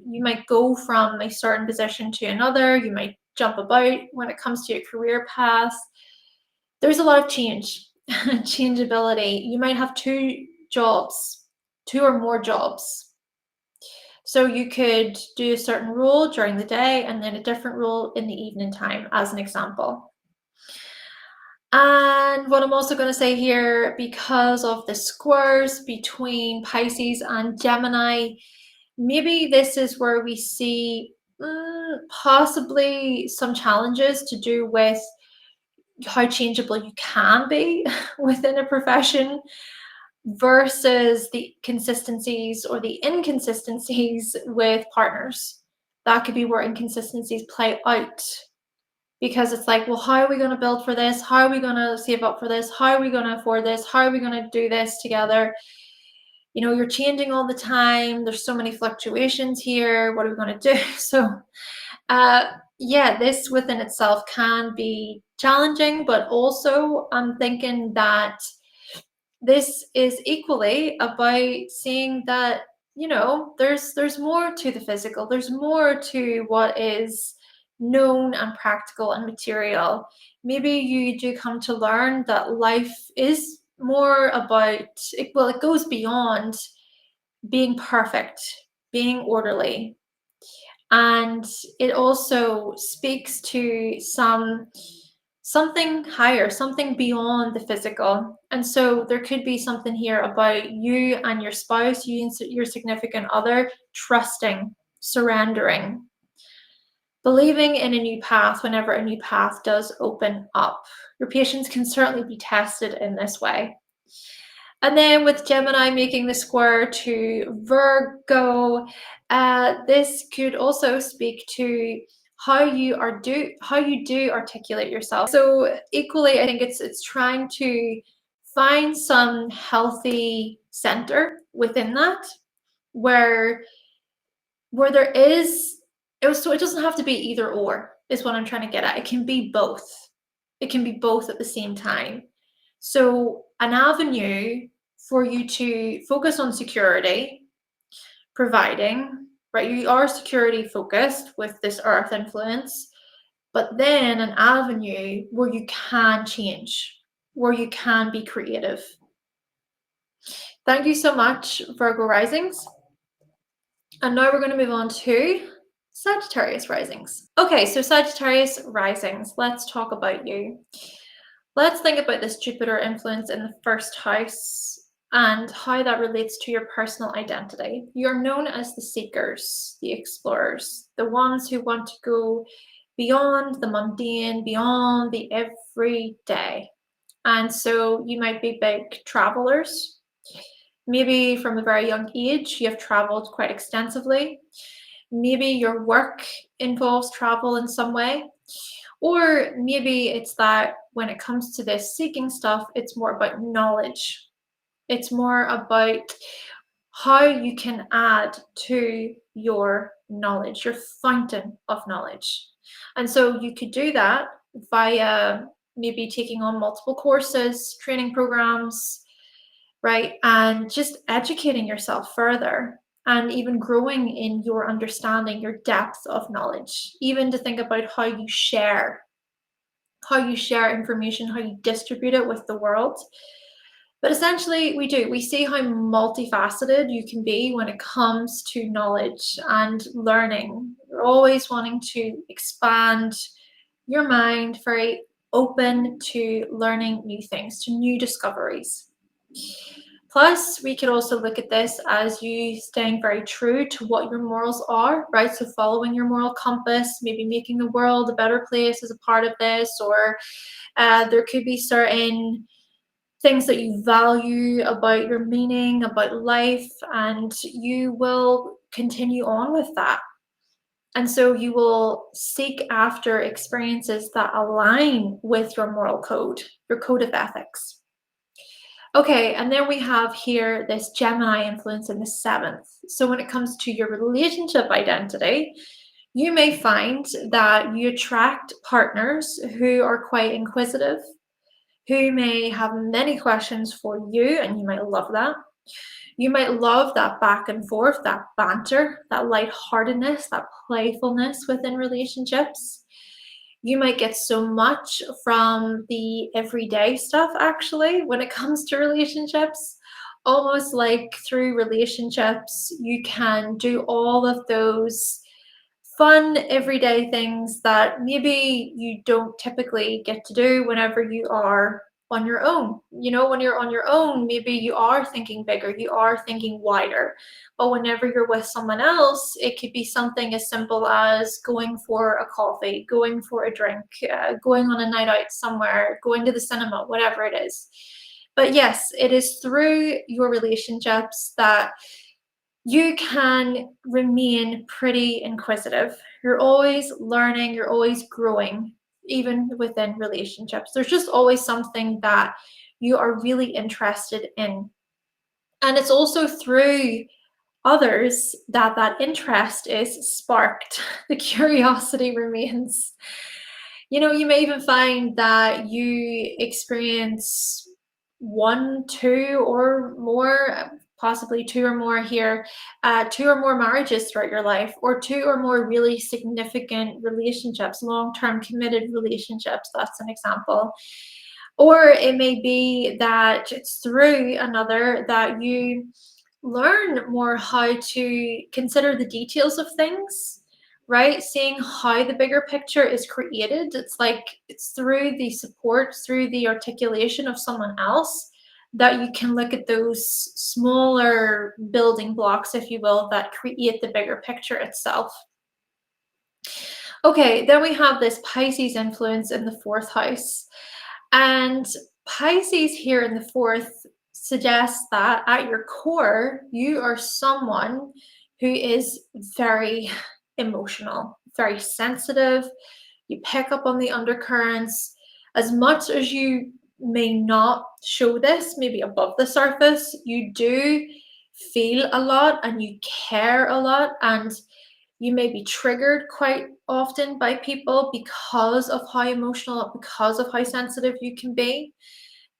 go from a certain position to another. You might jump about when it comes to your career path. There's a lot of change, changeability. You might have 2 jobs, 2 or more jobs. So you could do a certain role during the day and then a different role in the evening time, as an example. And what I'm also going to say here, because of the squares between Pisces and Gemini, maybe this is where we see possibly some challenges to do with how changeable you can be within a profession versus the consistencies or the inconsistencies with partners. That could be where inconsistencies play out, because it's like, well, how are we going to build for this? How are we going to save up for this? How are we going to afford this? How are we going to do this together? You know, you're changing all the time. There's so many fluctuations here. What are we going to do? So yeah, this within itself can be challenging, but also I'm thinking that this is equally about seeing that, you know, there's more to the physical. There's more to what is known and practical and material. Maybe you do come to learn that life is more about, it goes beyond being perfect, being orderly. And it also speaks to something higher, something beyond the physical. And so there could be something here about you and your spouse, you and your significant other, trusting, surrendering, believing in a new path whenever a new path does open up. Your patience can certainly be tested in this way. And then with Gemini making the square to Virgo, this could also speak to how you do articulate yourself. So equally, I think it's trying to find some healthy center within that, where there is, so it doesn't have to be either or, is what I'm trying to get at. It can be both. It can be both at the same time. So an avenue for you to focus on security, providing, right? You are security focused with this earth influence, but then an avenue where you can change, where you can be creative. Thank you so much, Virgo Risings. And now we're going to move on to Sagittarius Risings. Okay, so Sagittarius Risings, let's talk about you. Let's think about this Jupiter influence in the 1st house. and how that relates to your personal identity. You're known as the seekers, the explorers, the ones who want to go beyond the mundane, beyond the everyday. And so you might be big travelers. Maybe from a very young age, you have traveled quite extensively. Maybe your work involves travel in some way. Or maybe it's that when it comes to this seeking stuff, it's more about knowledge. It's more about how you can add to your knowledge, your fountain of knowledge. And so you could do that via maybe taking on multiple courses, training programs, right? And just educating yourself further and even growing in your understanding, your depth of knowledge, even to think about how you share information, how you distribute it with the world. But essentially, we see how multifaceted you can be when it comes to knowledge and learning. You're always wanting to expand your mind, very open to learning new things, to new discoveries. Plus, we could also look at this as you staying very true to what your morals are, right? So following your moral compass, maybe making the world a better place as a part of this, or there could be certain things that you value about your meaning, about life, and you will continue on with that. And so you will seek after experiences that align with your moral code, your code of ethics. Okay, and then we have here this Gemini influence in the seventh. So when it comes to your relationship identity, you may find that you attract partners who are quite inquisitive, who may have many questions for you, and you might love that. You might love that back and forth, that banter, that lightheartedness, that playfulness within relationships. You might get so much from the everyday stuff, actually, when it comes to relationships. Almost like through relationships, you can do all of those fun everyday things that maybe you don't typically get to do whenever you are on your own. You know, when you're on your own, maybe you are thinking bigger, you are thinking wider. But whenever you're with someone else, it could be something as simple as going for a coffee, going for a drink, going on a night out somewhere, going to the cinema, whatever it is. But yes, it is through your relationships that you can remain pretty inquisitive. You're always learning, you're always growing, even within relationships. There's just always something that you are really interested in. And it's also through others that that interest is sparked. The curiosity remains. You know, you may even find that you experience one, two, or more, possibly two or more here, two or more marriages throughout your life, or two or more really significant relationships, long-term committed relationships. That's an example. Or it may be that it's through another that you learn more how to consider the details of things, right? Seeing how the bigger picture is created. It's like it's through the support, through the articulation of someone else that you can look at those smaller building blocks, if you will, that create the bigger picture itself. Okay, then we have this Pisces influence in the fourth house. And Pisces here in the fourth suggests that at your core, you are someone who is very emotional, very sensitive. You pick up on the undercurrents. As much as you may not show this, maybe above the surface, you do feel a lot and you care a lot, and you may be triggered quite often by people because of how emotional, because of how sensitive you can be.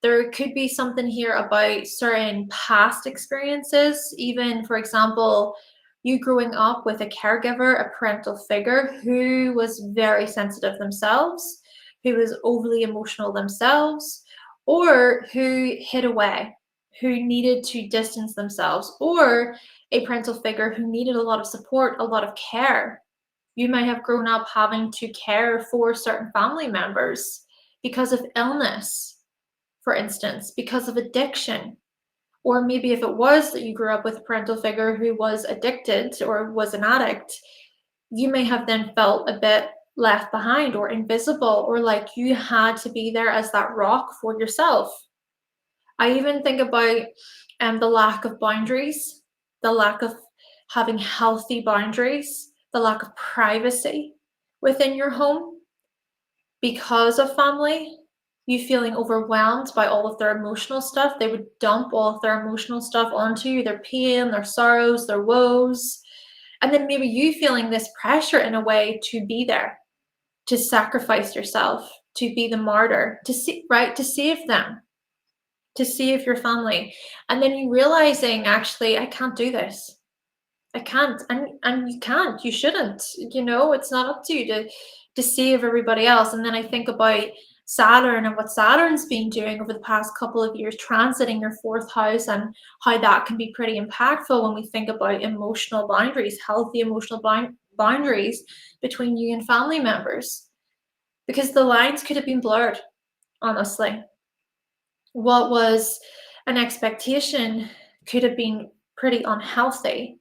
There could be something here about certain past experiences, even, for example, you growing up with a caregiver, a parental figure who was very sensitive themselves, who was overly emotional themselves, or who hid away, who needed to distance themselves, or a parental figure who needed a lot of support, a lot of care. You might have grown up having to care for certain family members because of illness, for instance, because of addiction, Or maybe if it was that you grew up with a parental figure who was addicted or was an addict, you may have then felt a bit left behind or invisible, or like you had to be there as that rock for yourself. I even think about the lack of boundaries, the lack of having healthy boundaries, the lack of privacy within your home because of family, you feeling overwhelmed by all of their emotional stuff. They would dump all of their emotional stuff onto you, their pain, their sorrows, their woes. And then maybe you feeling this pressure in a way to be there, to sacrifice yourself, to be the martyr, to see, right, to save them, to save your family. And then you realizing, actually, I can't do this. I can't. And you can't. You shouldn't. It's not up to you to save everybody else. And then I think about Saturn and what Saturn's been doing over the past couple of years, transiting your fourth house, and how that can be pretty impactful when we think about emotional boundaries, healthy emotional boundaries between you and family members. Because the lines could have been blurred, honestly. What was an expectation could have been pretty unhealthy.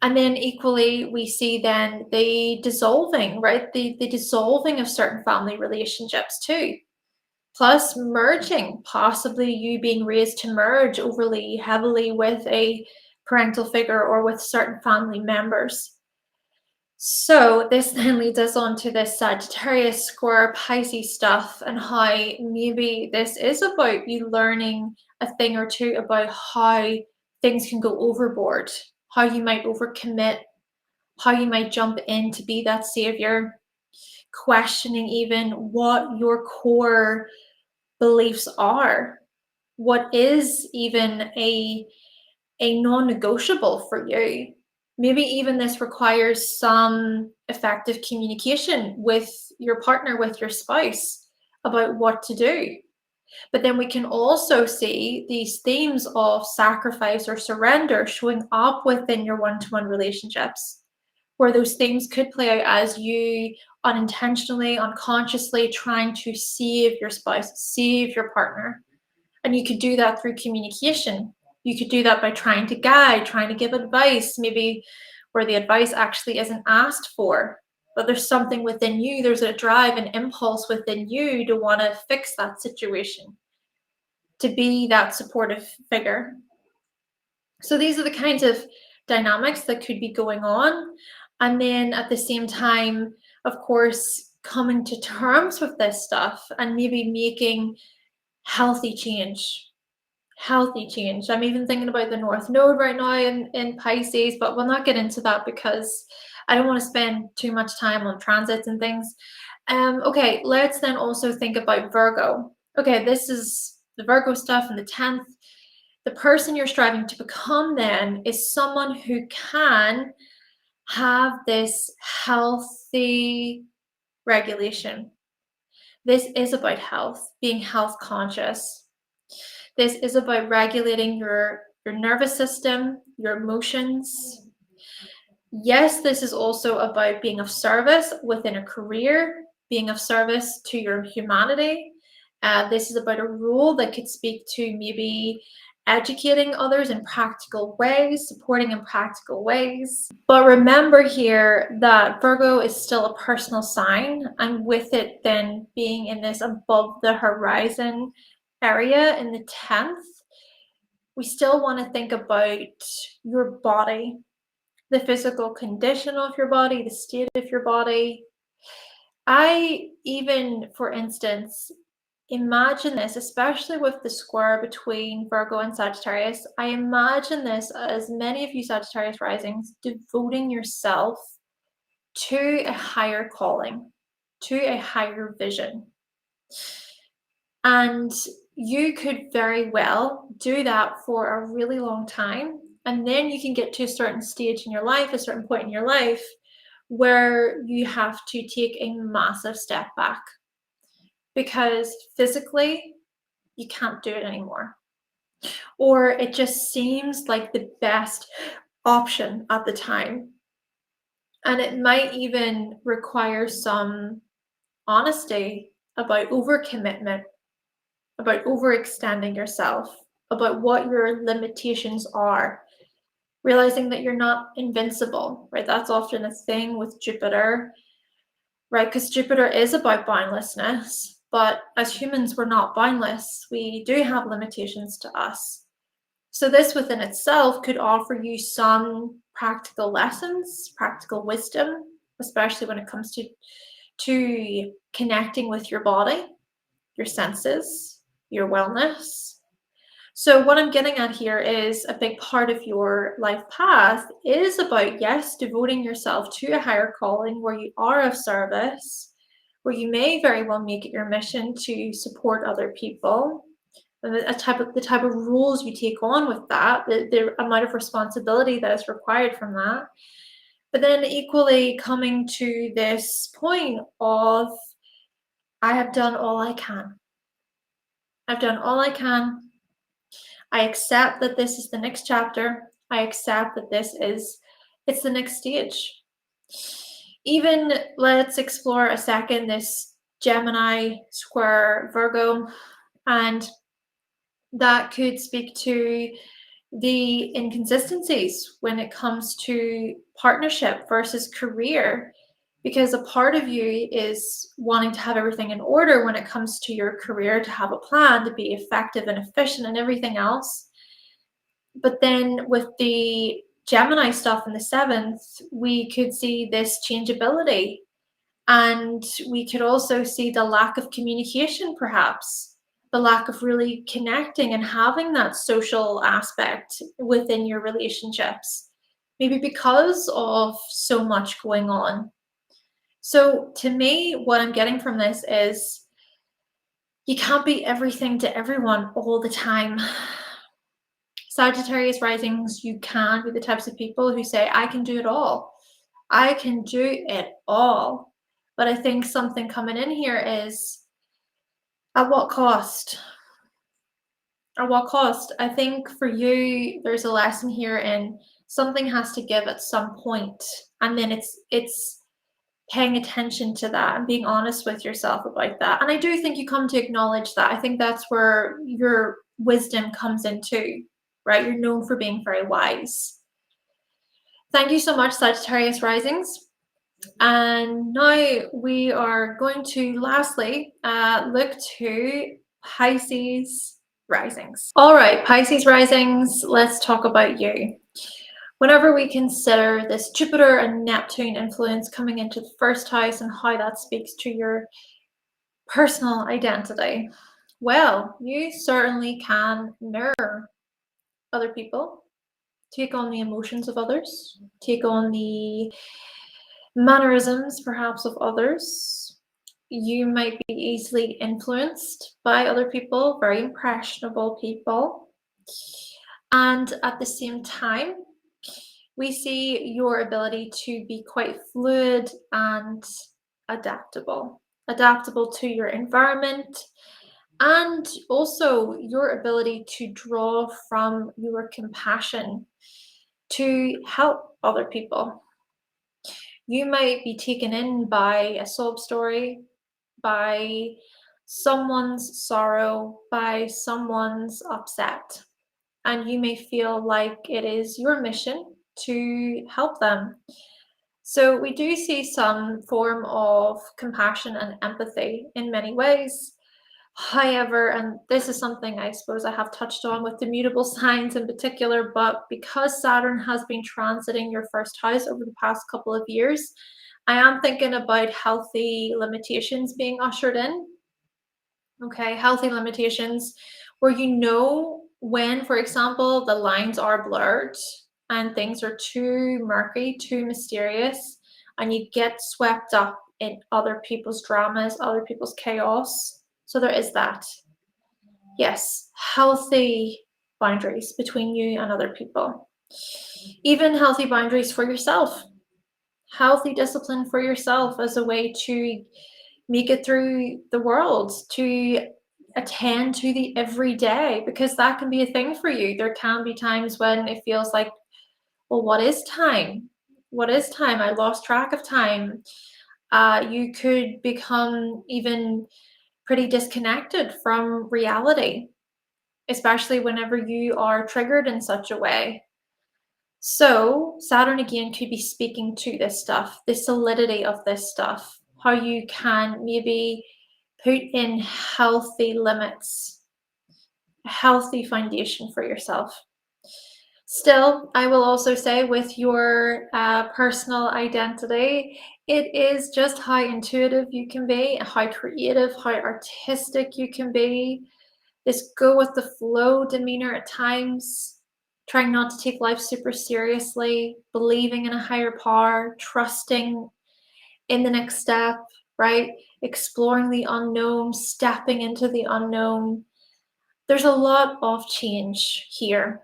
And then equally, we see then the dissolving, right? The dissolving of certain family relationships too. Plus merging, possibly you being raised to merge overly heavily with a parental figure or with certain family members. So this then leads us on to this Sagittarius square Pisces stuff, and how maybe this is about you learning a thing or two about how things can go overboard, how you might overcommit, how you might jump in to be that savior, questioning even what your core beliefs are. What is even a non-negotiable for you? Maybe even this requires some effective communication with your partner, with your spouse, about what to do. But then we can also see these themes of sacrifice or surrender showing up within your one-to-one relationships, where those themes could play out as you unintentionally, unconsciously trying to save your spouse, save your partner. And you could do that through communication. You could do that by trying to guide, trying to give advice, maybe where the advice actually isn't asked for, but there's something within you, there's a drive and impulse within you to want to fix that situation, to be that supportive figure. So these are the kinds of dynamics that could be going on. And then at the same time, of course, coming to terms with this stuff and maybe making healthy change. Healthy change. I'm even thinking about the North Node right now in Pisces, but we'll not get into that because I don't want to spend too much time on transits and things. Okay, let's then also think about Virgo. Okay, this is the Virgo stuff in the 10th. The person you're striving to become then is someone who can have this healthy regulation. This is about health, being health conscious. This is about regulating your nervous system, your emotions. Yes, this is also about being of service within a career, being of service to your humanity. This is about a role that could speak to maybe educating others in practical ways, supporting in practical ways. But remember here that Virgo is still a personal sign, and with it then being in this above the horizon area in the 10th, we still want to think about your body, the physical condition of your body, the state of your body. I even, for instance, imagine this, especially with the square between Virgo and Sagittarius. I imagine this as many of you Sagittarius risings devoting yourself to a higher calling, to a higher vision. And you could very well do that for a really long time. And then you can get to a certain stage in your life, a certain point in your life, where you have to take a massive step back because physically you can't do it anymore. Or it just seems like the best option at the time. And it might even require some honesty about overcommitment, about overextending yourself. about what your limitations are, realizing that you're not invincible, right? That's often a thing with Jupiter, right? Because Jupiter is about boundlessness, but as humans, we're not boundless. We do have limitations to us. So this within itself could offer you some practical lessons, practical wisdom, especially when it comes to connecting with your body, your senses, your wellness. So what I'm getting at here is a big part of your life path is about, yes, devoting yourself to a higher calling where you are of service, where you may very well make it your mission to support other people, and the type of roles you take on with that, the amount of responsibility that is required from that. But then equally coming to this point of, I have done all I can. I've done all I can. I accept that this is the next chapter. I accept that it's the next stage. Even let's explore a second this Gemini square Virgo, and that could speak to the inconsistencies when it comes to partnership versus career, because a part of you is wanting to have everything in order when it comes to your career, to have a plan, to be effective and efficient and everything else. But then with the Gemini stuff in the seventh, we could see this changeability, and we could also see the lack of communication, perhaps the lack of really connecting and having that social aspect within your relationships, maybe because of so much going on. So to me, what I'm getting from this is you can't be everything to everyone all the time. Sagittarius risings, you can be the types of people who say, I can do it all. I can do it all. But I think something coming in here is, at what cost? At what cost? I think for you, there's a lesson here in something has to give at some point, and then it's paying attention to that and being honest with yourself about that. And I do think you come to acknowledge that. I think that's where your wisdom comes into, right? You're known for being very wise. Thank you so much, Sagittarius Risings. And now we are going to lastly look to Pisces Risings. All right, Pisces Risings, let's talk about you. Whenever we consider this Jupiter and Neptune influence coming into the first house and how that speaks to your personal identity, well, you certainly can mirror other people, take on the emotions of others, take on the mannerisms perhaps of others. You might be easily influenced by other people, very impressionable people. And at the same time, we see your ability to be quite fluid and adaptable to your environment, and also your ability to draw from your compassion to help other people. You might be taken in by a sob story, by someone's sorrow, by someone's upset, and you may feel like it is your mission to help them. So we do see some form of compassion and empathy in many ways. However, and this is something I suppose I have touched on with the mutable signs in particular, but because Saturn has been transiting your first house over the past couple of years, I am thinking about healthy limitations being ushered in. Okay, healthy limitations where you know when, for example, the lines are blurred and things are too murky, too mysterious, and you get swept up in other people's dramas, other people's chaos. So there is that. Yes, healthy boundaries between you and other people. Even healthy boundaries for yourself. Healthy discipline for yourself as a way to make it through the world, to attend to the everyday, because that can be a thing for you. There can be times when it feels like, well, what is time? What is time? I lost track of time. You could become even pretty disconnected from reality. especially whenever you are triggered in such a way. So Saturn again could be speaking to this stuff, the solidity of this stuff, how you can maybe put in healthy limits, a healthy foundation for yourself. Still, I will also say with your personal identity, it is just how intuitive you can be, how creative, how artistic you can be. This go with the flow demeanor at times, trying not to take life super seriously, believing in a higher power, trusting in the next step, right? Exploring the unknown, stepping into the unknown. There's a lot of change here.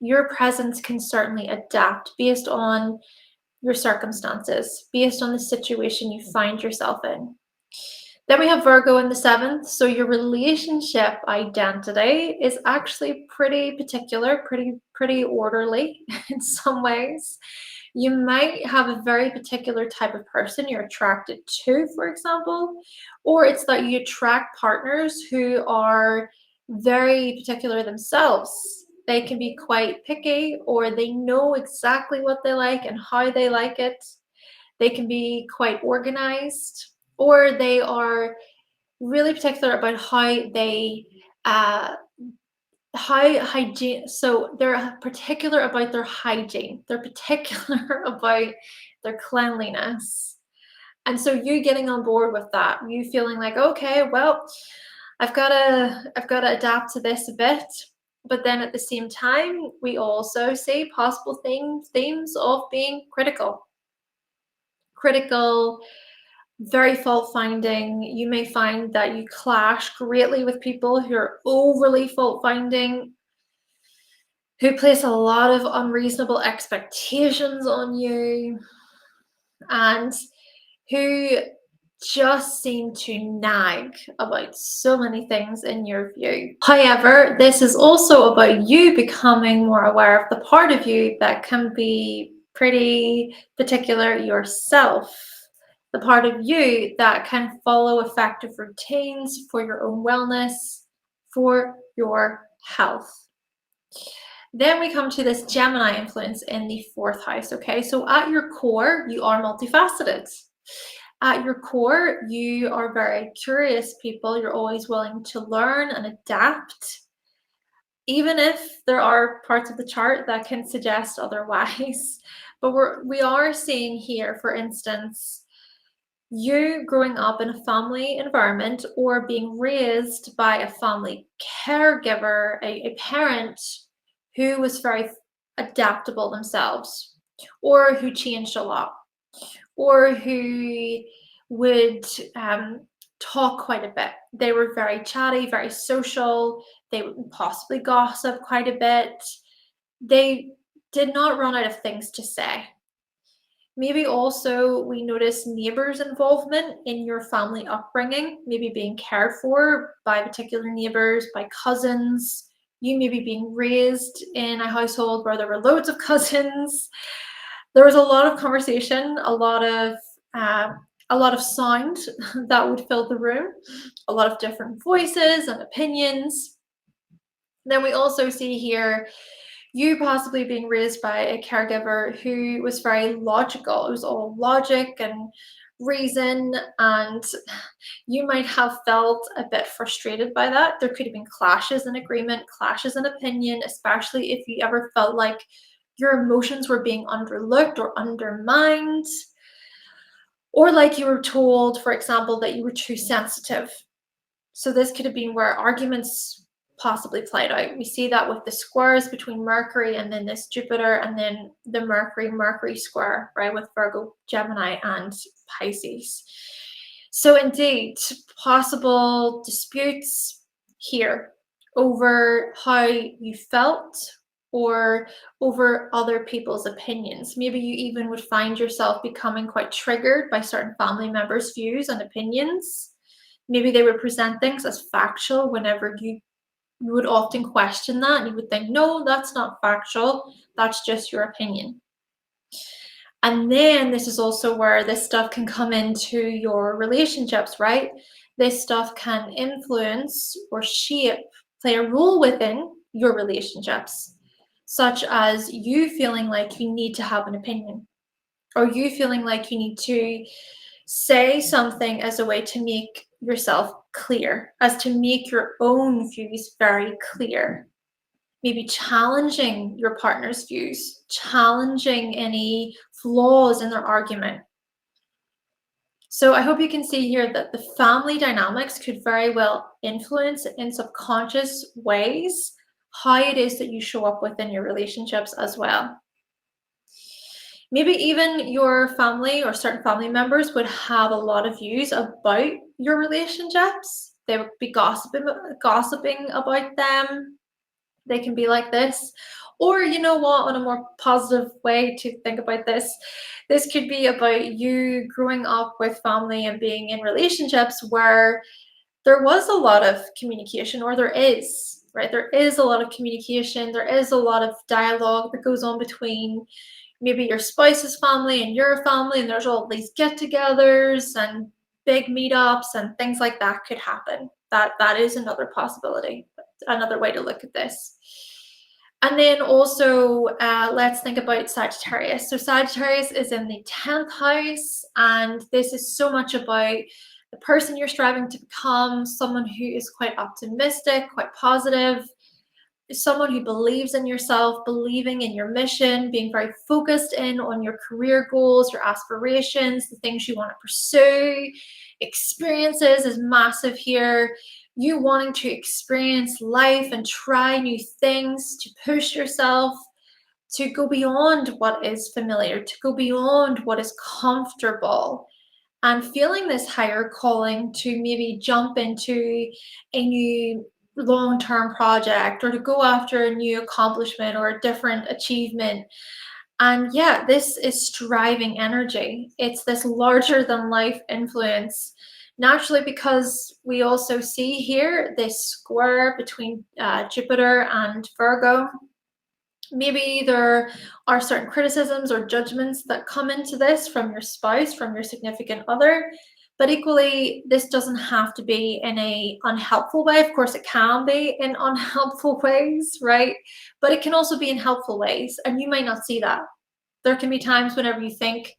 Your presence can certainly adapt based on your circumstances, based on the situation you find yourself in. Then we have Virgo in the 7th. So your relationship identity is actually pretty particular, pretty orderly in some ways. You might have a very particular type of person you're attracted to, for example, or it's that you attract partners who are very particular themselves. They can be quite picky, or they know exactly what they like and how they like it. They can be quite organized, or they are really particular about how they hygiene. So they're particular about their hygiene. They're particular about their cleanliness. And so you getting on board with that, you feeling like, okay, well, I've got to adapt to this a bit. But then at the same time, we also see possible themes of being critical, very fault finding. You may find that you clash greatly with people who are overly fault finding, who place a lot of unreasonable expectations on you, and who just seem to nag about so many things in your view. However, this is also about you becoming more aware of the part of you that can be pretty particular yourself, the part of you that can follow effective routines for your own wellness, for your health. Then we come to this Gemini influence in the 4th house, okay? So at your core, you are multifaceted. At your core, you are very curious people. You're always willing to learn and adapt, even if there are parts of the chart that can suggest otherwise. But we are seeing here, for instance, you growing up in a family environment or being raised by a family caregiver, a parent who was very adaptable themselves, or who changed a lot, or who would talk quite a bit. They were very chatty, very social. They would possibly gossip quite a bit. They did not run out of things to say. Maybe also we notice neighbors' involvement in your family upbringing, maybe being cared for by particular neighbors, by cousins. You may be being raised in a household where there were loads of cousins. There was a lot of conversation, a lot of sound that would fill the room, a lot of different voices and opinions. Then we also see here you possibly being raised by a caregiver who was very logical. It was all logic and reason, and you might have felt a bit frustrated by that. There could have been clashes in agreement, clashes in opinion, especially if you ever felt like your emotions were being underlooked or undermined, or like you were told, for example, that you were too sensitive. So this could have been where arguments possibly played out. We see that with the squares between Mercury and then this Jupiter, and then the Mercury square, right, with Virgo, Gemini, and Pisces. So indeed, possible disputes here over how you felt or over other people's opinions. Maybe you even would find yourself becoming quite triggered by certain family members' views and opinions. Maybe they would present things as factual whenever you would often question that, and you would think, no, that's not factual, that's just your opinion. And then this is also where this stuff can come into your relationships, right? This stuff can influence or shape play a role within your relationships, such as you feeling like you need to have an opinion, or you feeling like you need to say something as a way to make yourself clear, as to make your own views very clear. Maybe challenging your partner's views, challenging any flaws in their argument. So I hope you can see here that the family dynamics could very well influence in subconscious ways how it is that you show up within your relationships as well. Maybe even your family or certain family members would have a lot of views about your relationships. They would be gossiping about them. They can be like this. Or, you know what, on a more positive way to think about this could be about you growing up with family and being in relationships where there was a lot of communication, or there is, right? There is a lot of communication. There is a lot of dialogue that goes on between maybe your spouse's family and your family, and there's all these get-togethers and big meetups and things like that could happen. That is another possibility, another way to look at this. And then also, let's think about Sagittarius. So Sagittarius is in the 10th house, and this is so much about the person you're striving to become, someone who is quite optimistic, quite positive, someone who believes in yourself, believing in your mission, being very focused in on your career goals, your aspirations, the things you want to pursue. Experiences is massive here. You wanting to experience life and try new things, to push yourself, to go beyond what is familiar, to go beyond what is comfortable, and feeling this higher calling to maybe jump into a new long-term project, or to go after a new accomplishment or a different achievement. And yeah, this is striving energy. It's this larger than life influence. Naturally, because we also see here this square between Jupiter and Virgo. Maybe there are certain criticisms or judgments that come into this from your spouse, from your significant other. But equally, this doesn't have to be in a unhelpful way. Of course, it can be in unhelpful ways, right? But it can also be in helpful ways, and you might not see that. There can be times whenever you think,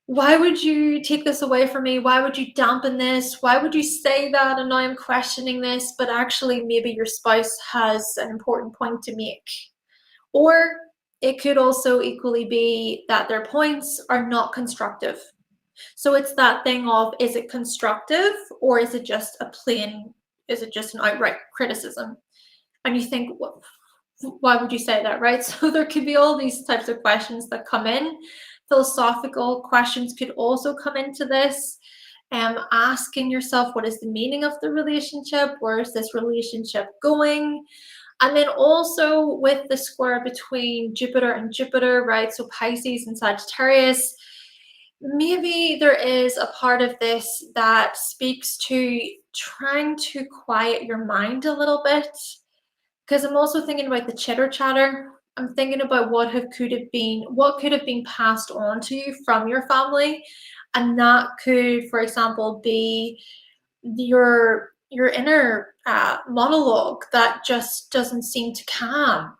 why would you take this away from me? Why would you dampen this? Why would you say that? And now I'm questioning this. But actually, maybe your spouse has an important point to make. Or it could also equally be that their points are not constructive. So it's that thing of, is it constructive, or is it just an outright criticism? And you think, well, why would you say that, right? So there could be all these types of questions that come in. Philosophical questions could also come into this. Asking yourself, what is the meaning of the relationship? Where is this relationship going? And then also with the square between Jupiter and Jupiter, right? So Pisces and Sagittarius, maybe there is a part of this that speaks to trying to quiet your mind a little bit. Because I'm also thinking about the chitter chatter. I'm thinking about what could have been passed on to you from your family. And that could, for example, be your inner monologue that just doesn't seem to calm.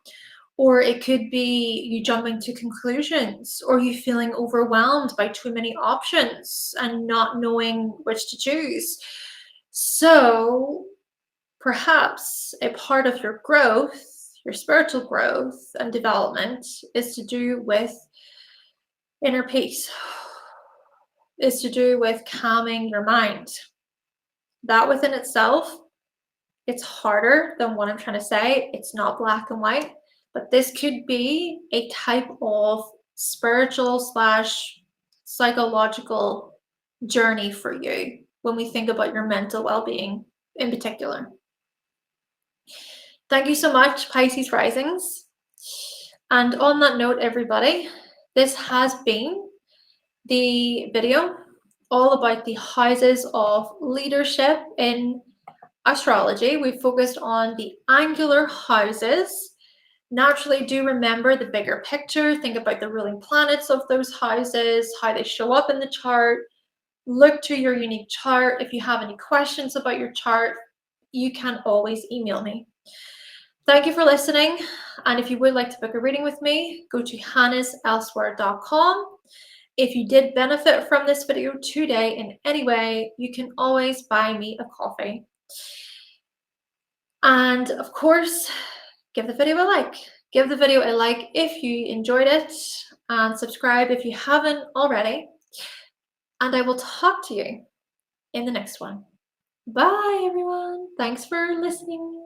Or it could be you jumping to conclusions, or you feeling overwhelmed by too many options and not knowing which to choose. So perhaps a part of your growth, your spiritual growth and development, is to do with inner peace, is to do with calming your mind. That within itself, it's harder than what I'm trying to say. It's not black and white, but this could be a type of spiritual / psychological journey for you when we think about your mental well-being in particular. Thank you so much, Pisces Risings. And on that note, everybody, this has been the video all about the houses of leadership in astrology. We focused on the angular houses. Naturally, do remember the bigger picture. Think about the ruling planets of those houses, how they show up in the chart. Look to your unique chart. If you have any questions about your chart, you can always email me. Thank you for listening. And if you would like to book a reading with me, go to hannahselsewhere.com. If you did benefit from this video today in any way, you can always buy me a coffee. And of course, give the video a like. Give the video a like if you enjoyed it, and subscribe if you haven't already. And I will talk to you in the next one. Bye, everyone. Thanks for listening.